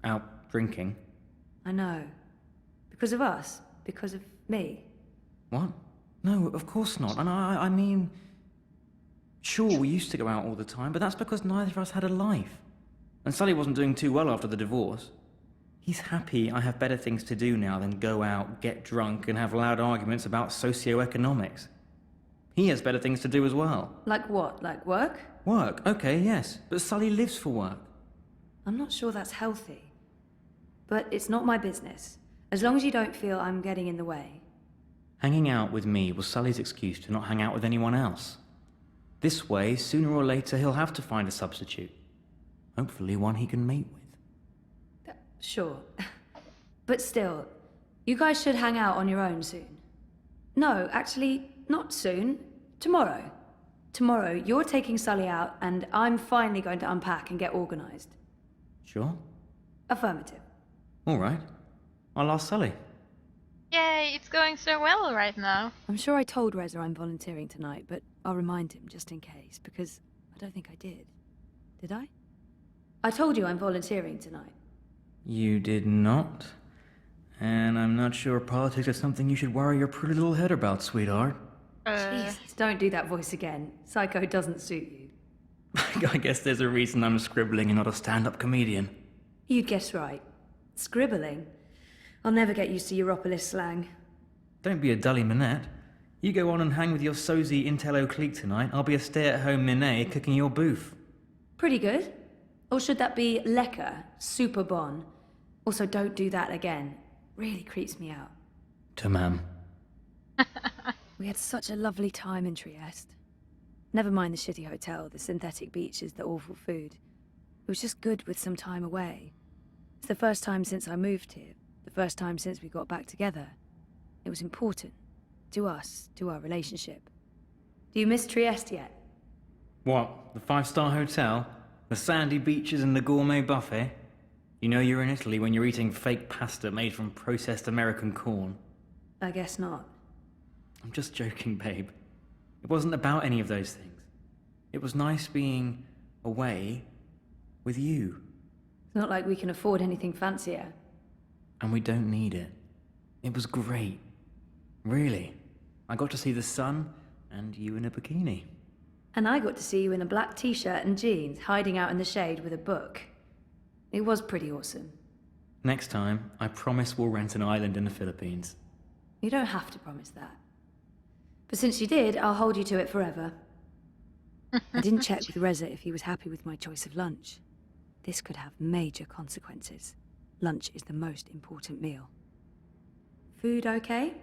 Out drinking. I know. Because of us. Because of me. What? No, of course not. And I mean... Sure, we used to go out all the time, but that's because neither of us had a life. And Sully wasn't doing too well after the divorce. He's happy I have better things to do now than go out, get drunk, and have loud arguments about socioeconomics. He has better things to do as well. Like what? Like work? Work, okay, yes. But Sully lives for work. I'm not sure that's healthy. But it's not my business. As long as you don't feel I'm getting in the way. Hanging out with me was Sully's excuse to not hang out with anyone else. This way, sooner or later, he'll have to find a substitute. Hopefully one he can mate with. Sure. But still, you guys should hang out on your own soon. No, actually, not soon. Tomorrow. Tomorrow, you're taking Sully out, and I'm finally going to unpack and get organized. Sure. Affirmative. All right. I'll ask Sully. Yay, it's going so well right now. I'm sure I told Reza I'm volunteering tonight, but I'll remind him just in case, because I don't think I did. Did I? I told you I'm volunteering tonight. You did not. And I'm not sure politics is something you should worry your pretty little head about, sweetheart. Jesus, don't do that voice again. Psycho doesn't suit you. I guess there's a reason I'm scribbling and not a stand-up comedian. You'd guess right. Scribbling? I'll never get used to Europolis slang. Don't be a dully Minette. You go on and hang with your sozy intello clique tonight, I'll be a stay-at-home Minette cooking your booth. Pretty good. Or should that be lekker, super bon? Also, don't do that again. Really creeps me out. Tamam. We had such a lovely time in Trieste. Never mind the shitty hotel, the synthetic beaches, the awful food. It was just good with some time away. It's the first time since I moved here, the first time since we got back together. It was important. To us, to our relationship. Do you miss Trieste yet? What? The 5-star hotel? The sandy beaches and the gourmet buffet? You know you're in Italy when you're eating fake pasta made from processed American corn. I guess not. I'm just joking, babe. It wasn't about any of those things. It was nice being away with you. It's not like we can afford anything fancier. And we don't need it. It was great. Really. I got to see the sun and you in a bikini. And I got to see you in a black t-shirt and jeans, hiding out in the shade with a book. It was pretty awesome. Next time, I promise we'll rent an island in the Philippines. You don't have to promise that. But since you did, I'll hold you to it forever. I didn't check with Reza if he was happy with my choice of lunch. This could have major consequences. Lunch is the most important meal. Food okay?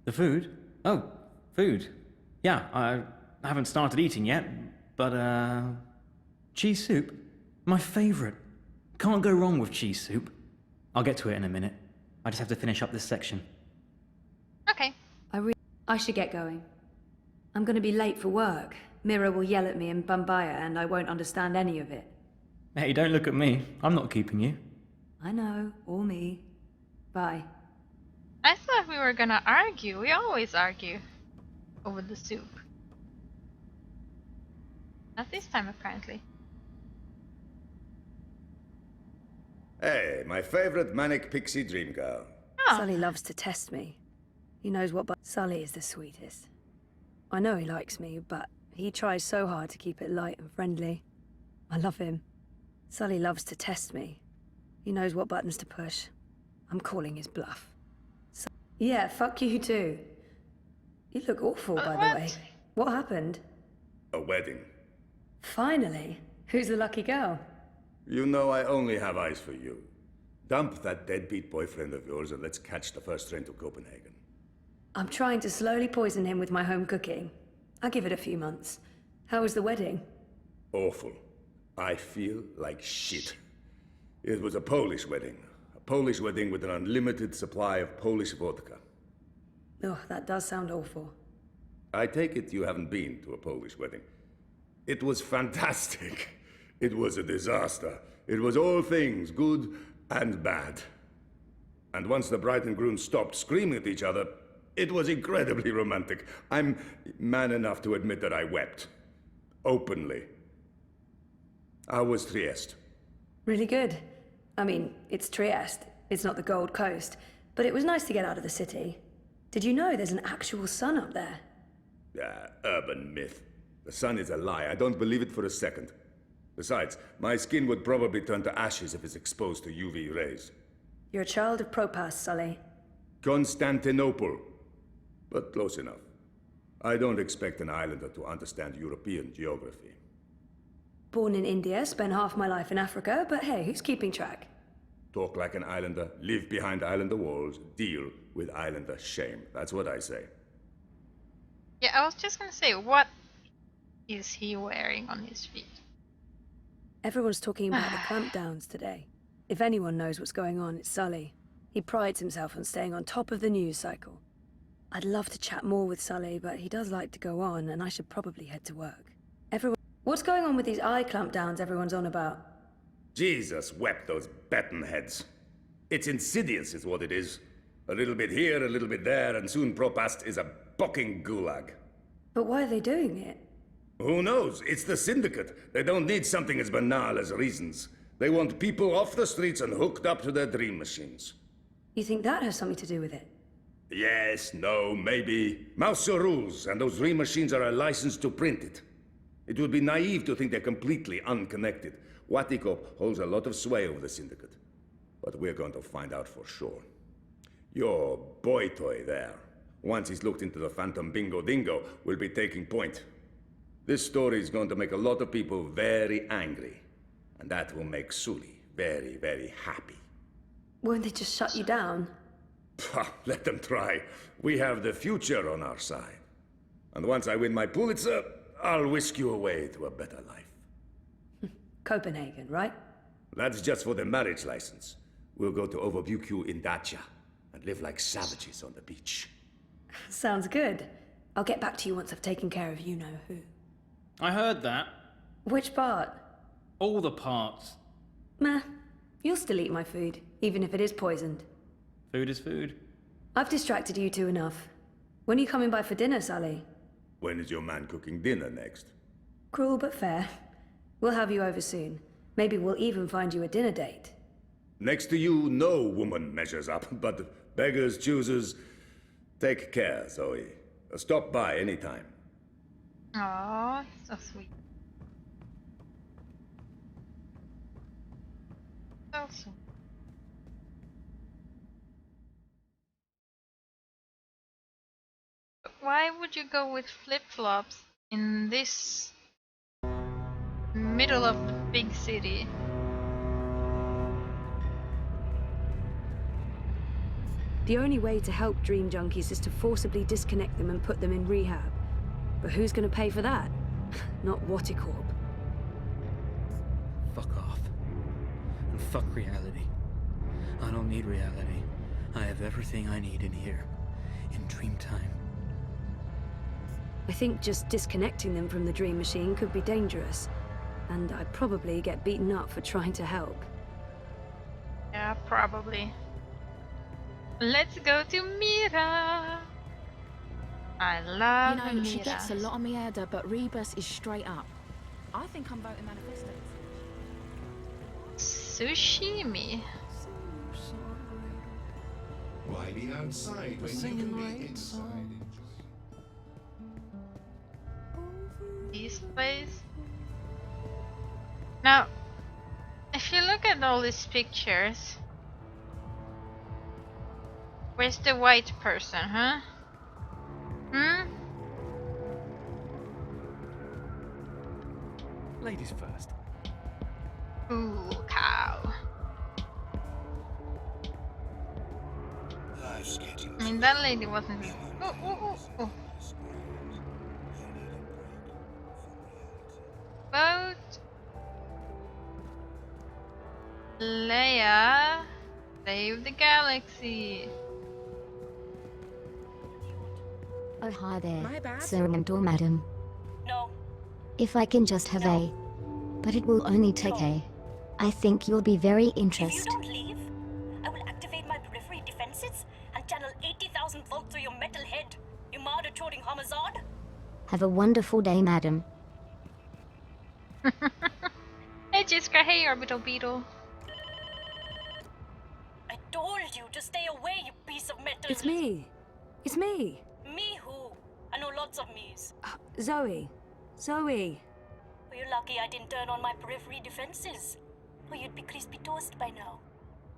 The food? Oh, food. Yeah, I haven't started eating yet, but, cheese soup? My favorite. Can't go wrong with cheese soup. I'll get to it in a minute. I just have to finish up this section. Okay. I should get going. I'm gonna be late for work. Mira will yell at me in Bambaya and I won't understand any of it. Hey, don't look at me. I'm not keeping you. I know, or me. Bye. I thought we were gonna argue. We always argue over the soup. Not this time, apparently. Hey, my favorite manic pixie dream girl. Oh. Sully loves to test me. He knows what but Sully is the sweetest. I know he likes me, but he tries so hard to keep it light and friendly. I love him. Sully loves to test me. He knows what buttons to push. I'm calling his bluff. Yeah, fuck you too. You look awful, by the way. What happened? A wedding. Finally. Who's the lucky girl? You know I only have eyes for you. Dump that deadbeat boyfriend of yours and let's catch the first train to Copenhagen. I'm trying to slowly poison him with my home cooking. I'll give it a few months. How was the wedding? Awful. I feel like shit. It was a Polish wedding. A Polish wedding with an unlimited supply of Polish vodka. Oh, that does sound awful. I take it you haven't been to a Polish wedding. It was fantastic. It was a disaster. It was all things, good and bad. And once the bride and groom stopped screaming at each other, it was incredibly romantic. I'm man enough to admit that I wept. Openly. How was Trieste? Really good. I mean, it's Trieste. It's not the Gold Coast. But it was nice to get out of the city. Did you know there's an actual sun up there? Urban myth. The sun is a lie. I don't believe it for a second. Besides, my skin would probably turn to ashes if it's exposed to UV rays. You're a child of Propas, Sully. Constantinople. But close enough. I don't expect an islander to understand European geography. Born in India, spent half my life in Africa, but hey, who's keeping track? Talk like an islander, live behind islander walls, deal with islander shame. That's what I say. Yeah, I was just gonna say, what is he wearing on his feet? Everyone's talking about the clampdowns today. If anyone knows what's going on, it's Sully. He prides himself on staying on top of the news cycle. I'd love to chat more with Sully, but he does like to go on, and I should probably head to work. What's going on with these eye clampdowns everyone's on about? Jesus wept those baton heads. It's insidious is what it is. A little bit here, a little bit there, and soon Propast is a bucking gulag. But why are they doing it? Who knows? It's the Syndicate. They don't need something as banal as reasons. They want people off the streets and hooked up to their dream machines. You think that has something to do with it? Yes, no, maybe. Mouse your rules, and those dream machines are a license to print it. It would be naive to think they're completely unconnected. Watikop holds a lot of sway over the Syndicate. But we're going to find out for sure. Your boy toy there, once he's looked into the Phantom Bingo Dingo, will be taking point. This story is going to make a lot of people very angry. And that will make Sully very, very happy. Won't they just shut you down? Let them try. We have the future on our side. And once I win my Pulitzer, I'll whisk you away to a better life. Copenhagen, right? That's just for the marriage license. We'll go to Overbukyu in Dacia and live like savages on the beach. Sounds good. I'll get back to you once I've taken care of you-know-who. I heard that. Which part? All the parts. Meh. You'll still eat my food, even if it is poisoned. Food is food. I've distracted you two enough. When are you coming by for dinner, Sully? When is your man cooking dinner next? Cruel but fair. We'll have you over soon. Maybe we'll even find you a dinner date. Next to you, no woman measures up, but beggars, choosers. Take care, Zoe. Stop by anytime. Aww, so sweet. So sweet. Why would you go with flip-flops in this middle of the big city? The only way to help dream junkies is to forcibly disconnect them and put them in rehab. But who's gonna pay for that? Not Watikop. Fuck off. And fuck reality. I don't need reality. I have everything I need in here. In dream time. I think just disconnecting them from the dream machine could be dangerous. And I'd probably get beaten up for trying to help. Yeah, probably. Let's go to Mira. I love You know, she Mira. gets a lot on me, Ada, but Rebus is straight up. I think I'm voting manifestos. Sushimi. Why be outside when you can be inside? This place. Now, if you look at all these pictures, where's the white person, huh? Hmm? Ladies first. Ooh, cow. I mean, that lady wasn't. Oh, oh, oh, oh. Boat. Leia. Save the galaxy. Oh, hi there, My bad. sir and or madam. No. If I can just have a... But it will only take a... I think you'll be very If you interested. don't leave, I will activate my periphery defenses and channel 80,000 volts through your metal head. You murder-toting homicide. Have a wonderful day, madam. Hey, Jiska. Hey, Orbital Beetle. I told you to stay away, you piece of metal. It's me. It's me. Me who? I know lots of me's. Zoe. Zoe. Well, you're lucky I didn't turn on my periphery defenses. Or you'd be crispy toast by now.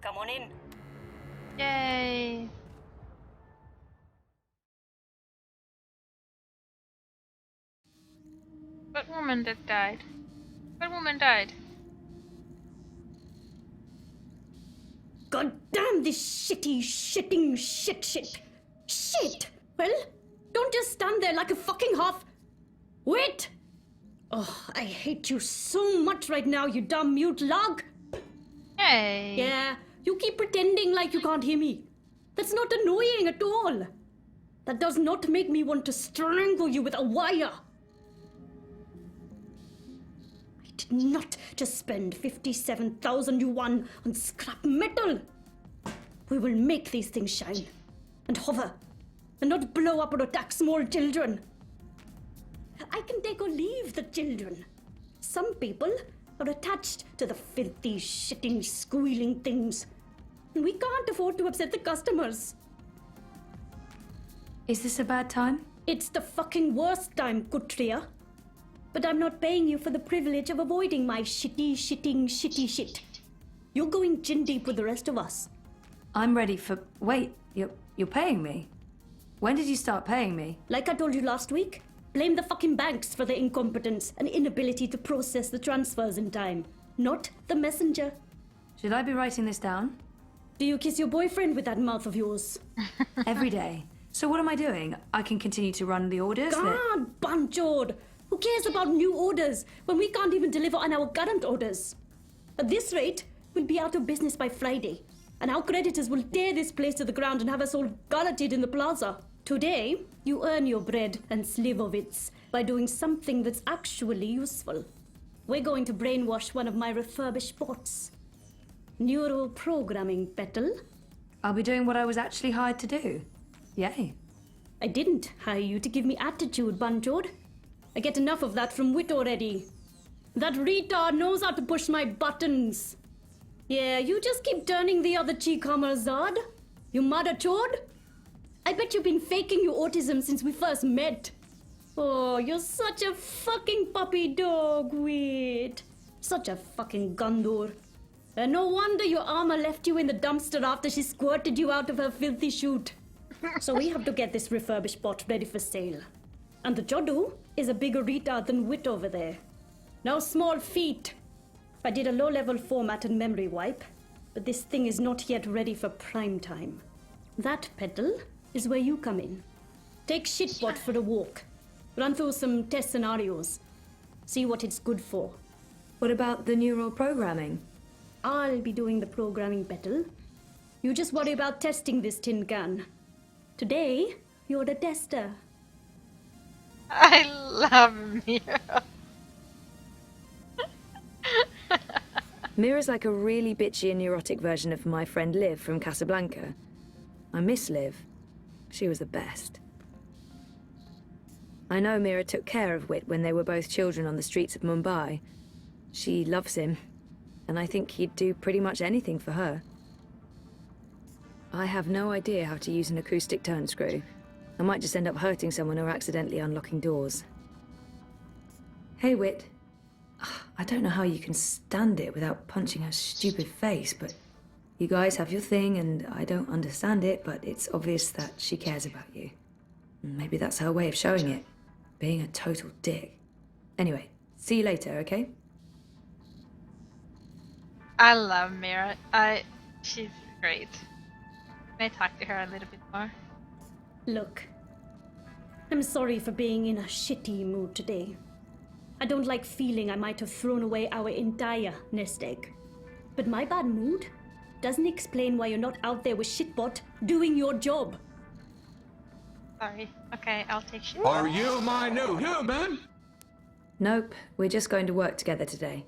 Come on in. Yay. What woman that died? What woman died? God damn this shitting shit. Shit! Well, don't just stand there like a fucking half. Wait! Oh, I hate you so much right now, you dumb mute log. Hey. Yeah, you keep pretending like you can't hear me. That's not annoying at all. That does not make me want to strangle you with a wire. I did not just spend 57,000 yuan on scrap metal. We will make these things shine and hover and not blow up or attack small children. I can take or leave the children. Some people are attached to the filthy, shitting, squealing things. And we can't afford to upset the customers. Is this a bad time? It's the fucking worst time, Kutria. But I'm not paying you for the privilege of avoiding my shitty shit. You're going chin deep with the rest of us. I'm ready for... Wait, you're paying me? When did you start paying me? Like I told you last week, blame the fucking banks for their incompetence and inability to process the transfers in time, not the messenger. Should I be writing this down? Do you kiss your boyfriend with that mouth of yours? Every day. So what am I doing? I can continue to run the orders God, Banchod! Who cares about new orders when we can't even deliver on our current orders? At this rate, we'll be out of business by Friday, and our creditors will tear this place to the ground and have us all gulleted in the plaza. Today, you earn your bread and slivovitz by doing something that's actually useful. We're going to brainwash one of my refurbished bots. Neural programming, Petal. I'll be doing what I was actually hired to do. Yay. I didn't hire you to give me attitude, Banchod. I get enough of that from Wit already. That retard knows how to push my buttons. Yeah, you just keep turning the other cheek, Zard. You mother chode. I bet you've been faking your autism since we first met. Oh, you're such a fucking puppy dog, Wit. Such a fucking Gondor. And no wonder your armor left you in the dumpster after she squirted you out of her filthy chute. So we have to get this refurbished bot ready for sale. And the Jodu is a bigger retard than Wit over there. No small feat. I did a low-level format and memory wipe, but this thing is not yet ready for prime time. That, Petal, is where you come in. Take Shitbot for a walk. Run through some test scenarios. See what it's good for. What about the neural programming? I'll be doing the programming, Petal. You just worry about testing this tin can. Today, you're the tester. I love Mira. Mira's like a really bitchy and neurotic version of my friend Liv from Casablanca. I miss Liv. She was the best. I know Mira took care of Wit when they were both children on the streets of Mumbai. She loves him, and I think he'd do pretty much anything for her. I have no idea how to use an acoustic turn screw. I might just end up hurting someone or accidentally unlocking doors. Hey, Wit. I don't know how you can stand it without punching her stupid face, but you guys have your thing and I don't understand it, but it's obvious that she cares about you. Maybe that's her way of showing it, being a total dick. Anyway, see you later, okay? I love Mira. She's great. Can I talk to her a little bit more? Look, I'm sorry for being in a shitty mood today. I don't like feeling I might have thrown away our entire nest egg. But my bad mood doesn't explain why you're not out there with Shitbot doing your job. Sorry. Okay, I'll take Shitbot. Are you my new human? Nope, we're just going to work together today.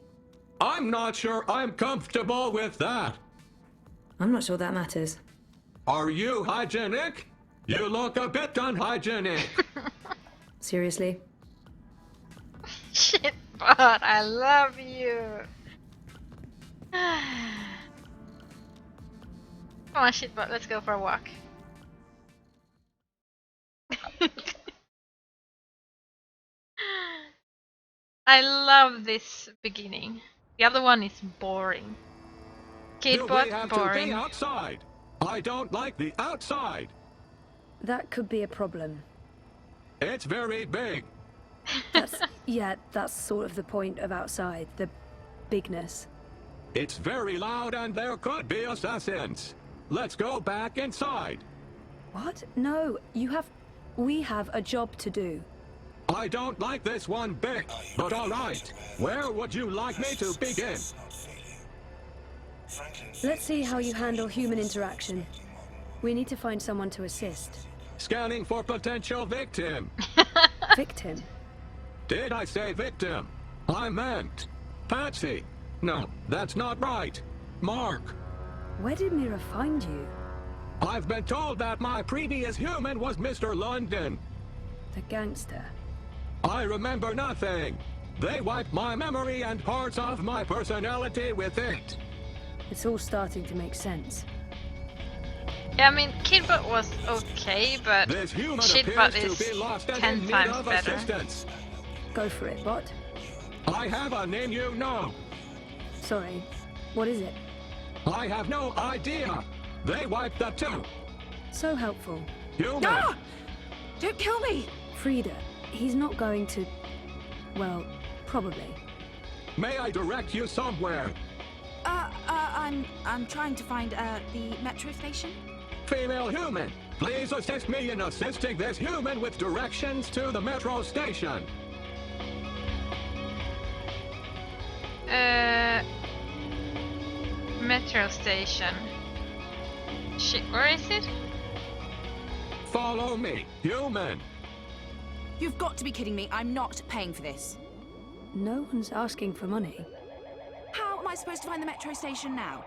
I'm not sure I'm comfortable with that. I'm not sure that matters. Are you hygienic? You look a bit unhygienic. Seriously? Shitbot, I love you. Come on, Shitbot, let's go for a walk. I love this beginning. The other one is boring. Kidbot, We have boring. to be outside. I don't like the outside. That could be a problem. It's very big. Yeah, that's sort of the point of outside, the bigness. It's very loud and there could be assassins. Let's go back inside. What? No, we have a job to do. I don't like this one bit, but all right. Where would you like me to begin? Let's see how you handle human interaction. We need to find someone to assist. Scanning for potential victim. Victim? Did I say victim? I meant Patsy. No, that's not right. Mark. Where did Mira find you? I've been told that my previous human was Mr. London. The gangster. I remember nothing. They wiped my memory and parts of my personality with it. It's all starting to make sense. Yeah, I mean, Kidbot was okay, but This human Shitbot appears is to be lost and 10 in need times of better. assistance. Go for it, bot. I have a name you know. Sorry, what is it? I have no idea. They wiped the two. So helpful. Human. Ah! Don't kill me! Frida, he's not going to... well, probably. May I direct you somewhere? I'm trying to find, the metro station. Female human, please assist me in assisting this human with directions to the metro station. Metro station. Shit, where is it? Follow me, human. You've got to be kidding me. I'm not paying for this. No one's asking for money. How am I supposed to find the metro station now?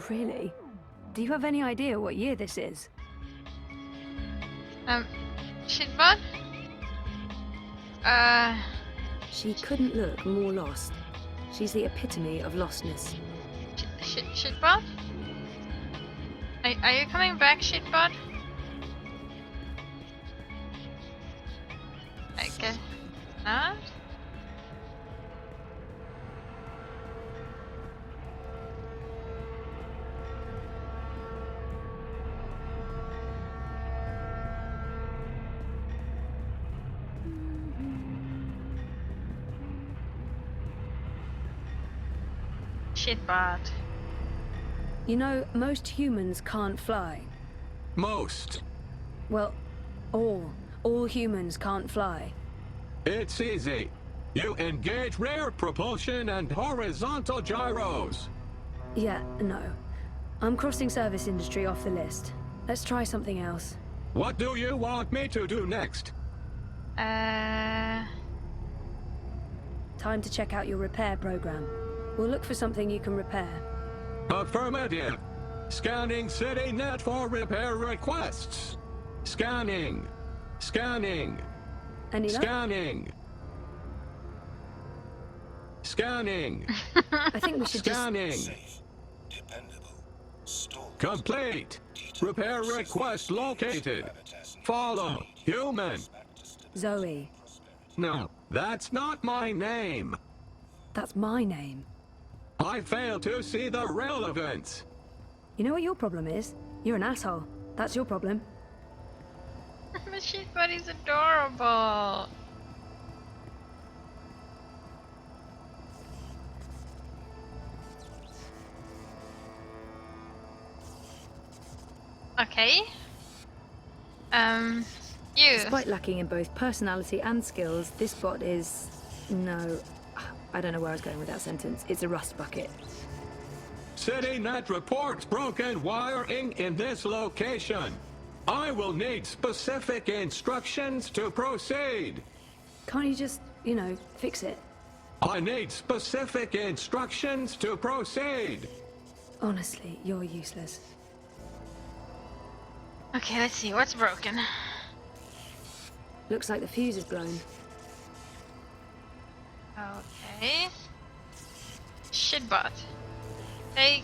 Really? Do you have any idea what year this is? Shitbot? She couldn't look more lost. She's the epitome of lostness. Shitbot? Are you coming back, Shitbot? I guess not. Shitbot. You know, most humans can't fly. Most. Well, all humans can't fly. It's easy. You engage rear propulsion and horizontal gyros. Yeah, no. I'm crossing service industry off the list. Let's try something else. What do you want me to do next? Time to check out your repair program. We'll look for something you can repair. Affirmative. Scanning CityNet for repair requests. Scanning. Scanning. Any luck? Scanning. Scanning. I think we should Scanning. Complete. Repair request located. Follow. Human. Zoe. No, that's not my name. That's my name. I fail to see the relevance. You know what your problem is? You're an asshole. That's your problem. But Shitbot is adorable. Okay. You. Despite lacking in both personality and skills, this bot is... no... I don't know where I was going with that sentence. It's a rust bucket. CityNet reports broken wiring in this location. I will need specific instructions to proceed. Can't you just, you know, fix it? I need specific instructions to proceed. Honestly, you're useless. Okay, let's see. What's broken? Looks like the fuse is blown. Okay. Shitbot. Take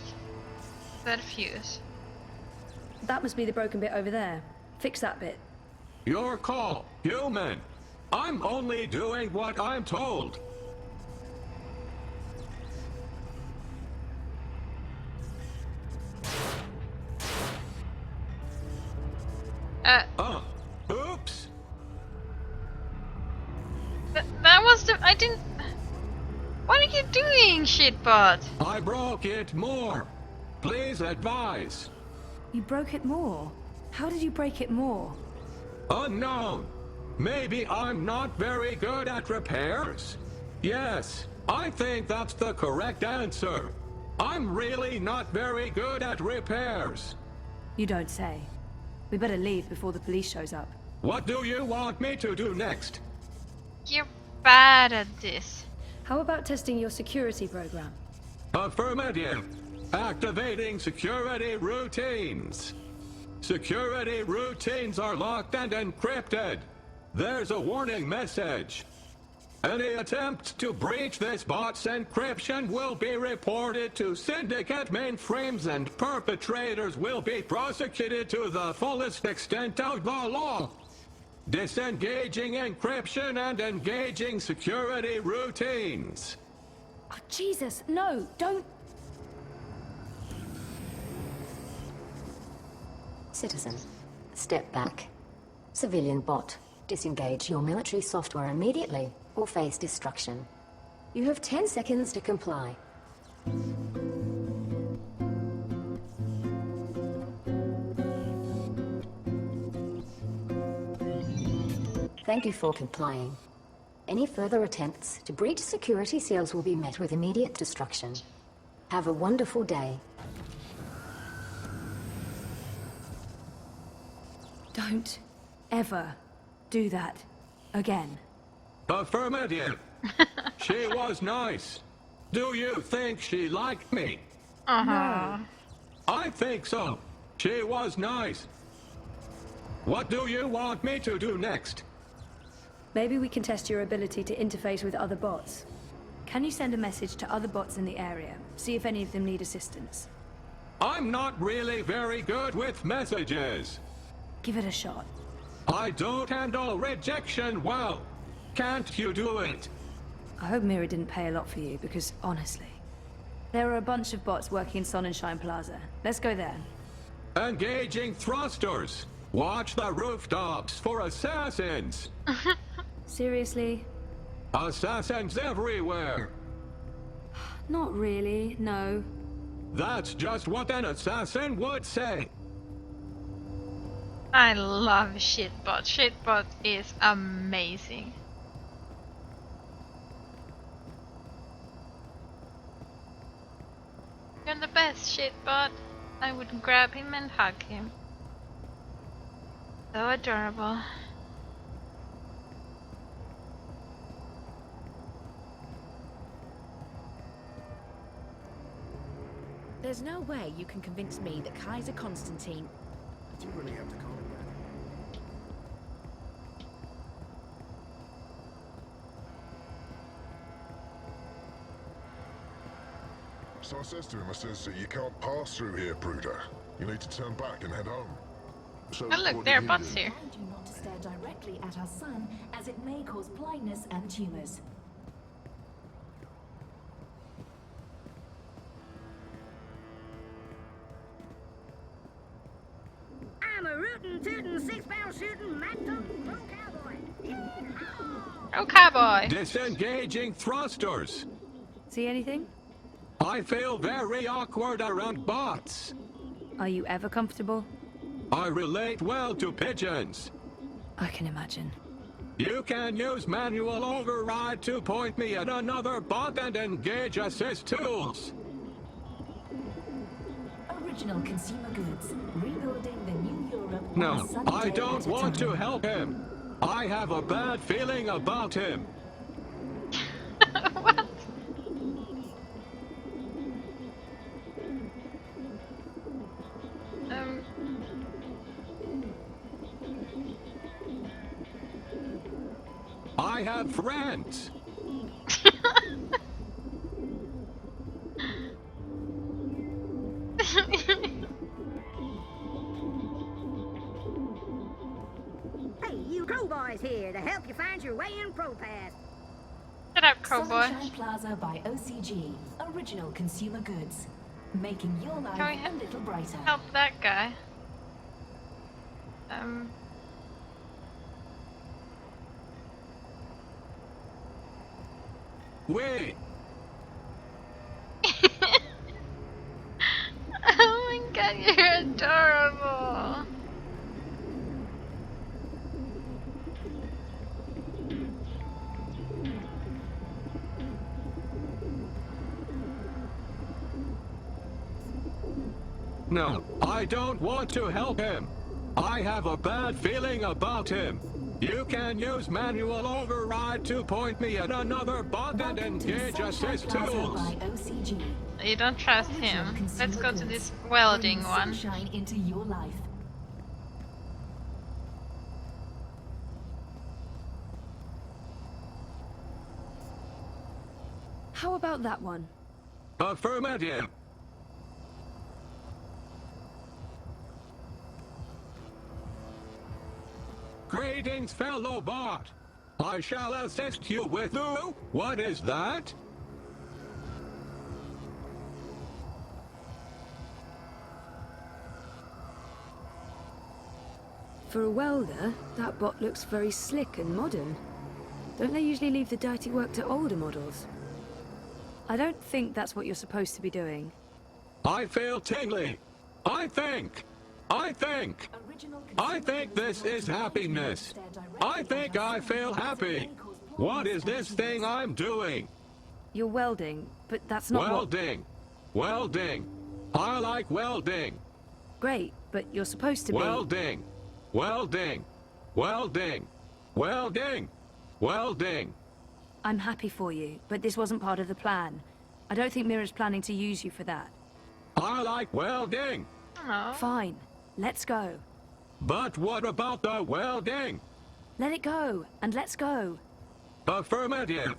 that fuse. That must be the broken bit over there. Fix that bit. Your call, human. I'm only doing what I'm told. Oops. That was the... I didn't... What are you doing, Shitbot? I broke it more. Please advise. You broke it more? How did you break it more? Unknown. Maybe I'm not very good at repairs? Yes, I think that's the correct answer. I'm really not very good at repairs. You don't say. We better leave before the police shows up. What do you want me to do next? You're bad at this. How about testing your security program? Affirmative. Activating security routines. Security routines are locked and encrypted. There's a warning message. Any attempt to breach this bot's encryption will be reported to Syndicate mainframes and perpetrators will be prosecuted to the fullest extent of the law. Disengaging encryption and engaging security routines. Oh, Jesus, no, don't. Citizen, step back. Civilian bot, disengage your military software immediately or face destruction. You have 10 seconds to comply. Thank you for complying. Any further attempts to breach security seals will be met with immediate destruction. Have a wonderful day. Don't ever do that again. Affirmative. She was nice. Do you think she liked me? Uh-huh. I think so. She was nice. What do you want me to do next? Maybe we can test your ability to interface with other bots. Can you send a message to other bots in the area? See if any of them need assistance. I'm not really very good with messages. Give it a shot. I don't handle rejection well. Can't you do it? I hope Mira didn't pay a lot for you, because honestly, there are a bunch of bots working in Sonnenschein Plaza. Let's go there. Engaging thrusters. Watch the rooftops for assassins. Seriously? Assassins everywhere. Not really, no. That's just what an assassin would say. I love Shitbot. Shitbot is amazing. You're the best, Shitbot. I would grab him and hug him. So adorable. There's no way you can convince me that Kaiser Constantine... You really have to call it that. So I says to him, I says, you can't pass through here, Bruder. You need to turn back and head home. So Oh look, what there are did he bots do? here. Told you not to stare directly at our sun, as it may cause blindness and tumors. I'm a rootin', tootin', 6-barrel shootin', mad-totin', pro cowboy. Oh, cowboy. Disengaging thrusters. See anything? I feel very awkward around bots. Are you ever comfortable? I relate well to pigeons. I can imagine. You can use manual override to point me at another bot and engage assist tools. Original consumer goods, rebuilding the new Europe. on a No, sunny I day don't at a want to time. help him. I have a bad feeling about him. What? I have friends. Hey, you crowboys here to help you find your way in ProPass. Shut up, cowboy. Sunshine Plaza by OCG. Original consumer goods. Making your life Can we a little brighter. help that guy? Wait. Oh my god, you're adorable. No, I don't want to help him. I have a bad feeling about him. You can use manual override to point me at another bot and engage assist tools. By OCG. You don't trust him. Let's go to this welding one. Sunshine into your life. How about that one? Affirmative. Great Greetings, fellow bot. I shall assist you with... What is that? For a welder, that bot looks very slick and modern. Don't they usually leave the dirty work to older models? I don't think that's what you're supposed to be doing. I feel tingly. I think this is happiness. I think I feel happy. What is this thing I'm doing? You're welding, but that's not Welding. Welding. I like welding. Great, but you're supposed to be... Welding. Welding. Welding. Welding. Welding. I'm happy for you, but this wasn't part of the plan. I don't think Mira's planning to use you for that. I like welding. Fine. Let's go. But what about the welding? Let it go, and let's go. Affirmative.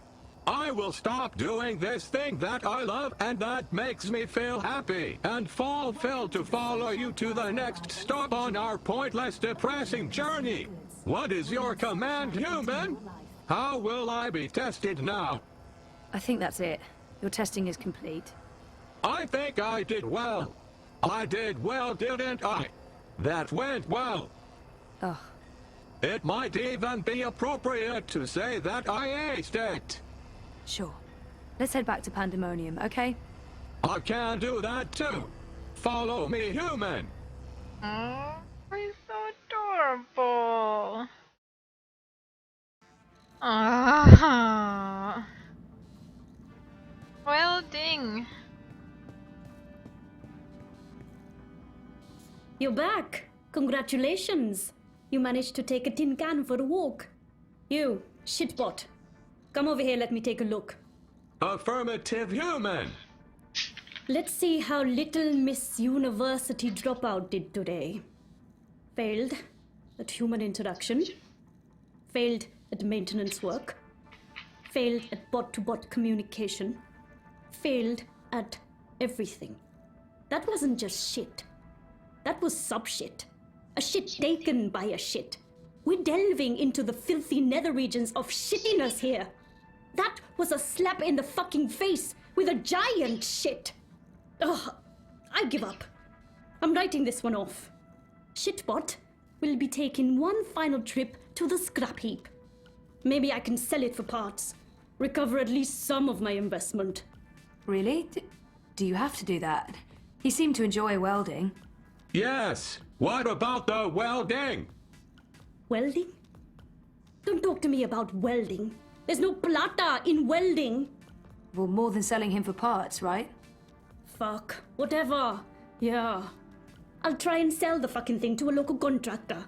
I will stop doing this thing that I love and that makes me feel happy, and fulfill to follow you to the next stop on our pointless, depressing journey. What is your command, human? How will I be tested now? I think that's it. Your testing is complete. I think I did well. I did well, didn't I? That went well. Ugh. It might even be appropriate to say that I aced it. Sure. Let's head back to Pandemonium, okay? I can do that too. Follow me, human. Oh, he's so adorable. Ah. Welding. You're back. Congratulations. You managed to take a tin can for a walk. You, shitbot. Come over here, let me take a look. Affirmative, human. Let's see how little Miss University dropout did today. Failed at human interaction. Failed at maintenance work. Failed at bot-to-bot communication. Failed at everything. That wasn't just shit. That was sub-shit. A shit taken by a shit. We're delving into the filthy nether regions of shittiness here. That was a slap in the fucking face with a giant shit. Ugh, I give up. I'm writing this one off. Shitbot will be taking one final trip to the scrap heap. Maybe I can sell it for parts. Recover at least some of my investment. Really? Do you have to do that? He seemed to enjoy welding. Yes. What about the welding? Welding? Don't talk to me about welding. There's no plata in welding. Well, more than selling him for parts, right? Fuck. Whatever. Yeah. I'll try and sell the fucking thing to a local contractor.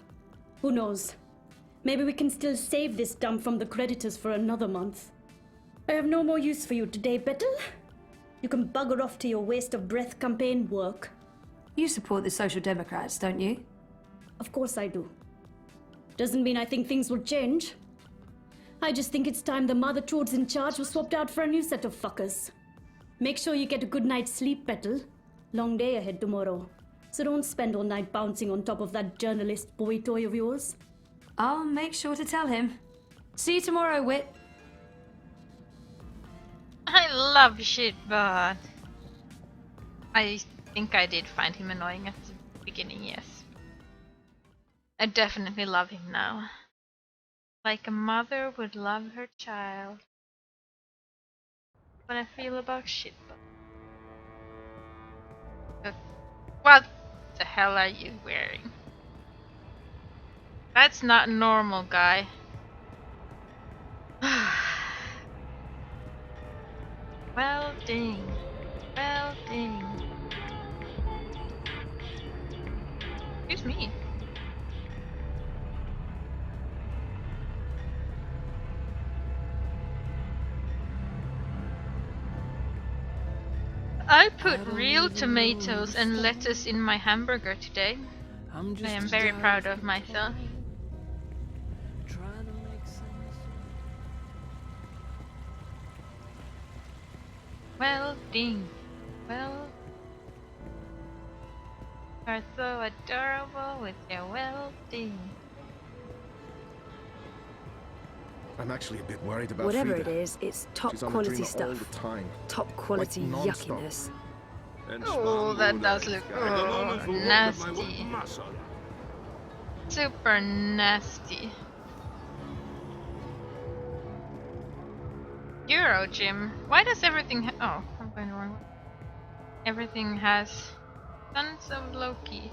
Who knows? Maybe we can still save this dump from the creditors for another month. I have no more use for you today, Bettel. You can bugger off to your waste of breath campaign work. You support the Social Democrats, don't you? Of course I do. Doesn't mean I think things will change. I just think it's time the mother trodes in charge was swapped out for a new set of fuckers. Make sure you get a good night's sleep, Bettel. Long day ahead tomorrow. So don't spend all night bouncing on top of that journalist boy toy of yours. I'll make sure to tell him. See you tomorrow, Wit. I love shitbot. I think I did find him annoying at the beginning, yes. I definitely love him now. Like a mother would love her child. What I feel about shitbot. What the hell are you wearing? That's not normal, guy. Welding. Welding. Excuse me. I put real tomatoes and lettuce in my hamburger today. I am very proud of myself. Welding. Well, you are so adorable with your welding. I'm actually a bit worried about Whatever Frida. it is, it's top She's on the quality dreamer all stuff. the time. Top quality non-stop. yuckiness. Oh, that does look nasty. Super nasty. Euro gym. Why does everything oh, I'm going the wrong way. Everything has tons of Loki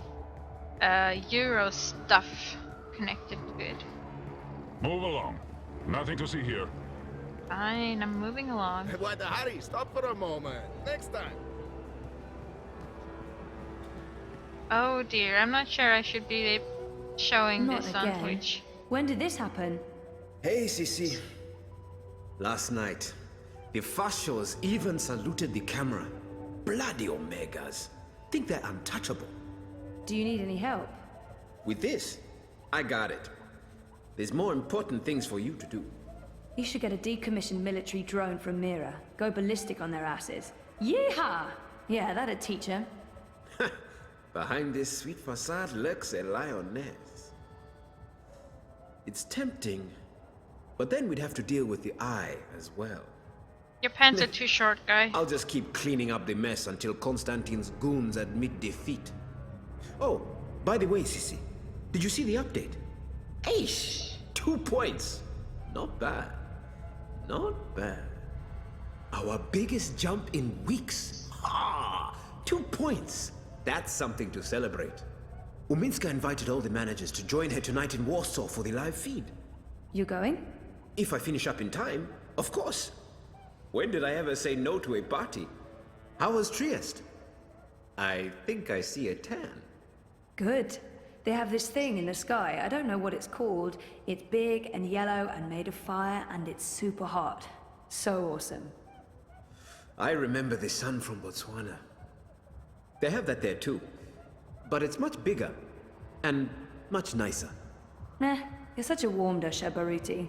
Euro stuff connected to it. Move along. Nothing to see here. Fine, I'm moving along. Why the hurry? Stop for a moment. Next time. Oh dear, I'm not sure I should be showing Not this again. on Twitch. When did this happen? Hey, Sissy. Last night, the Fashos even saluted the camera. Bloody Omegas. Think they're untouchable. Do you need any help? With this, I got it. There's more important things for you to do. You should get a decommissioned military drone from Mira. Go ballistic on their asses. Yeehaw! Yeah, that'd teach him. Behind this sweet facade lurks a lioness. It's tempting, but then we'd have to deal with the eye as well. Your pants are too short, guy. I'll just keep cleaning up the mess until Constantine's goons admit defeat. Oh, by the way, Sissy, did you see the update? Aish! 2 points! Not bad. Not bad. Our biggest jump in weeks. Ah! 2 points! That's something to celebrate. Uminska invited all the managers to join her tonight in Warsaw for the live feed. You going? If I finish up in time, of course. When did I ever say no to a party? How was Trieste? I think I see a tan. Good. They have this thing in the sky. I don't know what it's called. It's big and yellow and made of fire, and it's super hot. So awesome. I remember the sun from Botswana. They have that there too. But it's much bigger. And much nicer. Nah, you're such a warm dusher, Baruti.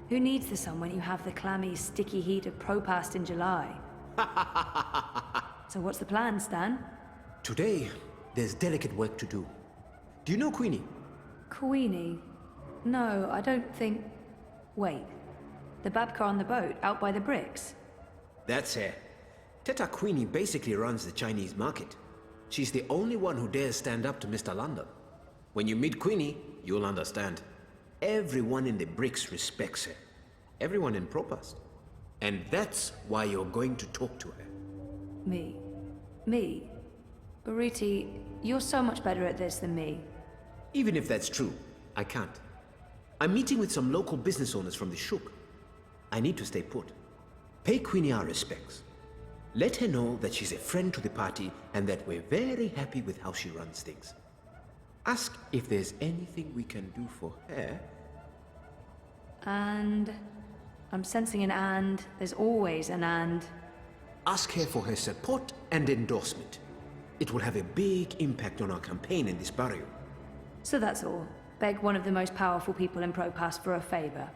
Who needs the sun when you have the clammy, sticky heat of Propast in July? So what's the plan, Stan? Today, there's delicate work to do. Do you know Queenie? Queenie? No, I don't think... Wait. The Babka on the boat, out by the bricks? That's her. Teta Queenie basically runs the Chinese market. She's the only one who dares stand up to Mr. London. When you meet Queenie, you'll understand. Everyone in the bricks respects her. Everyone in Propast. And that's why you're going to talk to her. Me? Baruti, you're so much better at this than me. Even if that's true, I can't. I'm meeting with some local business owners from the Shuk. I need to stay put. Pay Queenie our respects. Let her know that she's a friend to the party and that we're very happy with how she runs things. Ask if there's anything we can do for her. And... I'm sensing an and. There's always an and. Ask her for her support and endorsement. It will have a big impact on our campaign in this barrio. So that's all. Beg one of the most powerful people in Propass for a favor.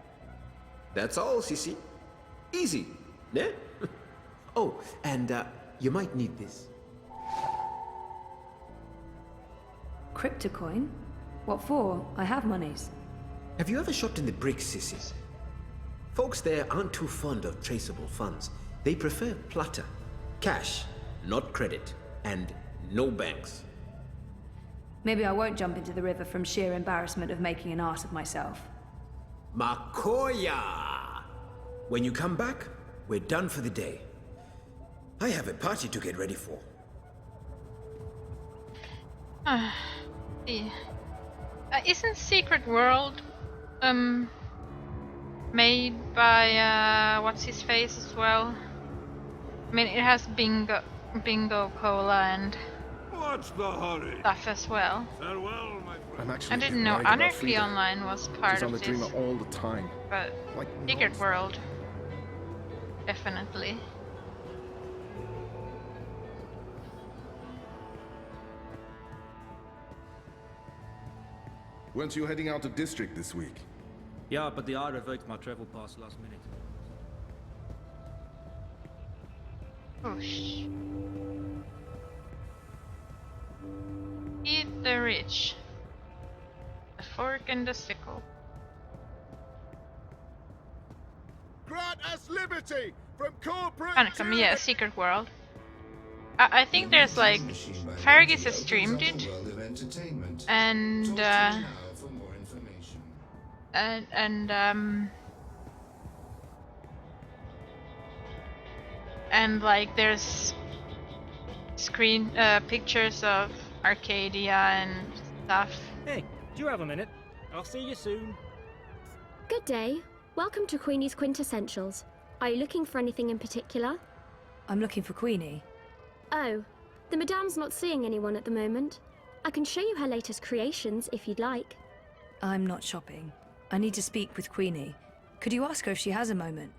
That's all, Sissy. Easy, ne? Oh, and you might need this. Cryptocoin? What for? I have monies. Have you ever shopped in the bricks, Sissy? Folks there aren't too fond of traceable funds. They prefer plata. Cash, not credit. And no banks. Maybe I won't jump into the river from sheer embarrassment of making an ass of myself. Makoya! When you come back, we're done for the day. I have a party to get ready for. See. Isn't Secret World made by what's his face as well? I mean, it has Bingo Cola and What's the hurry? stuff as well. Farewell, my friend. I'm actually I a bit didn't know worried about Anarchy Frida. Online was part She's on of the this, dreamer all the time. but Like Secret non-stop. World, definitely. Weren't you heading out to District this week? Yeah, but the eye revoked my travel pass last minute. Oh sh. Eat the rich. The fork and the sickle. liberty from corporate Anakam, yeah, secret world. I think there's like Farragus has streamed it, and and like there's screen pictures of Arcadia and stuff. Hey, do you have a minute? I'll see you soon. Good day. Welcome to Queenie's Quintessentials. Are you looking for anything in particular? I'm looking for Queenie. Oh, the Madame's not seeing anyone at the moment. I can show you her latest creations if you'd like. I'm not shopping. I need to speak with Queenie. Could you ask her if she has a moment?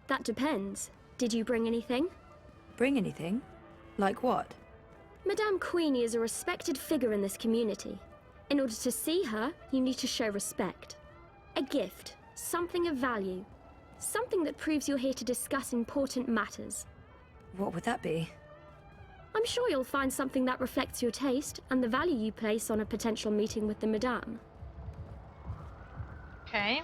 That depends. Did you bring anything? Bring anything? Like what? Madame Queenie is a respected figure in this community. In order to see her, you need to show respect. A gift, something of value. Something that proves you're here to discuss important matters. What would that be? I'm sure you'll find something that reflects your taste and the value you place on a potential meeting with the Madame. Okay.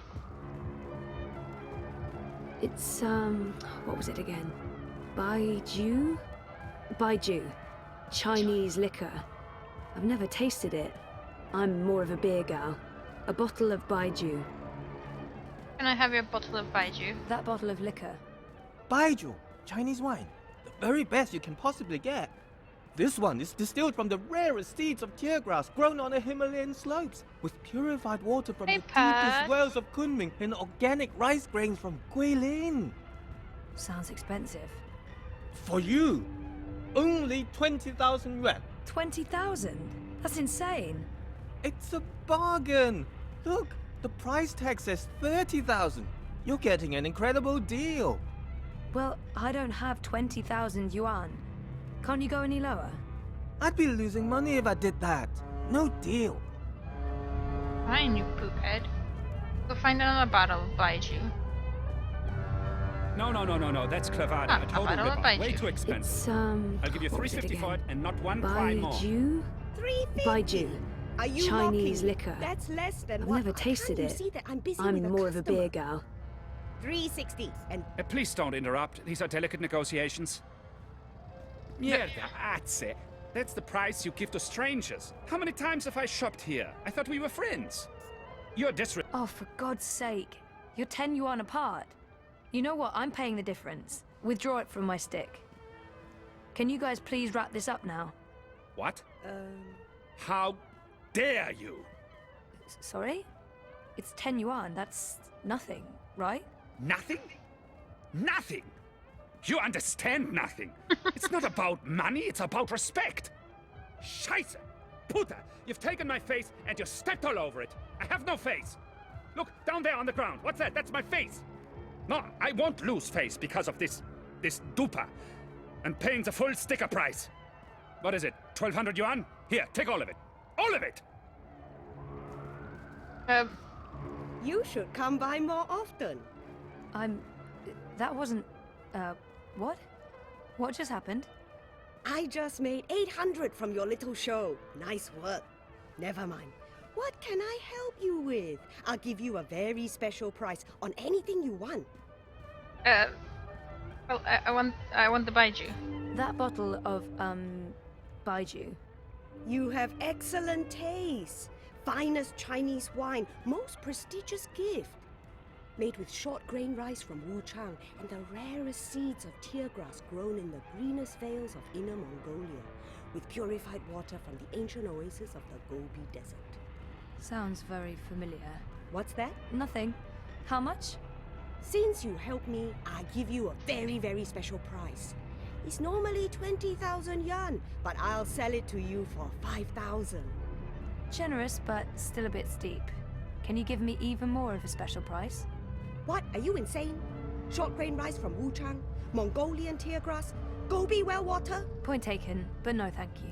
It's, what was it again? Baiju? Baiju. Chinese liquor. I've never tasted it. I'm more of a beer gal. A bottle of Baiju. Can I have your bottle of Baiju? That bottle of liquor. Baiju, Chinese wine. The very best you can possibly get. This one is distilled from the rarest seeds of tear grass grown on the Himalayan slopes, with purified water from the deepest wells of Kunming and organic rice grains from Guilin. Sounds expensive. For you, only 20,000 yuan. 20,000? That's insane. It's a bargain. Look, the price tag says 30,000. You're getting an incredible deal. Well, I don't have 20,000 yuan. Can't you go any lower? I'd be losing money if I did that. No deal. Fine, you poophead. Go find another bottle of Baiju. No, that's Clavada. Ah, A total bottle of rip-off. Baiju. Way too expensive. It's, I'll give you what was it 350 for it again? and not one crime more. Baiju? 350. Baiju. Are you Chinese mocking? liquor. That's less than I've what. never tasted Can't it. you see that I'm busy I'm with a more of a customer? beer gal. 360 and Please don't interrupt. These are delicate negotiations. Yeah, that's it. That's the price you give to strangers. How many times have I shopped here? I thought we were friends. You're Oh, for God's sake. You're 10 yuan apart. You know what? I'm paying the difference. Withdraw it from my stick. Can you guys please wrap this up now? What? How dare you? Sorry? It's 10 yuan. That's nothing, right? Nothing? Nothing? You understand nothing. It's not about money, it's about respect. Scheiße! Puta! You've taken my face and you stepped all over it. I have no face. Look, down there on the ground. What's that? That's my face. No, I won't lose face because of this duper. And paying the full sticker price. What is it? 1,200 yuan? Here, take all of it. All of it! you should come by more often. That wasn't... what? What just happened? I just made 800 from your little show. Nice work. Never mind. What can I help you with? I'll give you a very special price on anything you want. Well, I want the Baiju. That bottle of, Baiju. You have excellent taste. Finest Chinese wine, most prestigious gift. Made with short grain rice from Wuchang and the rarest seeds of tear grass grown in the greenest vales of Inner Mongolia, with purified water from the ancient oasis of the Gobi Desert. Sounds very familiar. What's that? Nothing. How much? Since you helped me, I give you a very, very special price. It's normally 20,000 yuan, but I'll sell it to you for 5,000. Generous, but still a bit steep. Can you give me even more of a special price? What? Are you insane? Short grain rice from Wuchang, Mongolian tear grass, Gobi well water? Point taken, but no thank you.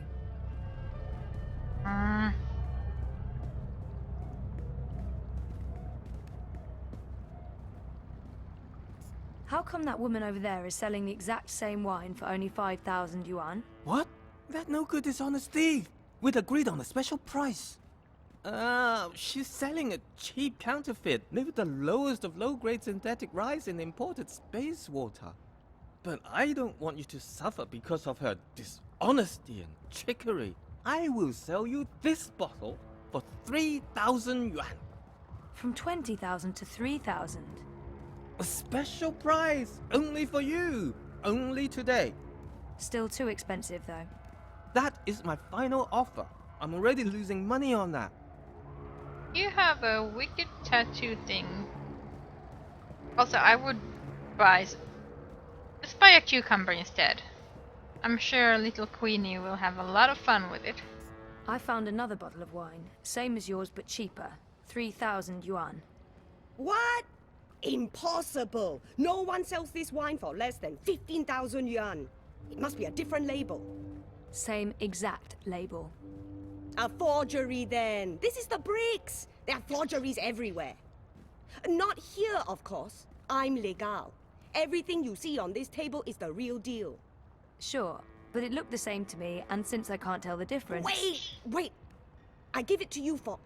How come that woman over there is selling the exact same wine for only 5,000 yuan? What? That no good dishonest thief. We'd agreed on a special price. She's selling a cheap counterfeit made with the lowest of low-grade synthetic rice and imported space water. But I don't want you to suffer because of her dishonesty and trickery. I will sell you this bottle for 3,000 yuan. From 20,000 to 3,000. A special price, only for you, only today. Still too expensive, though. That is my final offer. I'm already losing money on that. You have a wicked tattoo thing. Also, I would buy... Let's buy a cucumber instead. I'm sure little Queenie will have a lot of fun with it. I found another bottle of wine. Same as yours, but cheaper. 3,000 yuan. What? Impossible! No one sells this wine for less than 15,000 yuan. It must be a different label. Same exact label. A forgery then. This is the bricks. There are forgeries everywhere. Not here, of course. I'm legal. Everything you see on this table is the real deal. Sure, but it looked the same to me, and since I can't tell the difference... Wait! I give it to you for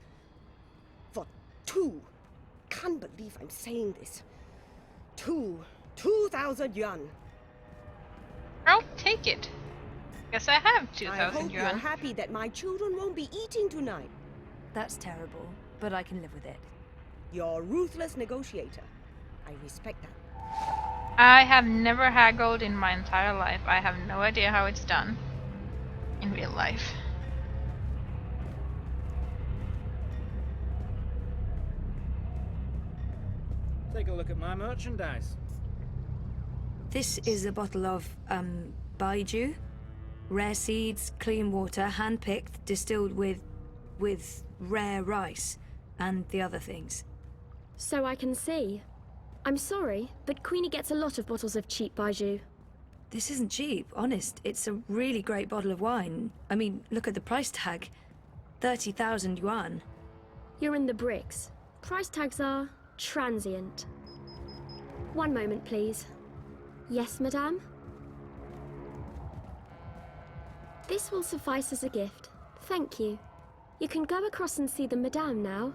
2. Can't believe I'm saying this. 2,000 yuan. I'll take it. Guess I have 2,000 I hope yuan. you're happy that my children won't be eating tonight. That's terrible, but I can live with it. You're a ruthless negotiator. I respect that. I have never haggled in my entire life. I have no idea how it's done in real life. Take a look at my merchandise. This is a bottle of, baijiu. Rare seeds, clean water, hand-picked, distilled with rare rice, and the other things. So I can see. I'm sorry, but Queenie gets a lot of bottles of cheap baijiu. This isn't cheap, honest. It's a really great bottle of wine. I mean, look at the price tag. 30,000 yuan. You're in the bricks. Price tags are transient. One moment, please. Yes, madame? This will suffice as a gift. Thank you. You can go across and see the madame now.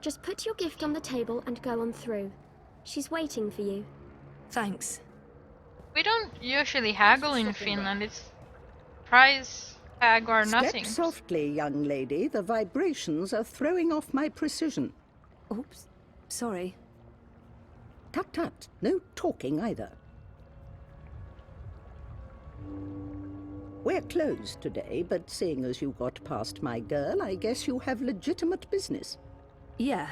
Just put your gift on the table and go on through. She's waiting for you. Thanks. We don't usually haggle in Finland. It's price tag or nothing. Step softly, young lady. The vibrations are throwing off my precision. Oops. Sorry. Tut tut. No talking either. We're closed today, but seeing as you got past my girl, I guess you have legitimate business. Yeah.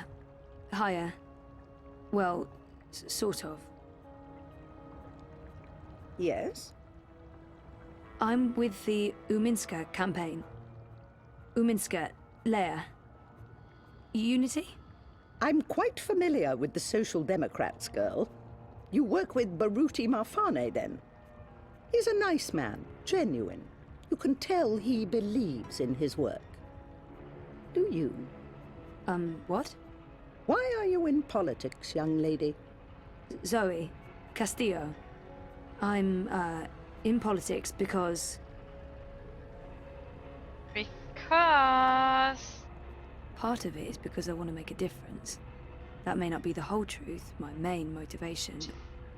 Hiya. Well, sort of. Yes? I'm with the Uminska campaign. Uminska, Leia. Unity? I'm quite familiar with the Social Democrats, girl. You work with Baruti Marfane, then? He's a nice man, genuine. You can tell he believes in his work. Do you? What? Why are you in politics, young lady? Zoe Castillo. I'm, in politics because... Because... Part of it is because I want to make a difference. That may not be the whole truth, my main motivation,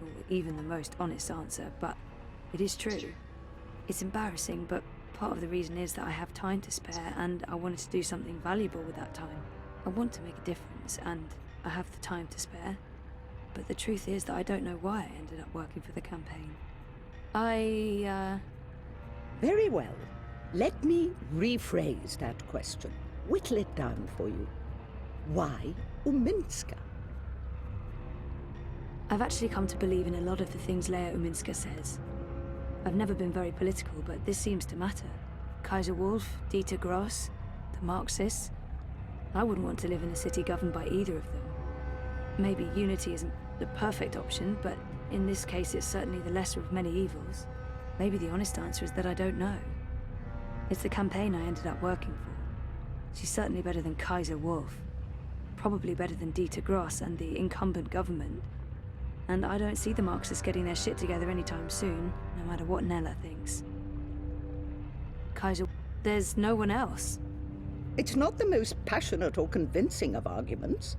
or even the most honest answer, but it is true. It's embarrassing, but part of the reason is that I have time to spare, and I wanted to do something valuable with that time. I want to make a difference, and I have the time to spare. But the truth is that I don't know why I ended up working for the campaign. Very well. Let me rephrase that question. Whittle it down for you. Why Uminska? I've actually come to believe in a lot of the things Leia Uminska says. I've never been very political, but this seems to matter. Kaiser Wolf, Dieter Gross, the Marxists. I wouldn't want to live in a city governed by either of them. Maybe unity isn't the perfect option, but in this case it's certainly the lesser of many evils. Maybe the honest answer is that I don't know. It's the campaign I ended up working for. She's certainly better than Kaiser Wolf. Probably better than Dieter Gross and the incumbent government. And I don't see the Marxists getting their shit together anytime soon, no matter what Nella thinks. Kaiser... There's no one else. It's not the most passionate or convincing of arguments.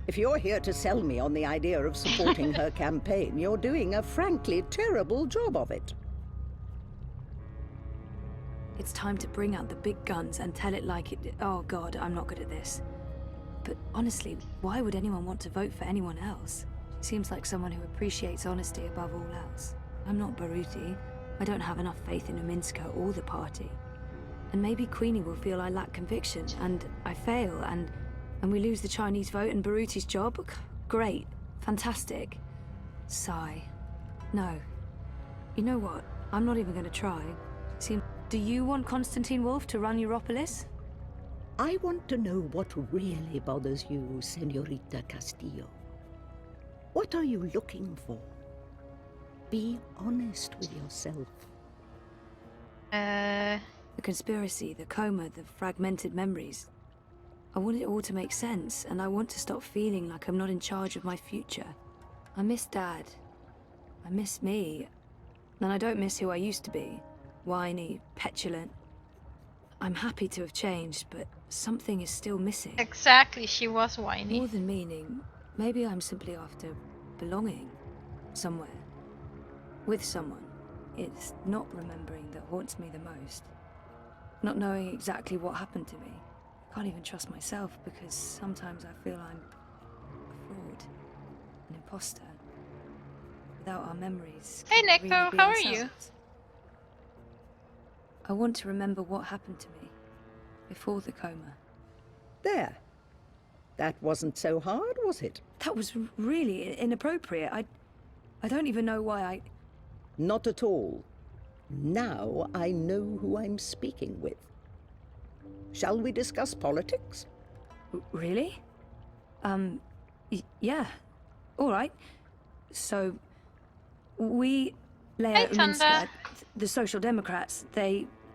If you're here to sell me on the idea of supporting her campaign, you're doing a frankly terrible job of it. It's time to bring out the big guns and tell it like it... Oh God, I'm not good at this. But honestly, why would anyone want to vote for anyone else? She seems like someone who appreciates honesty above all else. I'm not Baruti. I don't have enough faith in Uminska or the party. And maybe Queenie will feel I lack conviction, and I fail, and we lose the Chinese vote and Baruti's job? Great. Fantastic. Sigh. No. You know what? I'm not even going to try. Do you want Constantine Wolf to run Europolis? I want to know what really bothers you, Senorita Castillo. What are you looking for? Be honest with yourself. The conspiracy, the coma, the fragmented memories. I want it all to make sense, and I want to stop feeling like I'm not in charge of my future. I miss Dad. I miss me. And I don't miss who I used to be. Whiny, petulant. I'm happy to have changed, but something is still missing. Exactly, she was whiny. More than meaning, maybe I'm simply after belonging somewhere. With someone. It's not remembering that haunts me the most. Not knowing exactly what happened to me. I can't even trust myself because sometimes I feel I'm a fraud, an imposter. Without our memories. Hey can't Neko, really be how are you? ourselves. I want to remember what happened to me before the coma. There. That wasn't so hard, was it? That was really inappropriate. I don't even know why I... Not at all. Now I know who I'm speaking with. Shall we discuss politics? Really? Yeah. All right. So, we... Leia Uminska, the Social Democrats,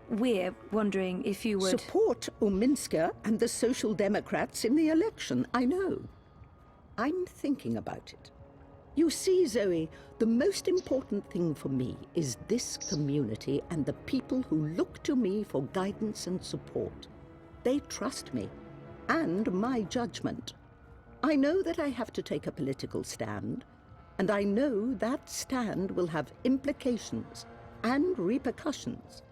we're wondering if you would... Support Uminska and the Social Democrats in the election, I know. I'm thinking about it. You see, Zoe, the most important thing for me is this community and the people who look to me for guidance and support. They trust me, and my judgment. I know that I have to take a political stand, and I know that stand will have implications and repercussions.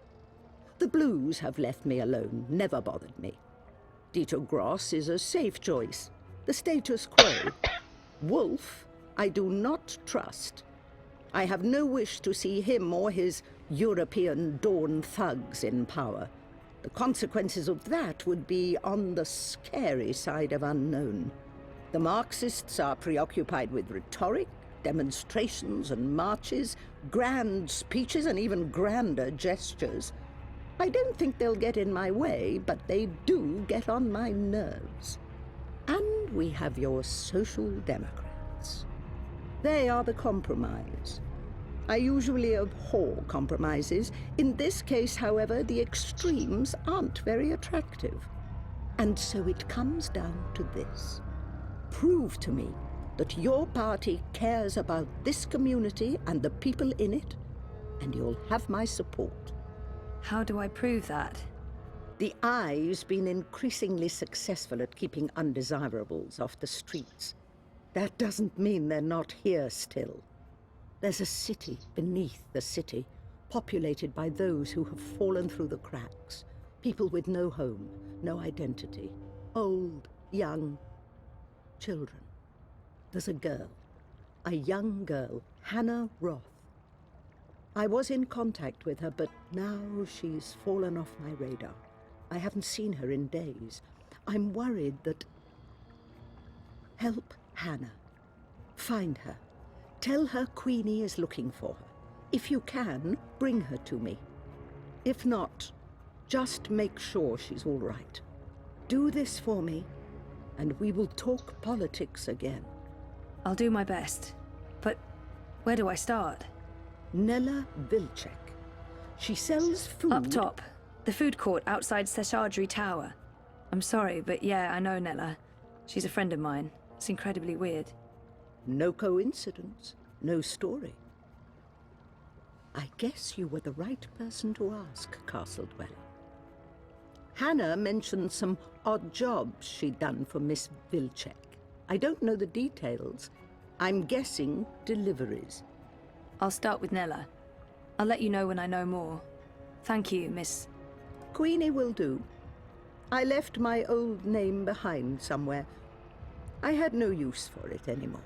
The Blues have left me alone, never bothered me. Dieter Gross is a safe choice, the status quo. Wolf, I do not trust. I have no wish to see him or his European Dawn thugs in power. The consequences of that would be on the scary side of unknown. The Marxists are preoccupied with rhetoric, demonstrations and marches, grand speeches and even grander gestures. I don't think they'll get in my way, but they do get on my nerves. And we have your Social Democrats. They are the compromise. I usually abhor compromises. In this case, however, the extremes aren't very attractive. And so it comes down to this. Prove to me that your party cares about this community and the people in it, and you'll have my support. How do I prove that? The Eye's been increasingly successful at keeping undesirables off the streets. That doesn't mean they're not here still. There's a city beneath the city, populated by those who have fallen through the cracks. People with no home, no identity. Old, young, children. There's a girl, a young girl, Hannah Roth. I was in contact with her, but now she's fallen off my radar. I haven't seen her in days. I'm worried that... Help Hannah. Find her. Tell her Queenie is looking for her. If you can, bring her to me. If not, just make sure she's all right. Do this for me, and we will talk politics again. I'll do my best. But where do I start? Nella Vilcek. She sells food... Up top. The food court outside Seshadri Tower. I'm sorry, but yeah, I know Nella. She's a friend of mine. It's incredibly weird. No coincidence. No story. I guess you were the right person to ask, Castle Dweller. Hannah mentioned some odd jobs she'd done for Miss Vilcek. I don't know the details. I'm guessing deliveries. I'll start with Nella. I'll let you know when I know more. Thank you, Miss... Queenie will do. I left my old name behind somewhere. I had no use for it anymore.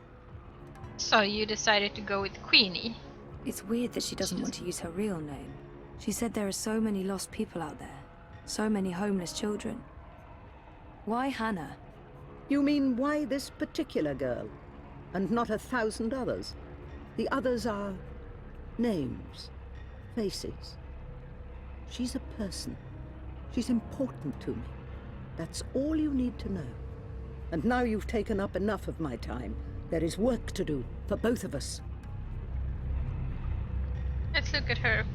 So you decided to go with Queenie? It's weird that she doesn't want to use her real name. She said there are so many lost people out there. So many homeless children. Why Hannah? You mean why this particular girl? And not 1,000 others? The others are... names. Faces. She's a person. She's important to me. That's all you need to know. And now you've taken up enough of my time. There is work to do for both of us. Let's look at her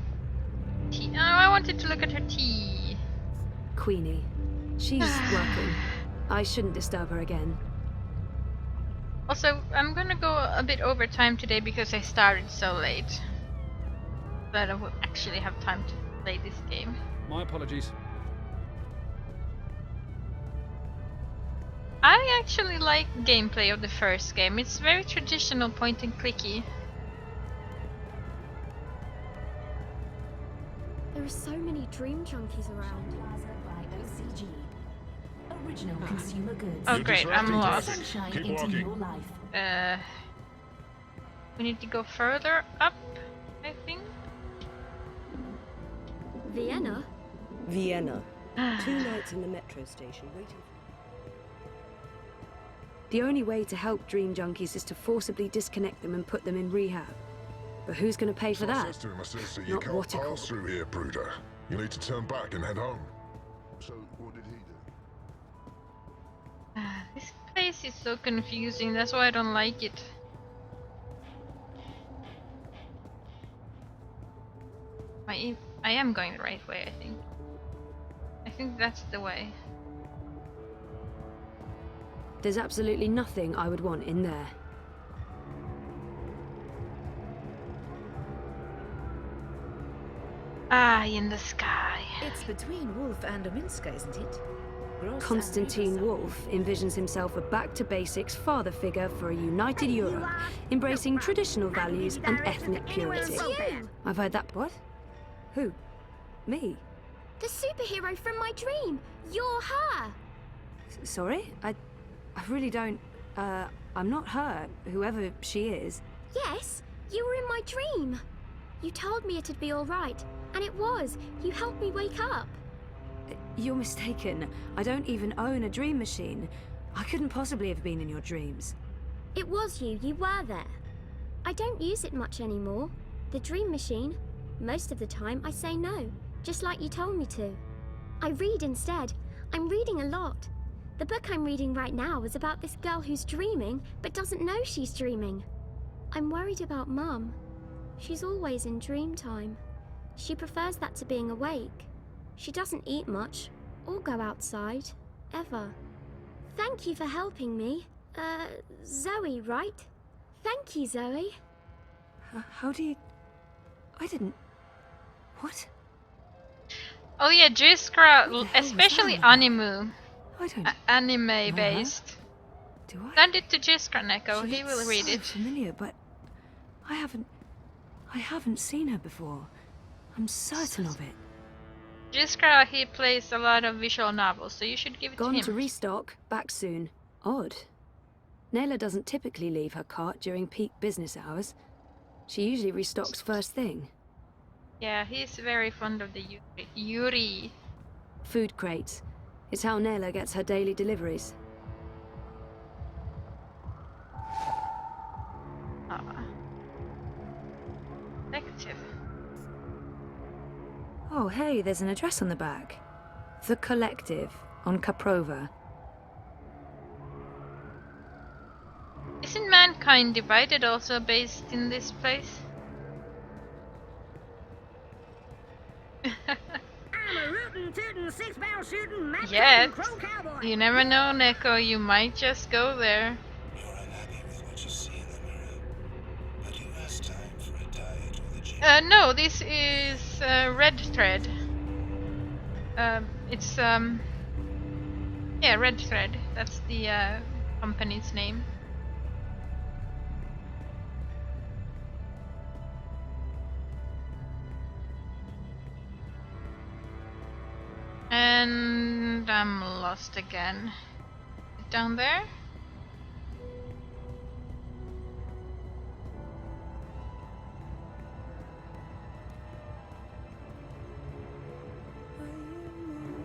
tea. Oh, I wanted to look at her tea. Queenie. She's working. I shouldn't disturb her again. Also, I'm gonna go a bit over time today because I started so late that I will actually have time to play this game. My apologies. I actually like gameplay of the first game. It's very traditional point and clicky. There are so many dream junkies around. Original consumer goods. Oh great, I'm lost. Sunshine into your life. We need to go further up, I think. Vienna? Vienna. 2 nights in the metro station waiting for... The only way to help dream junkies is to forcibly disconnect them and put them in rehab. But who's going to pay for that? Says to him, I says that you Not can't Watercorp. pass through here, Pruder. You need to turn back and head home. So, what did he do? This place is so confusing, that's why I don't like it. I am going the right way, I think. I think that's the way. There's absolutely nothing I would want in there. Eye in the sky. It's between Wolf and Ominska, isn't it? Constantine Wolf envisions himself a back-to-basics father figure for a united Europe, embracing traditional values and ethnic purity. It's you! I've heard that. What? Who? Me? The superhero from my dream! You're her! Sorry? I really don't... I'm not her, whoever she is. Yes, you were in my dream. You told me it'd be alright, and it was. You helped me wake up. You're mistaken. I don't even own a dream machine. I couldn't possibly have been in your dreams. It was you. You were there. I don't use it much anymore. The dream machine. Most of the time, I say no, just like you told me to. I read instead. I'm reading a lot. The book I'm reading right now is about this girl who's dreaming, but doesn't know she's dreaming. I'm worried about Mum. She's always in dream time. She prefers that to being awake. She doesn't eat much, or go outside, ever. Thank you for helping me. Zoe, right? Thank you, Zoe. How do you... I didn't... What? Oh yeah, Jiskra, especially Animu. I don't... Anime based. Do I? Send it to Jiskra, Neko, he will read so it. familiar, but... I haven't seen her before. I'm certain of it. Jiskra, he plays a lot of visual novels, so you should give it Gone to him. to restock, back soon. Odd. Nayla doesn't typically leave her cart during peak business hours. She usually restocks first thing. Yeah, he's very fond of the Yuri. Food crates. It's how Nayla gets her daily deliveries. Effective. Oh, hey, there's an address on the back. The Collective, on Caprova. Isn't Mankind Divided also based in this place? I'm a rootin' tootin' 6-barrel shooting match Yet. crow cowboy. You never know, Neko, you might just go there. No, this is Red Thread. It's yeah, Red Thread. That's the company's name. And I'm lost again. Down there?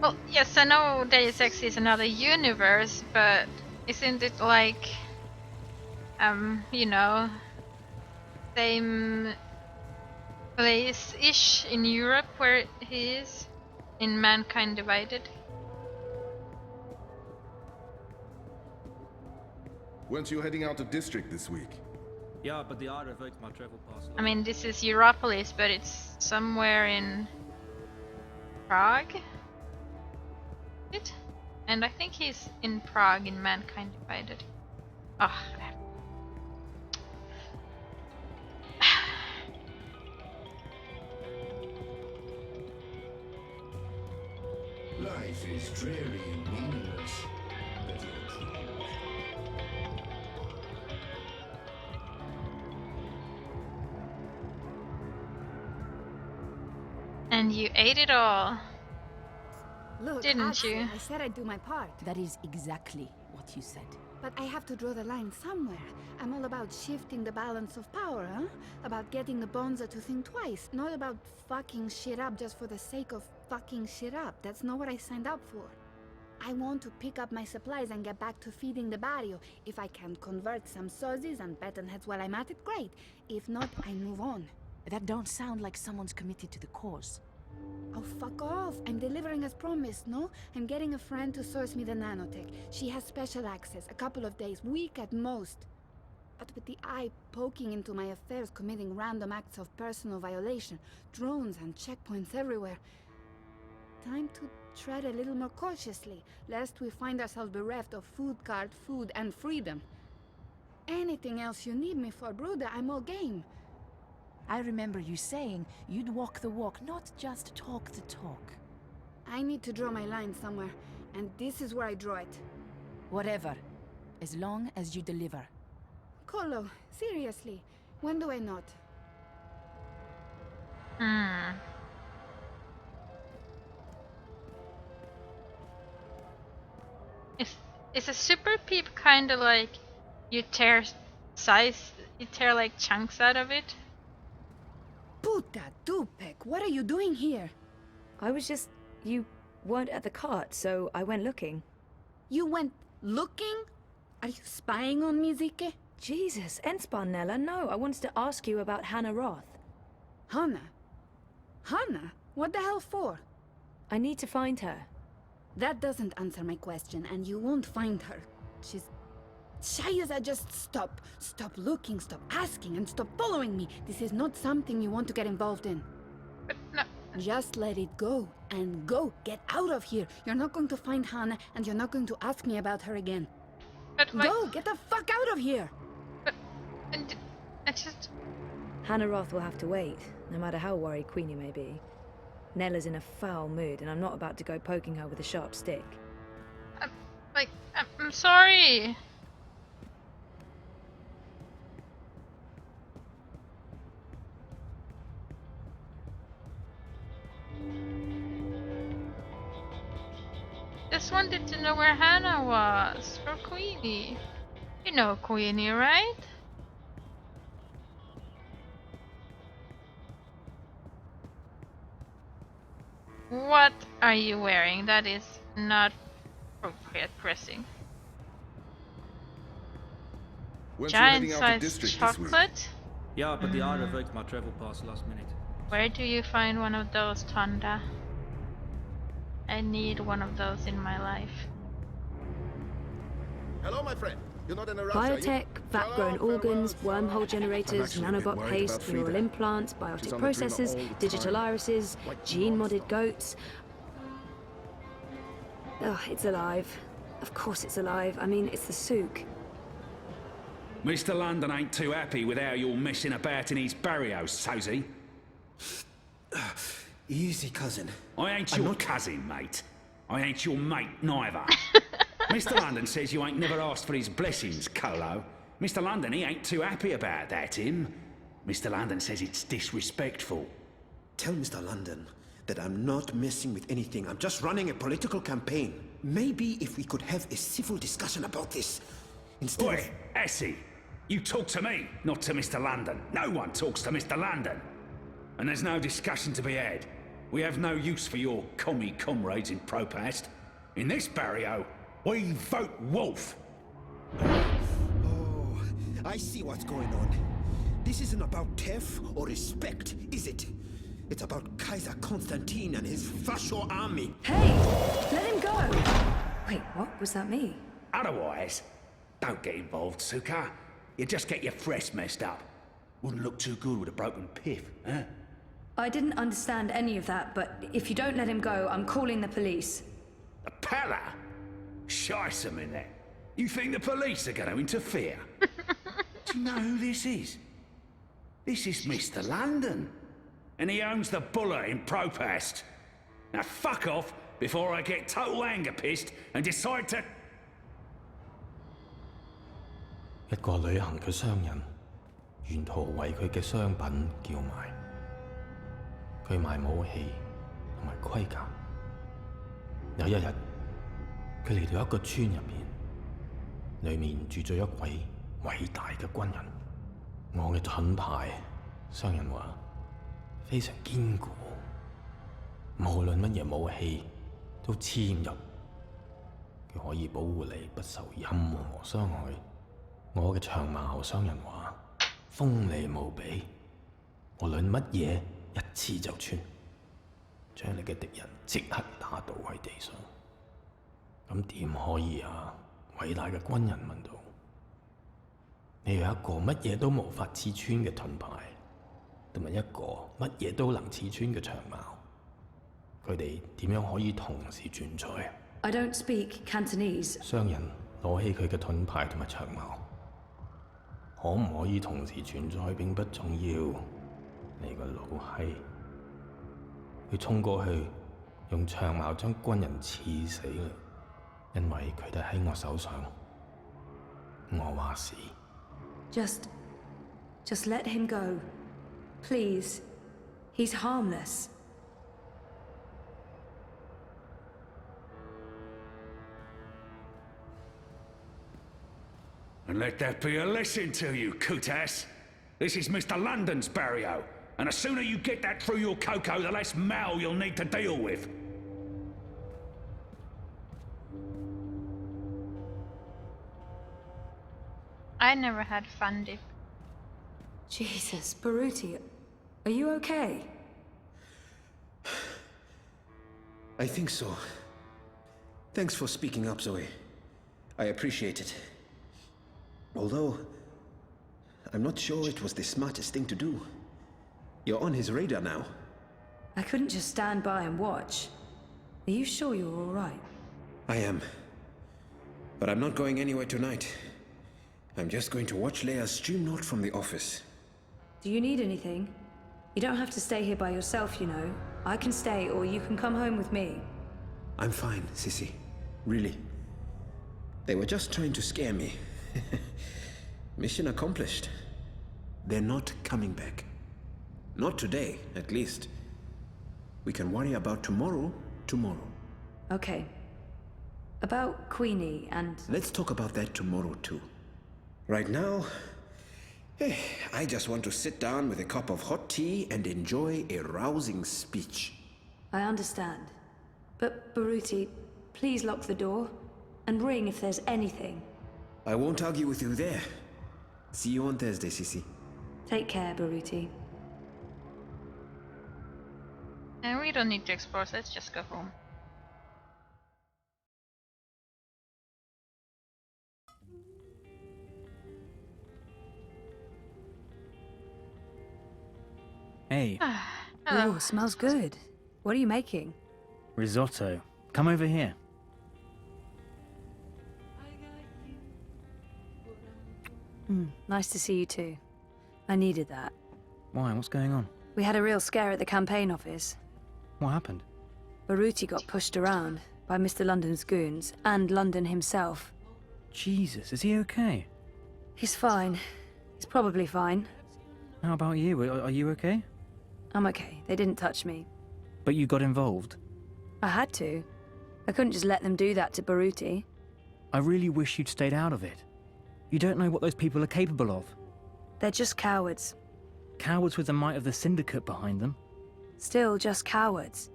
Well, yes, I know Deus Ex is another universe, but isn't it like, you know, same place-ish in Europe where he is? In Mankind Divided? Weren't you heading out of district this week? Yeah, but the art revoked my travel pass. I mean, this is Europolis, but it's somewhere in Prague? And I think he's in Prague in Mankind Divided. Oh. Life is dreary and meaningless, but you're true. And you ate it all. Look, didn't Axel, you? I said I'd do my part. That is exactly what you said. But I have to draw the line somewhere. I'm all about shifting the balance of power, huh? About getting the Bonza to think twice. Not about fucking shit up just for the sake of fucking shit up. That's not what I signed up for. I want to pick up my supplies and get back to feeding the barrio. If I can convert some sozzies and batonheads while I'm at it, great. If not, I move on. That don't sound like someone's committed to the cause. Oh, fuck off. I'm delivering as promised, no? I'm getting a friend to source me the nanotech. She has special access, a couple of days, week at most. But with the eye poking into my affairs, committing random acts of personal violation, drones and checkpoints everywhere. Time to tread a little more cautiously, lest we find ourselves bereft of food card, food, and freedom. Anything else you need me for, Bruder, I'm all game. I remember you saying you'd walk the walk, not just talk the talk. I need to draw my line somewhere, and this is where I draw it. Whatever, as long as you deliver. Colo, seriously, when do I not? Is a super peep kind of like you tear like chunks out of it? Puta Dupek, what are you doing here? I was just... You weren't at the cart, so I went looking. You went looking? Are you spying on me, Zike? Jesus, Ensparnella, no. I wanted to ask you about Hannah Roth. Hannah? Hannah? What the hell for? I need to find her. That doesn't answer my question, and you won't find her. She's... Shayza, just stop. Stop looking, stop asking, and stop following me. This is not something you want to get involved in. But no. Just let it go, and go. Get out of here. You're not going to find Hannah, and you're not going to ask me about her again. But like... Go! Get the fuck out of here! But... I just... Hannah Roth will have to wait, no matter how worried Queenie may be. Nella's in a foul mood, and I'm not about to go poking her with a sharp stick. I'm sorry. Just wanted to know where Hannah was for Queenie. You know Queenie, right? What are you wearing? That is not appropriate pressing. Giant-sized chocolate? Yeah, but the art revoked my travel pass last minute. Where do you find one of those, Tonda? I need one of those in my life. Hello, my friend. You're not in a rush, Biotech, vat-grown organs, wormhole generators, nanobot paste, neural implants, biotic processors, digital irises, gene-modded goats. Oh, it's alive. Of course it's alive. I mean, it's the souk. Mr. London ain't too happy with how you're messing about in his barrio, Sozy. Easy, cousin. I ain't your cousin, mate. I ain't your mate, neither. Mr. London says you ain't never asked for his blessings, Colo. Mr. London, he ain't too happy about that, him. Mr. London says it's disrespectful. Tell Mr. London that I'm not messing with anything. I'm just running a political campaign. Maybe if we could have a civil discussion about this, instead Oi, Essie, you talk to me, not to Mr. London. No one talks to Mr. London. And there's no discussion to be had. We have no use for your commie comrades in Propast. In this barrio, we vote wolf. Oh, I see what's going on. This isn't about theft or respect, is it? It's about Kaiser Constantine and his Fascio army. Hey, let him go. Wait, what was that me? Otherwise, don't get involved, Suka. You just get your fresh messed up. Wouldn't look too good with a broken piff, huh? I didn't understand any of that, but if you don't let him go, I'm calling the police. A pala? Shice 'em in there. You think the police are going to interfere? Do you know who this is? This is Mr. London. And he owns the Buller in Propast. Now fuck off before I get total anger pissed and decide to... 一個旅行嘅商人，沿途為佢嘅商品叫賣。佢賣武器同埋盔甲。有一日，佢嚟到一個村入面，裏面住咗一位偉大嘅軍人。我嘅盾牌，商人話非常堅固，無論乜嘢武器都黐唔入。佢可以保護你不受任何傷害。我嘅長矛，商人話鋒利無比，無論乜嘢一刺就穿，將你嘅敵人即刻打倒喺地上。咁點可以啊？偉大嘅軍人問道。你有一個乜嘢都無法刺穿嘅盾牌，同埋一個乜嘢都能刺穿嘅長矛，佢哋點樣可以同時存在 I don't speak Cantonese。商人攞起佢嘅盾牌同埋長矛，可唔可以同時存在並不重要。你個老閪，佢衝過去，用長矛將軍人刺死啦，因為佢哋喺我手上。我話事。Just let him go. Please. He's harmless. And let that be a lesson to you, Kutas. This is Mr. London's barrio, and the sooner you get that through your cocoa, the less Mal you'll need to deal with. I never had fun dip. Jesus, Baruti, are you okay? I think so. Thanks for speaking up, Zoe. I appreciate it. Although, I'm not sure it was the smartest thing to do. You're on his radar now. I couldn't just stand by and watch. Are you sure you're all right? I am. But I'm not going anywhere tonight. I'm just going to watch Leia's stream note from the office. Do you need anything? You don't have to stay here by yourself, you know. I can stay, or you can come home with me. I'm fine, Sissy. Really. They were just trying to scare me. Mission accomplished. They're not coming back. Not today, at least. We can worry about tomorrow. Okay. About Queenie and... Let's talk about that tomorrow, too. Right now, I just want to sit down with a cup of hot tea and enjoy a rousing speech. I understand. But, Baruti, please lock the door. And ring if there's anything. I won't argue with you there. See you on Thursday, Sissy. Take care, Baruti. And we don't need to explore, so let's just go home. Hey. Ooh, smells good. What are you making? Risotto. Come over here. Nice to see you too. I needed that. Why? What's going on? We had a real scare at the campaign office. What happened? Baruti got pushed around by Mr. London's goons and London himself. Jesus, is he okay? He's fine. He's probably fine. How about you? Are you okay? I'm okay. They didn't touch me. But you got involved. I had to. I couldn't just let them do that to Baruti. I really wish you'd stayed out of it. You don't know what those people are capable of. They're just cowards. Cowards with the might of the Syndicate behind them. Still just cowards.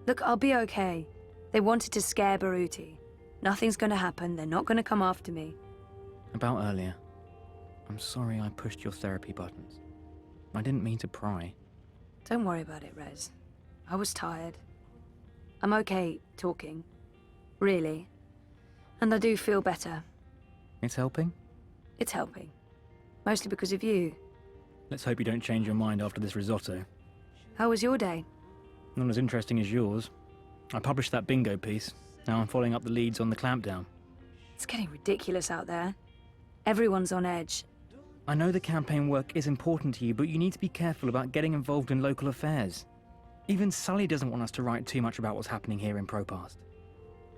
Look, I'll be okay. They wanted to scare Baruti. Nothing's gonna happen. They're not gonna come after me. About earlier. I'm sorry I pushed your therapy buttons. I didn't mean to pry. Don't worry about it, Rez. I was tired. I'm okay talking. Really. And I do feel better. It's helping? It's helping. Mostly because of you. Let's hope you don't change your mind after this risotto. How was your day? Not as interesting as yours. I published that bingo piece. Now I'm following up the leads on the clampdown. It's getting ridiculous out there. Everyone's on edge. I know the campaign work is important to you, but you need to be careful about getting involved in local affairs. Even Sully doesn't want us to write too much about what's happening here in Propast.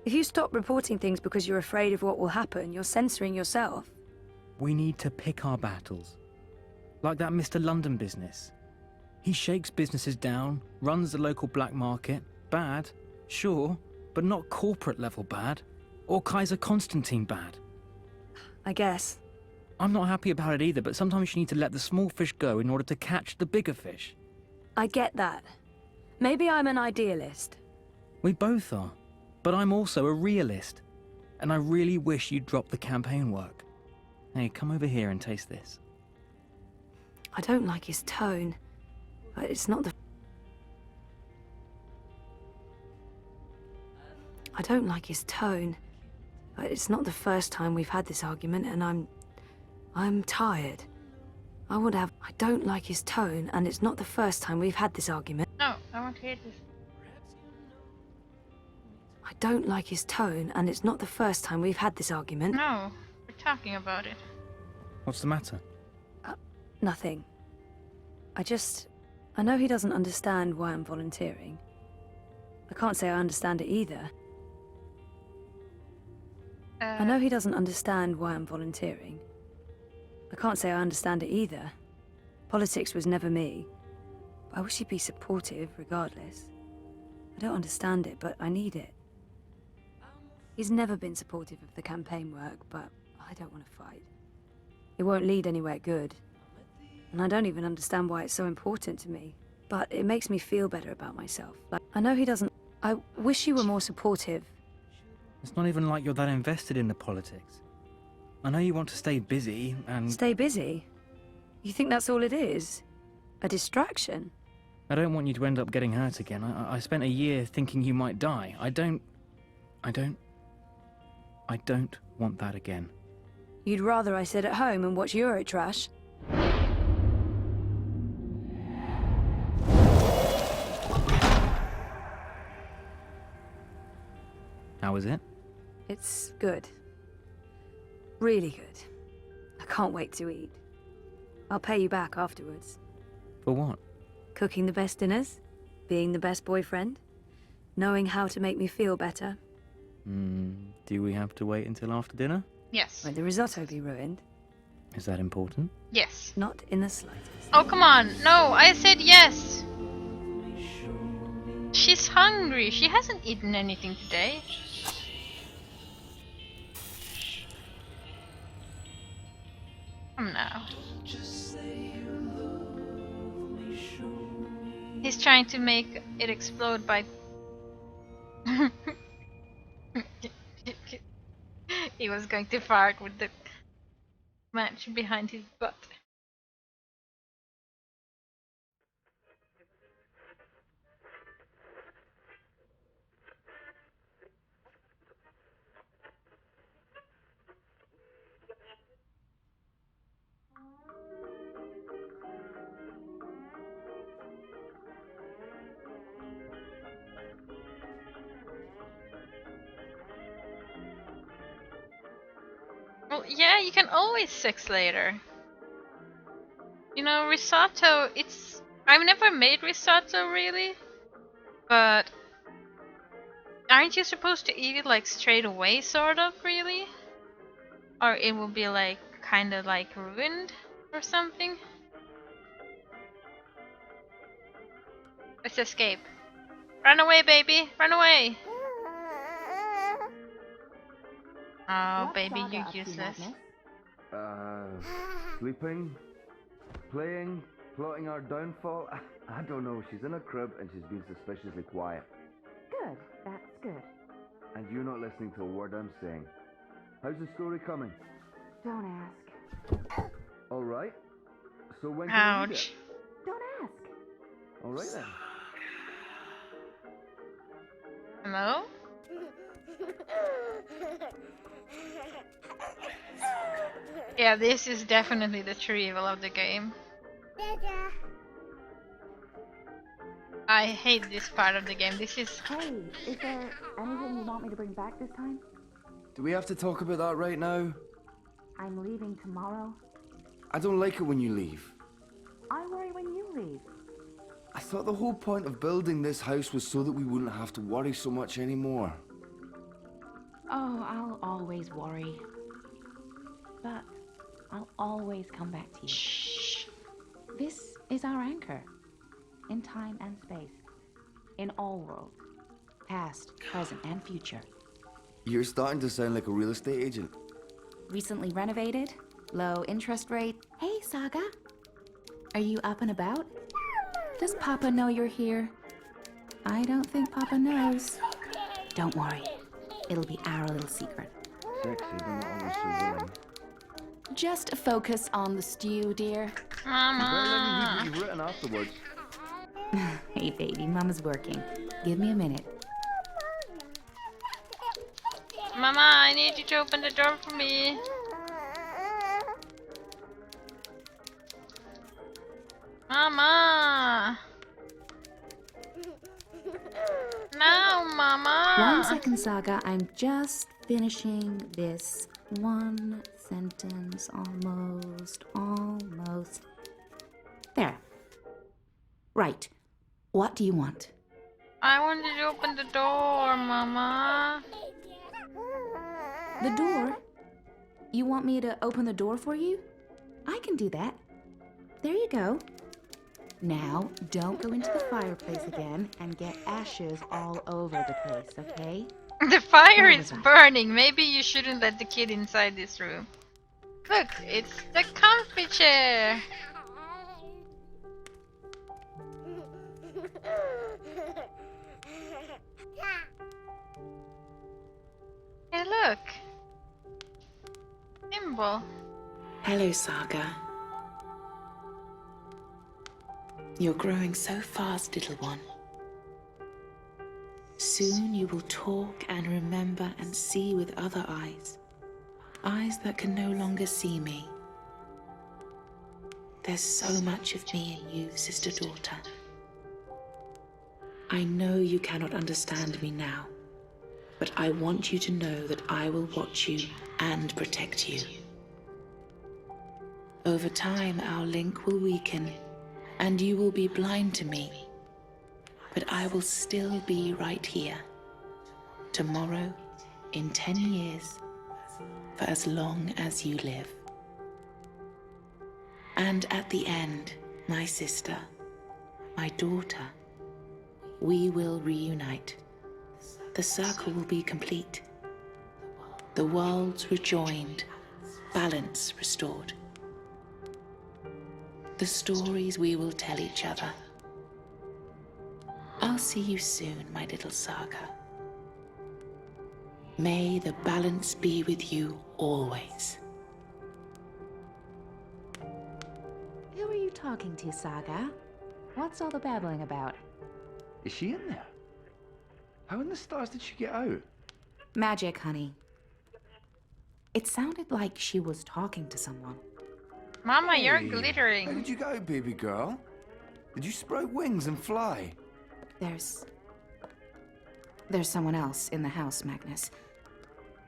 If you stop reporting things because you're afraid of what will happen, you're censoring yourself. We need to pick our battles. Like that Mr. London business. He shakes businesses down, runs the local black market. Bad, sure, but not corporate level bad. Or Kaiser Constantine bad. I guess. I'm not happy about it either, but sometimes you need to let the small fish go in order to catch the bigger fish. I get that. Maybe I'm an idealist. We both are. But I'm also a realist. And I really wish you'd drop the campaign work. Hey, come over here and taste this. I don't like his tone. But it's not the... I don't like his tone. But it's not the first time we've had this argument, and I'm tired. I don't like his tone, and it's not the first time we've had this argument. No, I want to hear this. I don't like his tone, and it's not the first time we've had this argument. No, we're talking about it. What's the matter? Nothing. I know he doesn't understand why I'm volunteering. I can't say I understand it either. I know he doesn't understand why I'm volunteering. I can't say I understand it either. Politics was never me. I wish he'd be supportive, regardless. I don't understand it, but I need it. He's never been supportive of the campaign work, but I don't want to fight. It won't lead anywhere good. And I don't even understand why it's so important to me. But it makes me feel better about myself. Like, I know he doesn't... I wish you were more supportive. It's not even like you're that invested in the politics. I know you want to stay busy and... Stay busy? You think that's all it is? A distraction? I don't want you to end up getting hurt again. I spent a year thinking you might die. I don't want that again. You'd rather I sit at home and watch Eurotrash? How is it? It's good. Really good. I can't wait to eat. I'll pay you back afterwards. For what? Cooking the best dinners? Being the best boyfriend? Knowing how to make me feel better? Do we have to wait until after dinner? Yes. Won't the risotto be ruined? Is that important? Yes. Not in the slightest. Oh, come on. No, I said yes. She's hungry. She hasn't eaten anything today. Come now. He's trying to make it explode by... He was going to fart with the match behind his butt. Well, yeah, you can always sex later. You know, risotto, I've never made risotto, really. But aren't you supposed to eat it like straight away, sort of, really? Or it will be like kind of like ruined or something? Let's escape. Run away, baby! Run away! Oh, baby, you useless. Sleeping, playing, plotting our downfall. I don't know. She's in a crib and she's been suspiciously quiet. Good, that's good. And you're not listening to a word I'm saying. How's the story coming? Don't ask. All right. So when can we read it? Don't ask. All right then. Hello? Yeah, this is definitely the true evil of the game. I hate this part of the game. This is... Hey, is there anything you want me to bring back this time? Do we have to talk about that right now? I'm leaving tomorrow. I don't like it when you leave. I worry when you leave. I thought the whole point of building this house was so that we wouldn't have to worry so much anymore. Oh, I'll always worry. But I'll always come back to you. Shh. This is our anchor. In time and space. In all worlds. Past, present, and future. You're starting to sound like a real estate agent. Recently renovated. Low interest rate. Hey, Saga. Are you up and about? Does Papa know you're here? I don't think Papa knows. Don't worry. It'll be our little secret. Sexy, but not always so willing. Just focus on the stew, dear. Mama! You better let me read what you've written afterwards. Hey, baby, Mama's working. Give me a minute. Mama, I need you to open the door for me. Mama! No, Mama! 1 second, Saga. I'm just finishing this one sentence. Almost. There. Right. What do you want? I wanted to open the door, Mama. The door? You want me to open the door for you? I can do that. There you go. Now, don't go into the fireplace again and get ashes all over the place, okay? The fire is burning. Maybe you shouldn't let the kid inside this room. Look, it's the comfy chair. Hey, look. Symbol. Hello, Saga. You're growing so fast, little one. Soon you will talk and remember and see with other eyes. Eyes that can no longer see me. There's so much of me in you, sister-daughter. I know you cannot understand me now, but I want you to know that I will watch you and protect you. Over time, our link will weaken, and you will be blind to me. But I will still be right here. Tomorrow, in 10 years, for as long as you live. And at the end, my sister, my daughter, we will reunite. The circle will be complete. The worlds rejoined, balance restored. The stories we will tell each other. I'll see you soon, my little Saga. May the balance be with you always. Who are you talking to, Saga? What's all the babbling about? Is she in there? How in the stars did she get out? Magic, honey. It sounded like she was talking to someone. Mama, you're Hey, glittering. How did you go, baby girl? Did you sprout wings and fly? There's someone else in the house, Magnus.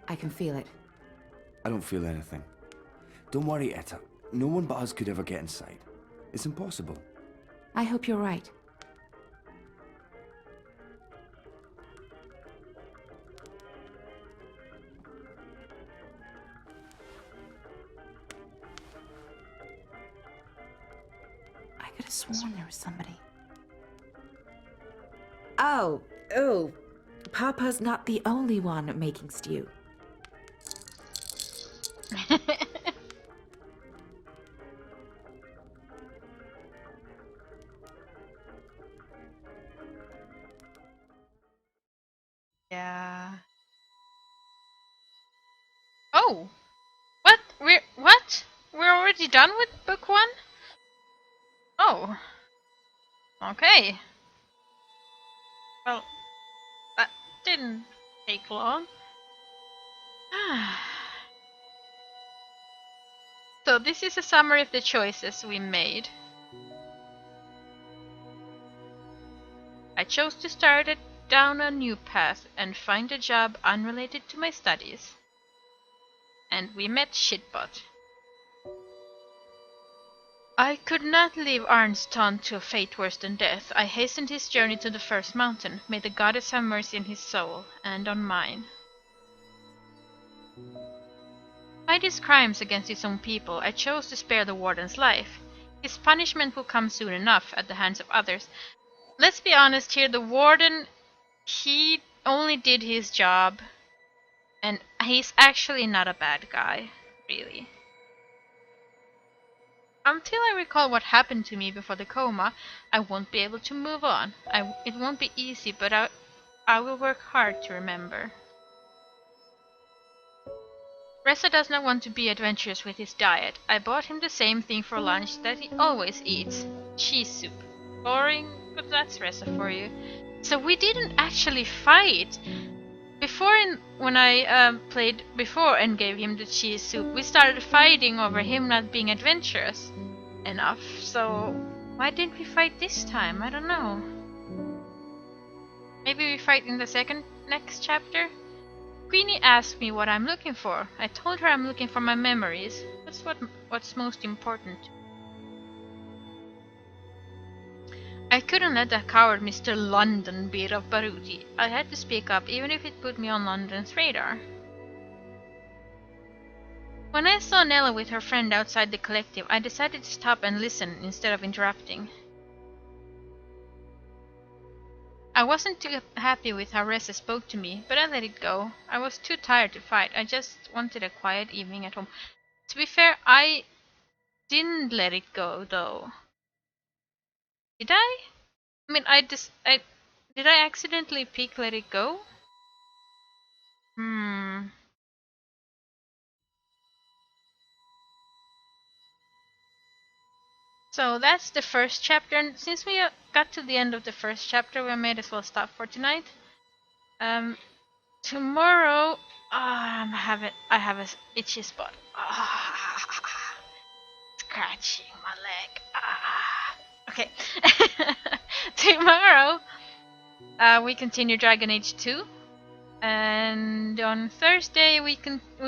I can feel it. I don't feel anything. Don't worry, Etta. No one but us could ever get inside. It's impossible. I hope you're right. have sworn there was somebody. Oh, Papa's not the only one making stew. Yeah. Oh! What? We're already done with book 1? Oh. Okay. Well, that didn't take long. So this is a summary of the choices we made. I chose to start down a new path and find a job unrelated to my studies. And we met Shitbot. I could not leave Arnstein to a fate worse than death. I hastened his journey to the first mountain. May the goddess have mercy on his soul, and on mine. By his crimes against his own people, I chose to spare the warden's life. His punishment will come soon enough at the hands of others. Let's be honest here, the warden, he only did his job, and he's actually not a bad guy, really. Until I recall what happened to me before the coma, I won't be able to move on. It won't be easy, but I will work hard to remember. Reza does not want to be adventurous with his diet. I bought him the same thing for lunch that he always eats. Cheese soup. Boring, but that's Reza for you. So we didn't actually fight. When I played before and gave him the cheese soup, we started fighting over him not being adventurous enough. So why didn't we fight this time? I don't know. Maybe we fight in the next chapter? Queenie asked me what I'm looking for. I told her I'm looking for my memories. That's what's most important. I couldn't let that coward Mr. London beat up Baruti. I had to speak up even if it put me on London's radar. When I saw Nella with her friend outside the collective, I decided to stop and listen instead of interrupting. I wasn't too happy with how Reza spoke to me, but I let it go. I was too tired to fight. I just wanted a quiet evening at home. To be fair, I didn't let it go, though. Did I? I mean, did I accidentally pick let it go? So that's the first chapter, and since we got to the end of the first chapter, we might as well stop for tonight. Tomorrow, I have a itchy spot. Scratching my leg. Okay. Tomorrow, we continue Dragon Age 2, and on Thursday we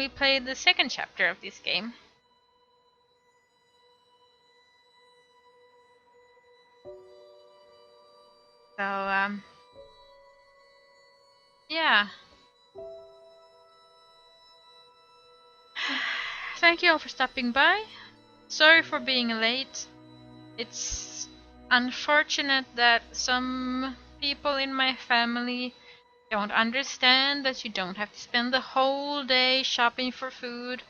play the second chapter of this game. So yeah. Thank you all for stopping by. Sorry for being late. It's unfortunate that some people in my family don't understand that you don't have to spend the whole day shopping for food.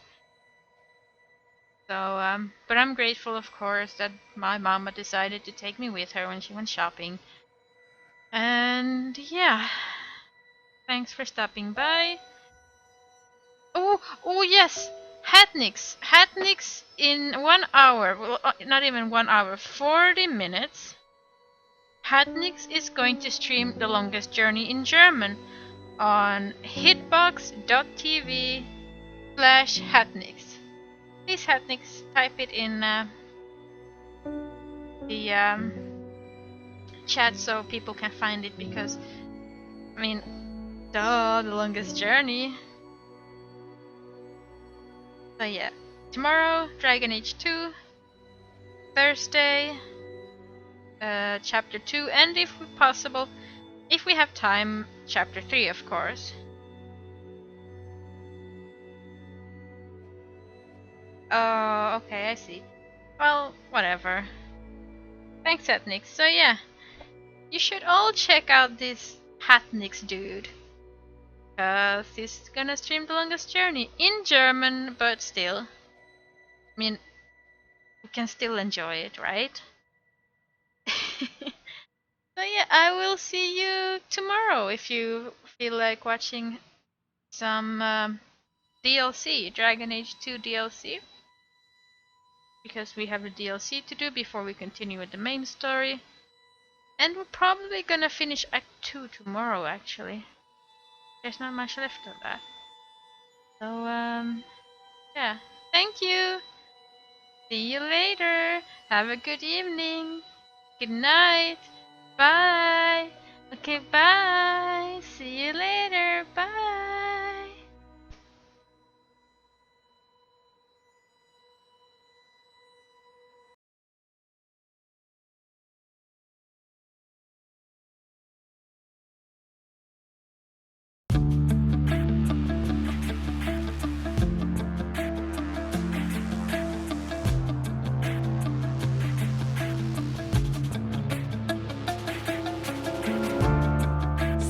So, but I'm grateful, of course, that my mama decided to take me with her when she went shopping. And yeah, thanks for stopping by. Oh yes, Hatnix in 1 hour. Well, not even 1 hour, 40 minutes. Hatnix is going to stream The Longest Journey in German on hitbox.tv/Hatnix. Please, Hatnix, type it in the chat so people can find it, because, I mean, duh, The Longest Journey. So yeah, tomorrow, Dragon Age 2, Thursday, Chapter 2, and if possible, if we have time, Chapter 3, of course. Oh, okay, I see. Well, whatever. Thanks, Hatnix. So yeah, you should all check out this Hatnix dude. Cause he's gonna stream The Longest Journey in German, but still. I mean, we can still enjoy it, right? So yeah, I will see you tomorrow if you feel like watching some DLC, Dragon Age 2 DLC. Because we have a DLC to do before we continue with the main story. And we're probably gonna finish Act 2 tomorrow, actually. There's not much left of that. So, yeah. Thank you! See you later! Have a good evening! Good night! Bye! Okay, bye! See you later! Bye!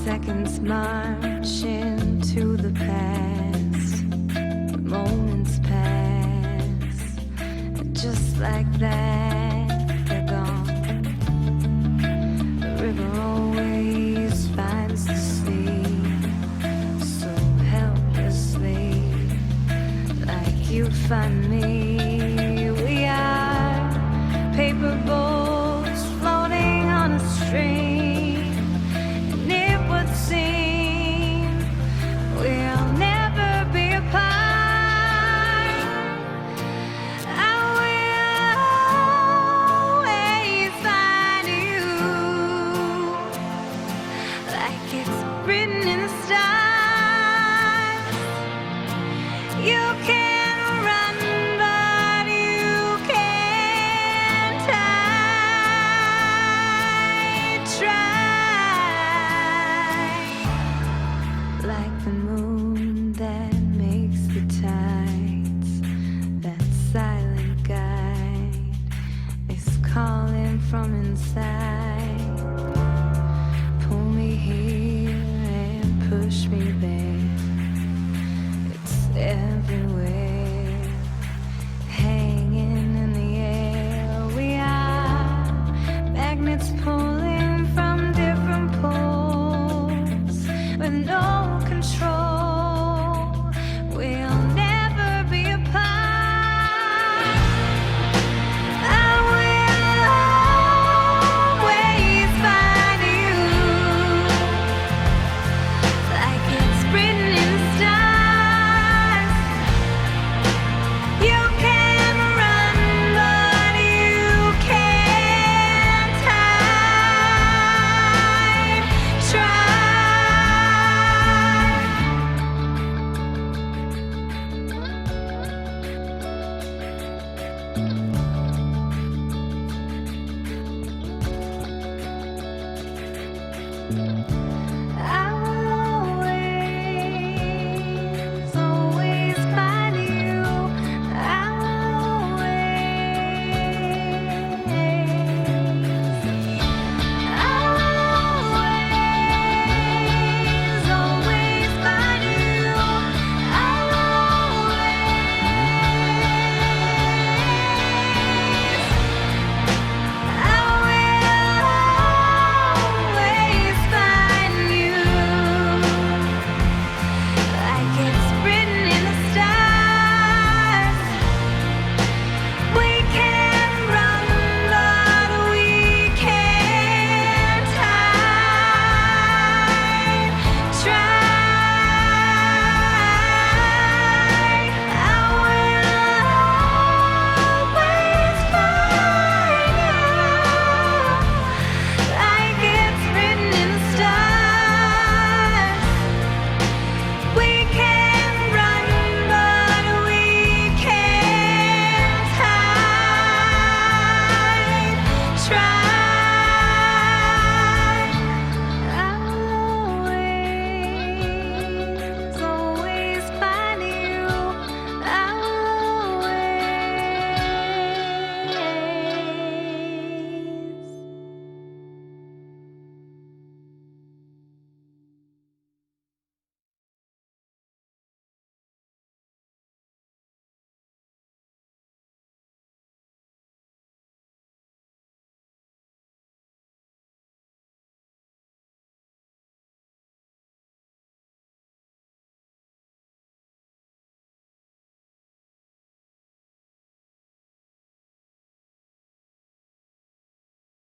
Seconds march into the past. Moments pass. Just like that, they're gone. The river always finds the sea so helplessly, like you find me. We are paper boats floating on a stream. We'll never be apart. I will always find you, like it's written in the stars. You can run, but you can't hide. Try, like the moon that makes the tides. That silent guide is calling from inside. Pull me here and push me there. It's everywhere, hanging in the air. We are magnets pulling from different poles with no control.